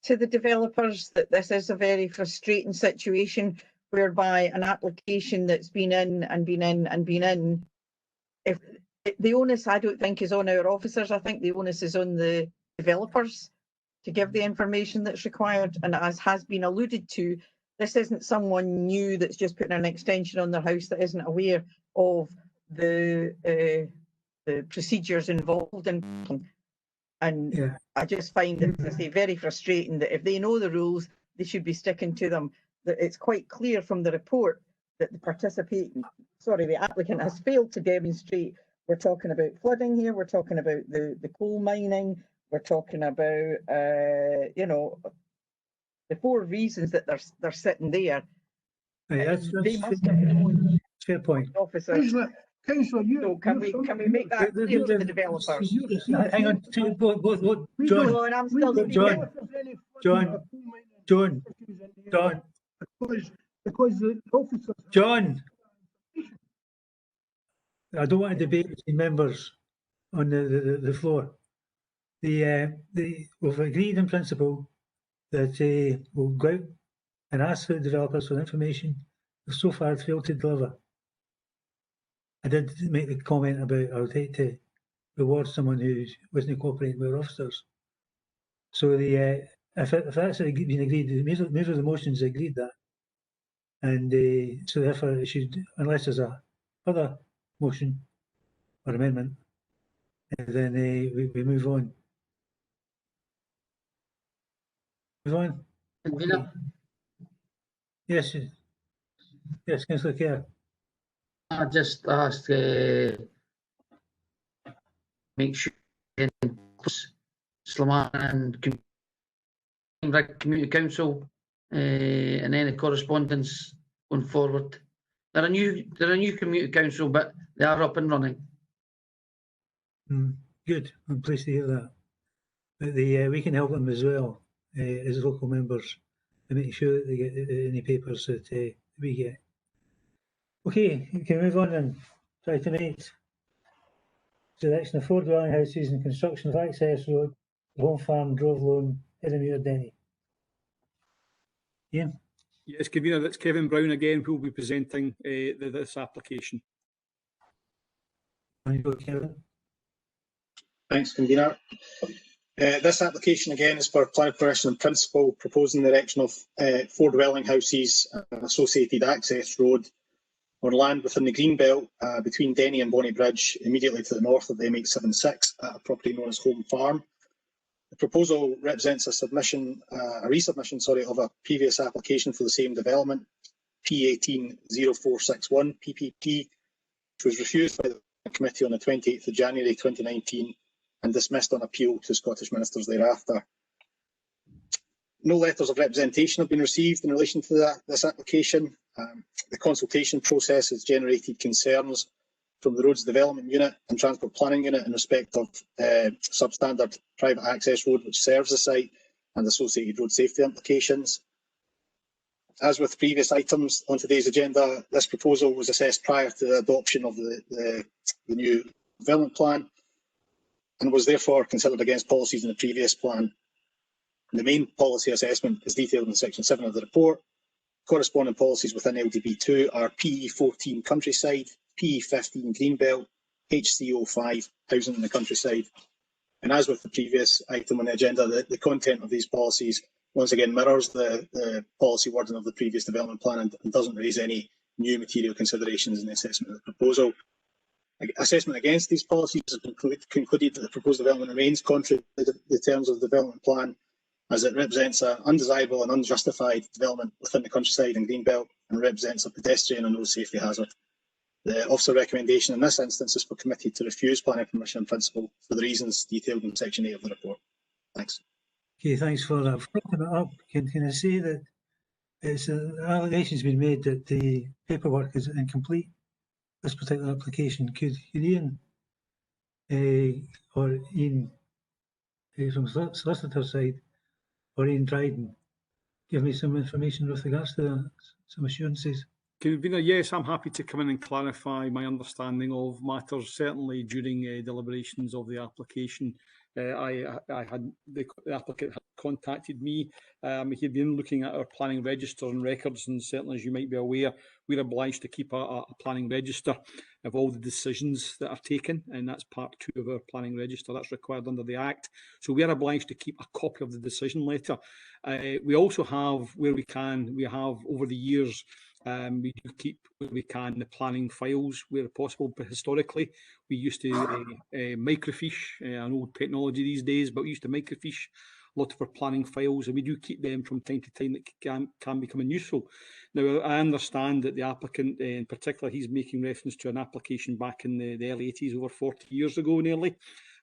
to the developers that this is a very frustrating situation whereby an application that's been in and been in and been in, if the onus I don't think is on our officers, I think the onus is on the developers to give the information that's required. And as has been alluded to, this isn't someone new that's just putting an extension on their house that isn't aware of the procedures involved in. And yeah. I just find it, as I say, very frustrating that if they know the rules, they should be sticking to them. That it's quite clear from the report that the applicant has failed to demonstrate. We're talking about flooding here. We're talking about the coal mining. We're talking about the 4 reasons that they're sitting there. Hey, that's fair point. Officers. Councillor, can we make that clear to the developers? Hang on, John. I'm still John. Because the officers. John. I don't want to debate between members on the floor. We've agreed in principle that we'll go out and ask the developers for information. So far, it's failed to deliver. I did make the comment about I would hate to reward someone who wasn't cooperating with our officers. So if that's been agreed, the mover of the motions agreed that, and so therefore it should, unless there's a further motion or amendment, then we move on. Move on. Convener. Yes, Councillor Kerr. I just asked make sure Slaman and Community Council and any correspondence going forward. They're a new Community Council, but they are up and running. Good. I'm pleased to hear that. But we can help them as well as local members and make sure that they get any papers that we get. Okay, we can move on and try to make selection of 4 dwelling houses and construction of access road, home farm, Drove Loan, Edinmuir, Denny. Ian? Yes, Convener, that's Kevin Brown again who will be presenting this application. Kevin. Thanks, Convener. This application again is for planning permission in principle, proposing the erection of 4 dwelling houses and associated access road on land within the green belt between Denny and Bonnybridge, immediately to the north of the M876 at a property known as Home Farm. The proposal represents a resubmission of a previous application for the same development, P180461 PPP, which was refused by the committee on the 28th of January 2019 and dismissed on appeal to Scottish ministers thereafter. No letters of representation have been received in relation to this application. The consultation process has generated concerns from the Roads Development Unit and Transport Planning Unit in respect of substandard private access road which serves the site and associated road safety implications. As with previous items on today's agenda, this proposal was assessed prior to the adoption of the new development plan. and was therefore considered against policies in the previous plan. The main policy assessment is detailed in section 7 of the report. Corresponding policies within LDB2 are PE14 countryside, PE15 greenbelt, HCO5 housing in the countryside. And as with the previous item on the agenda, the content of these policies once again mirrors the policy wording of the previous development plan and doesn't raise any new material considerations in the assessment of the proposal. Assessment against these policies has been concluded that the proposed development remains contrary to the terms of the development plan, as it represents an undesirable and unjustified development within the countryside and greenbelt and represents a pedestrian and road safety hazard. The officer recommendation in this instance is for committee to refuse planning permission in principle for the reasons detailed in section 8 of the report. Thanks. Okay, thanks for that. Flipping it up, can I say that it's allegations been made that the paperwork is incomplete, this particular application? Could Ian or Ian from solicitor side or Ian Dryden give me some information with regards to that, some assurances? Convener, yes, I'm happy to come in and clarify my understanding of matters. Certainly during deliberations of the application, I had the applicant had contacted me. He'd been looking at our planning register and records, and certainly, as you might be aware, we're obliged to keep a planning register of all the decisions that are taken, and that's part 2 of our planning register. That's required under the Act. So we are obliged to keep a copy of the decision letter. We also have, where we can, we have over the years, we do keep where we can the planning files where possible, but historically we used to microfiche. I know technology these days, but we used to microfiche a lot of our planning files, and we do keep them from time to time that can become useful. Now, I understand that the applicant, in particular, he's making reference to an application back in the early 80s, over 40 years ago nearly,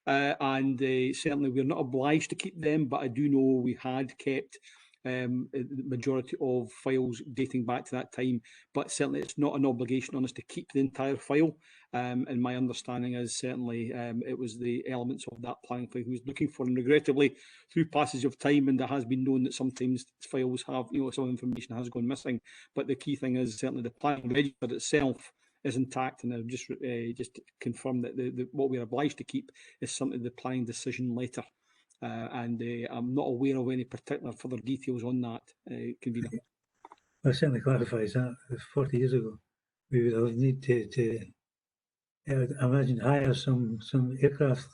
and certainly we're not obliged to keep them, but I do know we had kept the majority of files dating back to that time, but certainly it's not an obligation on us to keep the entire file. And my understanding is certainly it was the elements of that planning file he was looking for, and regrettably, through passage of time, and there has been known that sometimes files have, some information has gone missing. But the key thing is certainly the planning register itself is intact, and I've just confirm that what we're obliged to keep is something the planning decision letter. And I'm not aware of any particular further details on that, Convener. Well, it certainly clarifies that. 40 years ago, we would need to imagine, hire some aircraft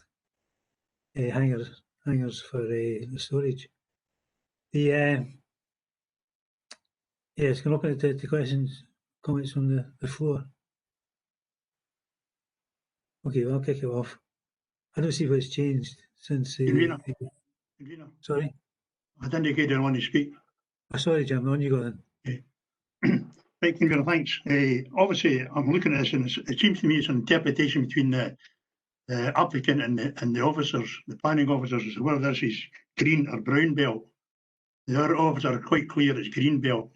hangars for storage. Yes, can I open it to questions, comments from the floor? Okay, well, I'll kick it off. I don't see what's changed since. Convener. Sorry? I'd indicated I want to speak. Oh, sorry, Jim, on you go then. Right, Convener, thanks. Obviously, I'm looking at this, and it seems to me it's an interpretation between the applicant and the officers, the planning officers, as to whether this is green or brown belt. The other officers are quite clear it's green belt.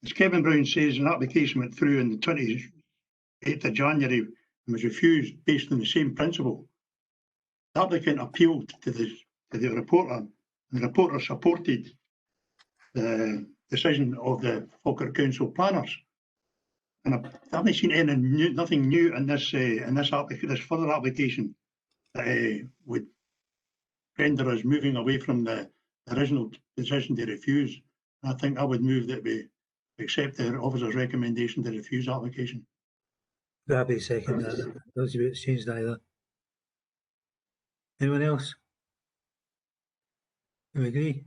As Kevin Brown says, an application went through on the 28th of January and was refused based on the same principle. The applicant appealed to the reporter, and the reporter supported the decision of the Falkirk Council planners. And I haven't seen nothing new in this further application that would render us moving away from the original decision to refuse. I think I would move that we accept the officer's recommendation to refuse application. Happy second. Those of you it's changed either. Anyone else? Do you agree?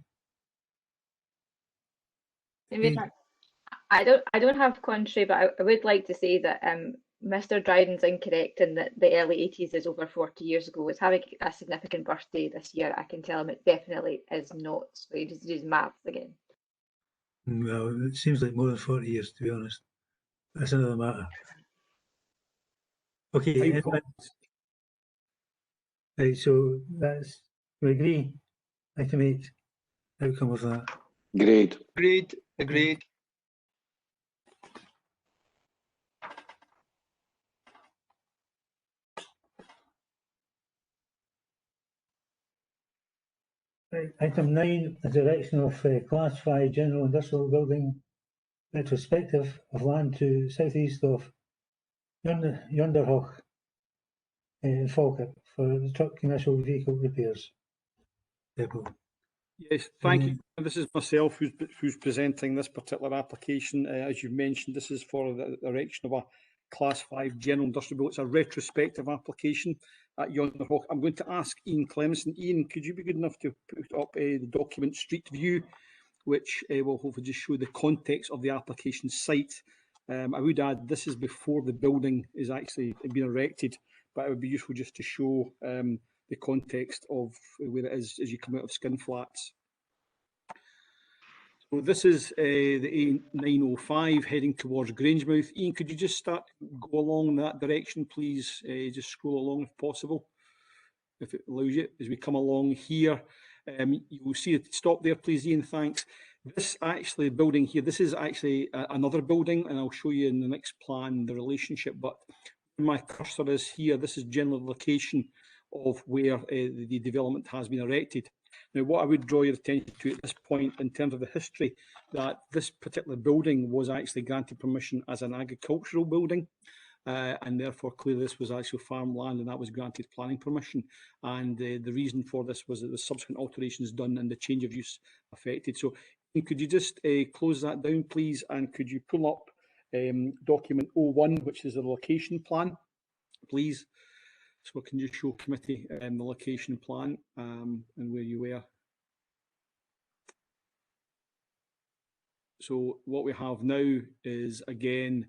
I don't have contrary, but I would like to say that Mr. Dryden's incorrect in that the early 80s is over 40 years ago. It's having a significant birthday this year. I can tell him it definitely is not. So he just does maths again. Well, it seems like more than 40 years, to be honest. That's another matter. Okay. Right, so we agree. Item 8, outcome of that. Agreed. Agreed. Right, item 9, the direction of Class 5 General Industrial Building Retrospective of land to southeast of Yonder in Falkirk for the truck commercial vehicle repairs depot. Yes, thank you. This is myself who's presenting this particular application. As you've mentioned, this is for the erection of a Class 5 general industrial building. It's a retrospective application at Yonder. I'm going to ask Ian Clemson. Ian, could you be good enough to put up the document Street View, which will hopefully just show the context of the application site. I would add this is before the building is actually been erected, but it would be useful just to show the context of where it is as you come out of Skin Flats. So this is the A905 heading towards Grangemouth. Ian, could you just go along that direction, please? Just scroll along if possible, if it allows you. As we come along here, you will see it. Stop there, please, Ian. Thanks. This actually building here, this is actually another building, and I'll show you in the next plan the relationship. But where my cursor is here, this is general location of where the development has been erected. Now, what I would draw your attention to at this point in terms of the history, that this particular building was actually granted permission as an agricultural building, and therefore clearly this was actually farmland, and that was granted planning permission. And the reason for this was that the subsequent alterations done and the change of use affected. So could you just close that down, please, and could you pull up document 01, which is the location plan, please? So I can just show committee the location plan and where you were. So what we have now is, again,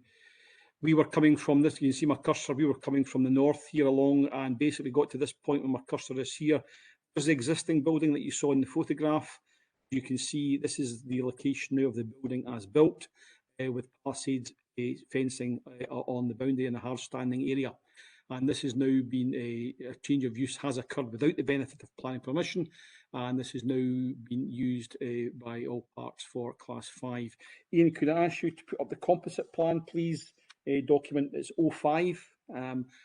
we were coming from this, you can see my cursor, we were coming from the north here along, and basically got to this point where my cursor is here. There's the existing building that you saw in the photograph. You can see this is the location now of the building as built, with palisades fencing on the boundary in the hard standing area. And this has now been a change of use has occurred without the benefit of planning permission, and this has now been used by all parts for Class 5. Ian, could I ask you to put up the composite plan, please? Document is 05,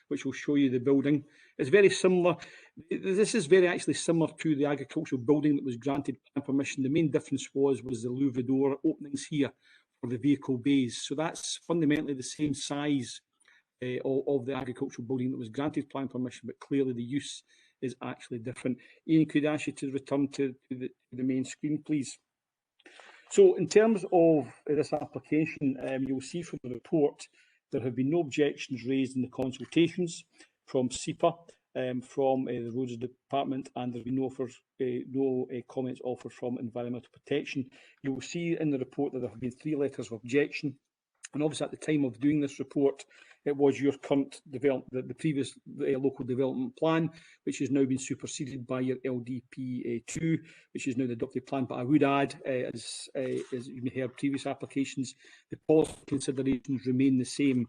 which will show you the building. It's very similar. This is very actually similar to the agricultural building that was granted planning permission. The main difference was the louvedour openings here for the vehicle bays. So that's fundamentally the same size of the agricultural building that was granted planning permission, but clearly the use is actually different. Ian, could I ask you to return to the main screen, please? So in terms of this application, you'll see from the report there have been no objections raised in the consultations from SEPA, from the Roads Department, and there have been no comments offered from Environmental Protection. You will see in the report that there have been 3 letters of objection. And obviously at the time of doing this report, it was your current development, the previous local development plan, which has now been superseded by your LDP2, which is now the adopted plan. But I would add, as you may hear previous applications, the policy considerations remain the same,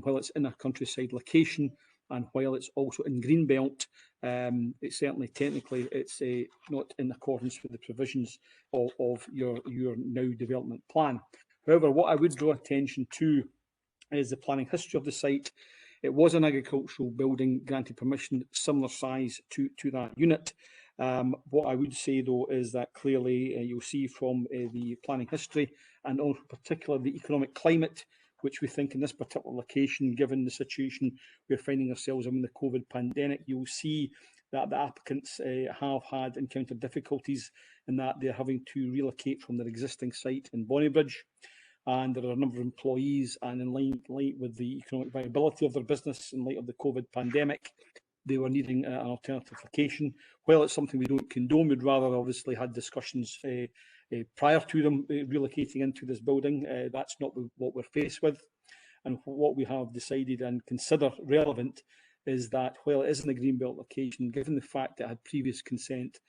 while it's in a countryside location and while it's also in Greenbelt. It's certainly technically it's not in accordance with the provisions of your now development plan. However, what I would draw attention to is the planning history of the site. It was an agricultural building granted permission, similar size to that unit. What I would say, though, is that clearly you'll see from the planning history, and also particularly the economic climate, which we think in this particular location, given the situation we're finding ourselves in the COVID pandemic, you'll see that the applicants have encountered difficulties in that they're having to relocate from their existing site in Bonnybridge. And there are a number of employees, and in light with the economic viability of their business in light of the COVID pandemic, they were needing an alternative location. While it's something we don't condone, we'd rather obviously had discussions prior to them relocating into this building. That's not what we're faced with. And what we have decided and consider relevant is that while it is in a Greenbelt location, given the fact that it had previous consent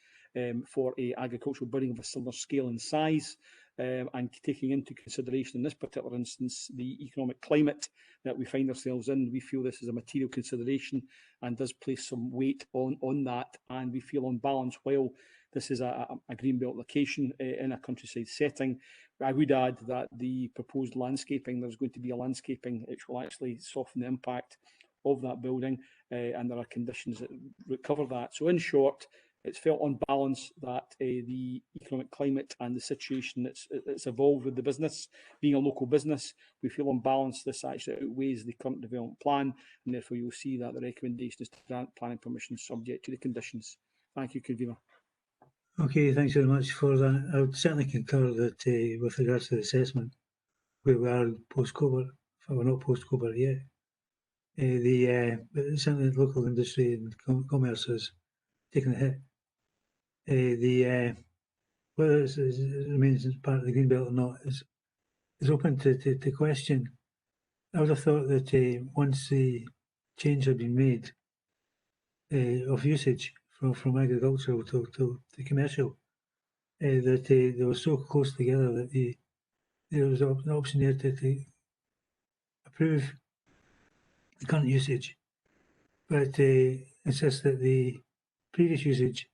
for an agricultural building of a similar scale and size, and taking into consideration in this particular instance the economic climate that we find ourselves in, we feel this is a material consideration and does place some weight on that. And we feel on balance, while this is a Greenbelt location in a countryside setting, I would add that the proposed landscaping, there's going to be a landscaping which will actually soften the impact of that building, and there are conditions that cover that. So in short, It's felt on balance that the economic climate and the situation that's evolved with the business, being a local business, we feel on balance this actually outweighs the current development plan, and therefore you'll see that the recommendation is to grant planning permission subject to the conditions. Thank you, Convener. Okay, thanks very much for that. I would certainly concur that with regards to the assessment, where we are post-COVID, if we're not post-COVID yet, but certainly the local industry and commerce has taken a hit. Whether it remains as part of the Greenbelt or not is open to question. I would have thought that once the change had been made of usage from agricultural to commercial, that they were so close together that there was an option there to approve the current usage, but insist that the previous usage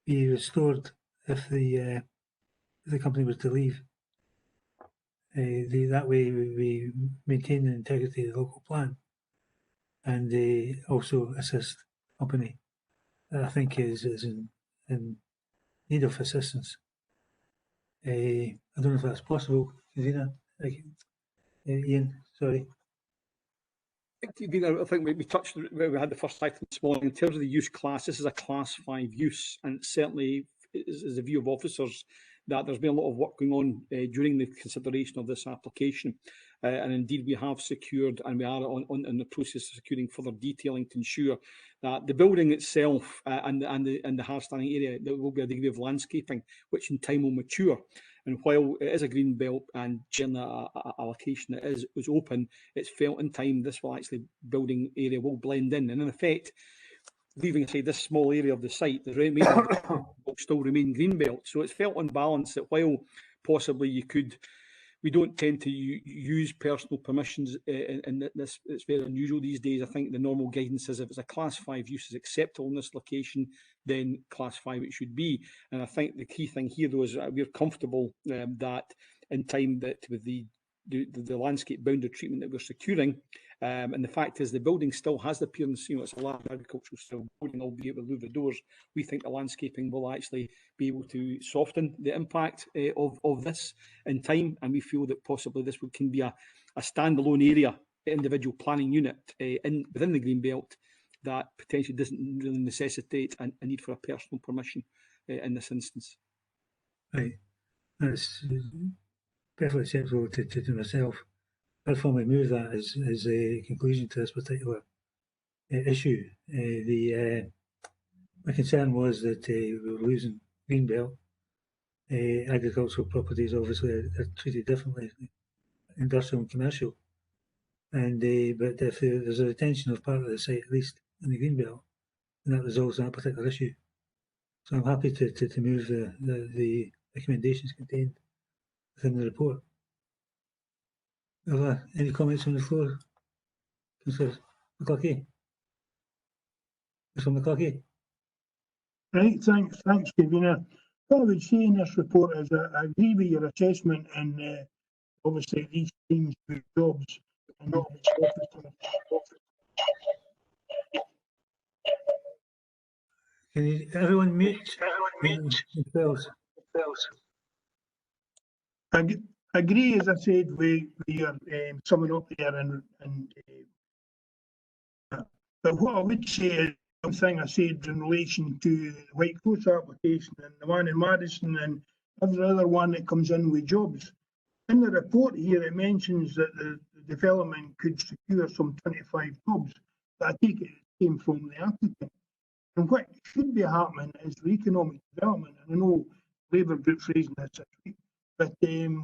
be restored if the company was to leave. That way we maintain the integrity of the local plan, and also assist the company that I think is in need of assistance. I don't know if that's possible, Convener. Ian, sorry. I think we touched where we had the first item this morning in terms of the use class. This is a class 5 use, and certainly is the view of officers that there's been a lot of work going on during the consideration of this application, and indeed we have secured, and we are in the process of securing further detailing to ensure that the building itself and the hard standing area, there will be a degree of landscaping which in time will mature. And while it is a green belt and general allocation that is open, it's felt in time this will actually building area will blend in, and in effect, leaving aside this small area of the site, the remaining will still remain green belt. So it's felt on balance that while possibly we don't tend to use personal permissions in this. It's very unusual these days. I think the normal guidance is if it's a class 5 use is acceptable in this location, then class 5 it should be. And I think the key thing here, though, is we're comfortable that in time that with the landscape boundary treatment that we're securing, and the fact is the building still has the appearance, it's a large agricultural style building, albeit with louver doors. We think the landscaping will actually be able to soften the impact of this in time, and we feel that possibly this can be a standalone area, individual planning unit within the green belt that potentially doesn't really necessitate a need for a personal permission in this instance. Right, that's perfectly acceptable to myself. I'd formally move that as a conclusion to this particular issue. My concern was that we were losing greenbelt. Agricultural properties obviously are treated differently, industrial and commercial. And but if there's a retention of part of the site, at least in the greenbelt, then that resolves that particular issue. So I'm happy to move the recommendations contained within the report. Any comments on the floor? Councillor McCluckie? Councillor McCluckie? Right, thanks, Convener. What I would say in this report is I agree with your assessment, and obviously these teams with jobs and not Can everyone mute? Themselves. I agree, as I said, with your summing up there, but what I would say is something I said in relation to the White Close application and the one in Madison and every other one that comes in with jobs. In the report here, it mentions that the development could secure some 25 jobs, but I take it came from the applicant. And what should be happening is for economic development, and I know Labour Group's raising this week, but the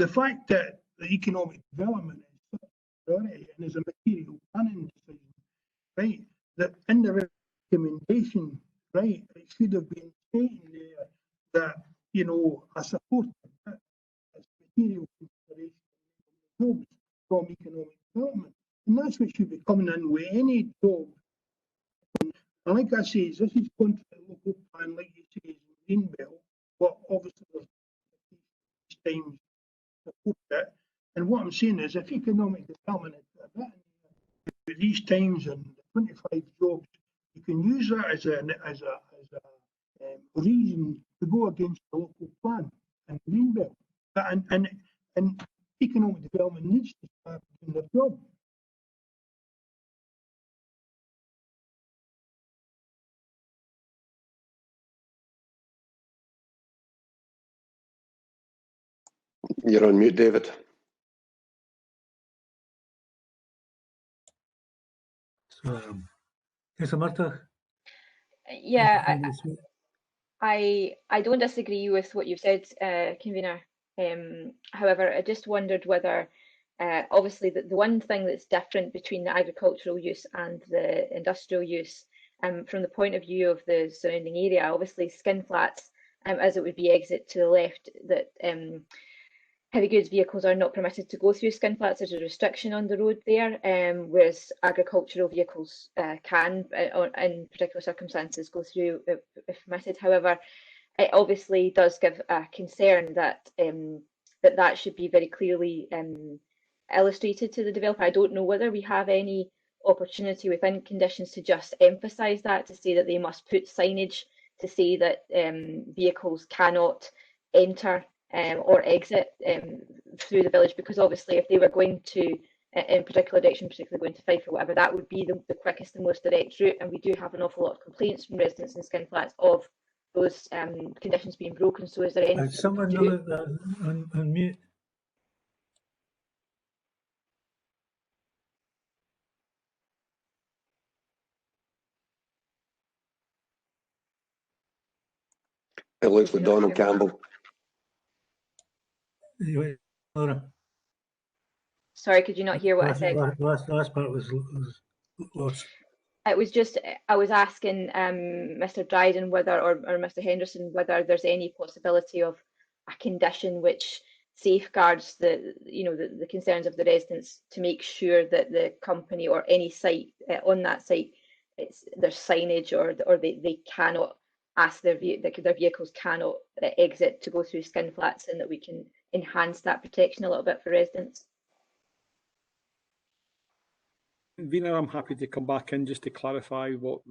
fact that the economic development is such a priority and is a material planning decision, right, that in the recommendation, right, it should have been saying there that, I support that as material consideration jobs from economic development. And that's what should be coming in with any job. And like I say, this is going to the local plan, like you say, is green belt, but obviously there's times support it. And what I'm saying is if economic development is a bit with these times and 25 jobs, you can use use that as a reason to go against the local plan and Greenbelt. And economic development needs to start doing their job. You're on mute, David. So, Councillor Murtagh? Yeah, I don't disagree with what you've said, convener. However, I just wondered whether, obviously, the one thing that's different between the agricultural use and the industrial use, from the point of view of the surrounding area, obviously skin flats, as it would be exit to the left, that heavy goods vehicles are not permitted to go through skin flats. There's a restriction on the road there, whereas agricultural vehicles can, in particular circumstances, go through if permitted. However, it obviously does give a concern that that should be very clearly illustrated to the developer. I don't know whether we have any opportunity within conditions to just emphasise that, to say that they must put signage to say that vehicles cannot enter or exit through the village, because obviously if they were going to in particular direction, particularly going to Fife or whatever, that would be the quickest and most direct route. And we do have an awful lot of complaints from residents in skin flats of those conditions being broken. So is there anything someone on mute? It looks like Donald Campbell. Laura? Sorry, could you not hear what I said? Last part was lost. It was just, I was asking Mr. Dryden whether, or Mr. Henderson, whether there's any possibility of a condition which safeguards the concerns of the residents, to make sure that the company or any site on that site, there's signage, or they cannot ask their vehicles cannot exit to go through skin flats, and that we can enhance that protection a little bit for residents. Vina, I'm happy to come back in just to clarify what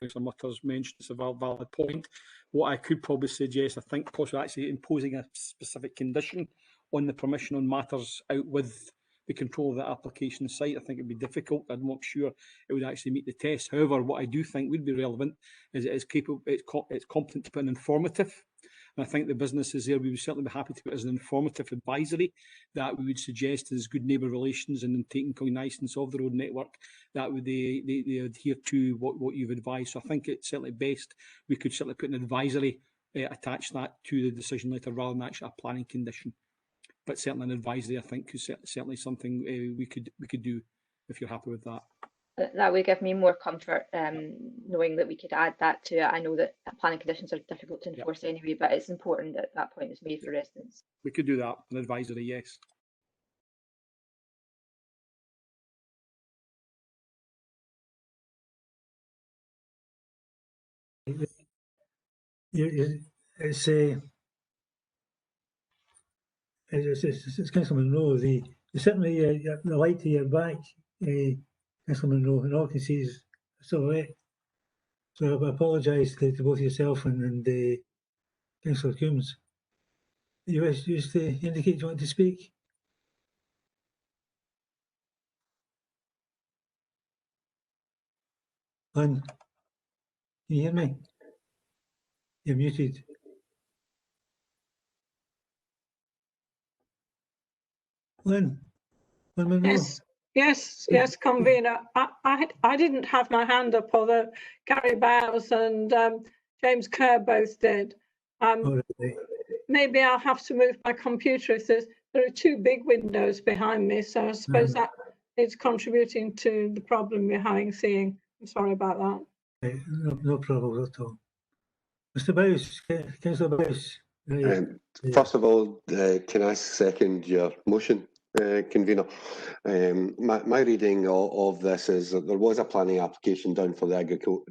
Councillor Murtagh's mentioned. It's a valid point. What I could probably suggest, I think, possibly actually imposing a specific condition on the permission on matters out with the control of the application site. I think it'd be difficult. I'm not sure it would actually meet the test. However, what I do think would be relevant is it is capable, it's competent to put an informative. And I think the businesses there, we would certainly be happy to put as an informative advisory that we would suggest as good neighbour relations and in taking cognizance of the road network, that would they adhere to what you've advised. So I think it's certainly best we could certainly put an advisory, attach that to the decision letter rather than actually a planning condition. But certainly an advisory, I think, is certainly something we could do if you're happy with that. That would give me more comfort, knowing that we could add that to it. I know that planning conditions are difficult to enforce anyway, but it's important that that point is made for residents. We could do that, an advisory, yes. It's Councillor Monroe. Certainly the light to your back, Councillor Monroe, and all I can see is a silhouette. So I apologise to both yourself and Councillor Coombs. You wish to indicate you want to speak? Lynn, can you hear me? You're muted. Lynn Monroe. Yes, convener. I didn't have my hand up, although Gary Bowes and James Kerr both did. Maybe I'll have to move my computer if there are two big windows behind me, so I suppose that is contributing to the problem we're seeing. I'm sorry about that. No problem at all. Mr. Bowes, Councillor Bowes. First of all, can I second your motion, convener? My reading of this is that there was a planning application done for the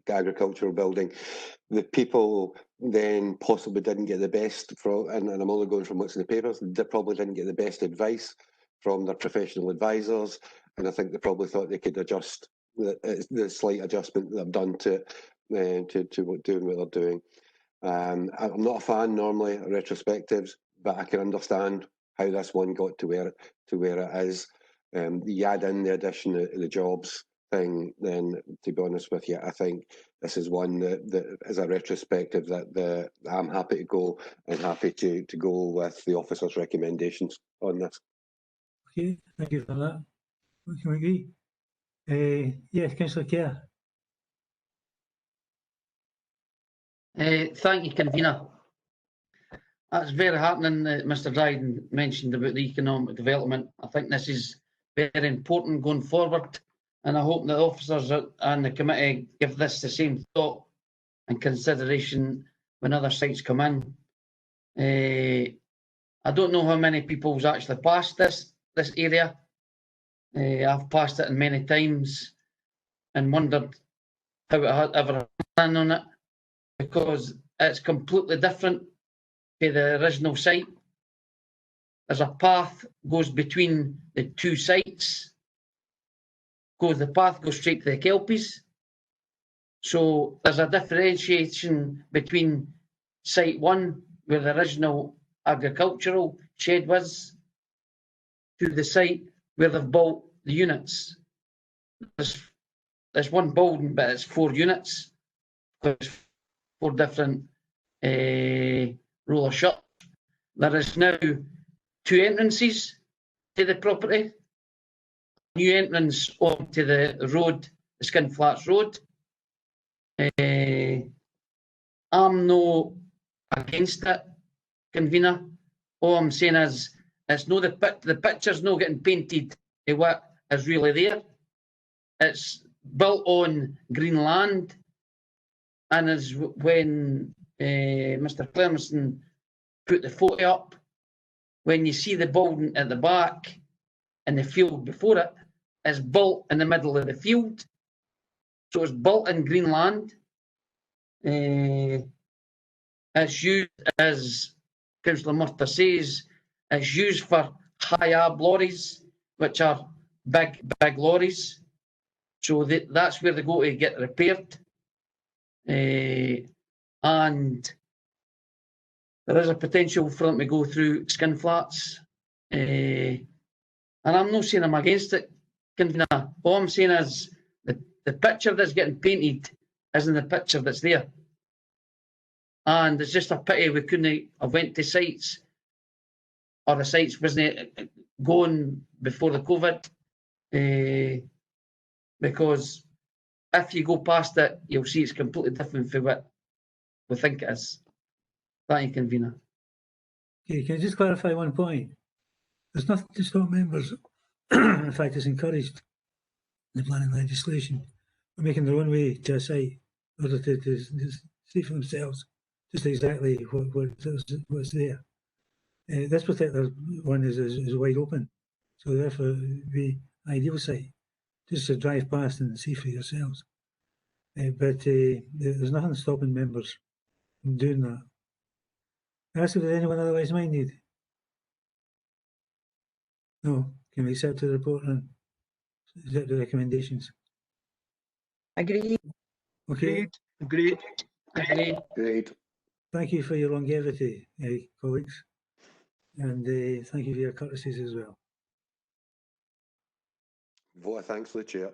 agricultural building. The people then possibly didn't get the best from, and I'm only going from what's in the papers, they probably didn't get the best advice from their professional advisors, and I think they probably thought they could adjust the slight adjustment that they've done to it to doing what they're doing. I'm not a fan normally of retrospectives, but I can understand how this one got to where it is. You add in the addition of the jobs thing, then to be honest with you, I think this is one that is a retrospective that I'm happy to go and happy to go with the officer's recommendations on this. Okay, thank you for that. We can agree. Yes, Councillor Kerr. Thank you, Convener. That's very heartening that Mr Dryden mentioned about the economic development. I think this is very important going forward, and I hope the officers and the committee give this the same thought and consideration when other sites come in. I don't know how many people's actually passed this area. I've passed it many times and wondered how it had ever been on it, because it's completely different to the original site. There's a path goes between the two sites. The path goes straight to the Kelpies. So there's a differentiation between site 1, where the original agricultural shed was, to the site where they've built the units. There's one building, but it's 4 units. There's 4 different roller shops. There is now 2 entrances to the property. New entrance onto the road, the Skinflats Road. I'm no against it, Convener. All I'm saying is it's no the picture's not getting painted to what is really there. It's built on green land, and as when Mr Clemerson put the photo up, when you see the building at the back and the field before it, it's built in the middle of the field. So it's built in green land. It's used, as Councillor Murtagh says, it's used for high-ab lorries, which are big lorries. So that's where they go to get repaired. And there is a potential for them to go through Skinflats. And I'm not saying I'm against it, Convener. All I'm saying is the picture that's getting painted isn't the picture that's there. And it's just a pity we couldn't have went to sites, or the sites wasn't going before the COVID. Because if you go past it, you'll see it's completely different from what we think it is. Thank you, Convener. Okay, can I just clarify one point? There's nothing to stop members, in fact it's encouraged in the planning legislation, from making their own way to a site in order to see for themselves just exactly what's there. This particular one is wide open, so therefore it would be an ideal site just to drive past and see for yourselves. But there's nothing stopping members from doing that. Ask if there's anyone otherwise minded. No, can we accept the report and accept the recommendations? Agree. Okay. Agreed. Great. Thank you for your longevity, colleagues, and thank you for your courtesies as well. Vote of thanks for the chair.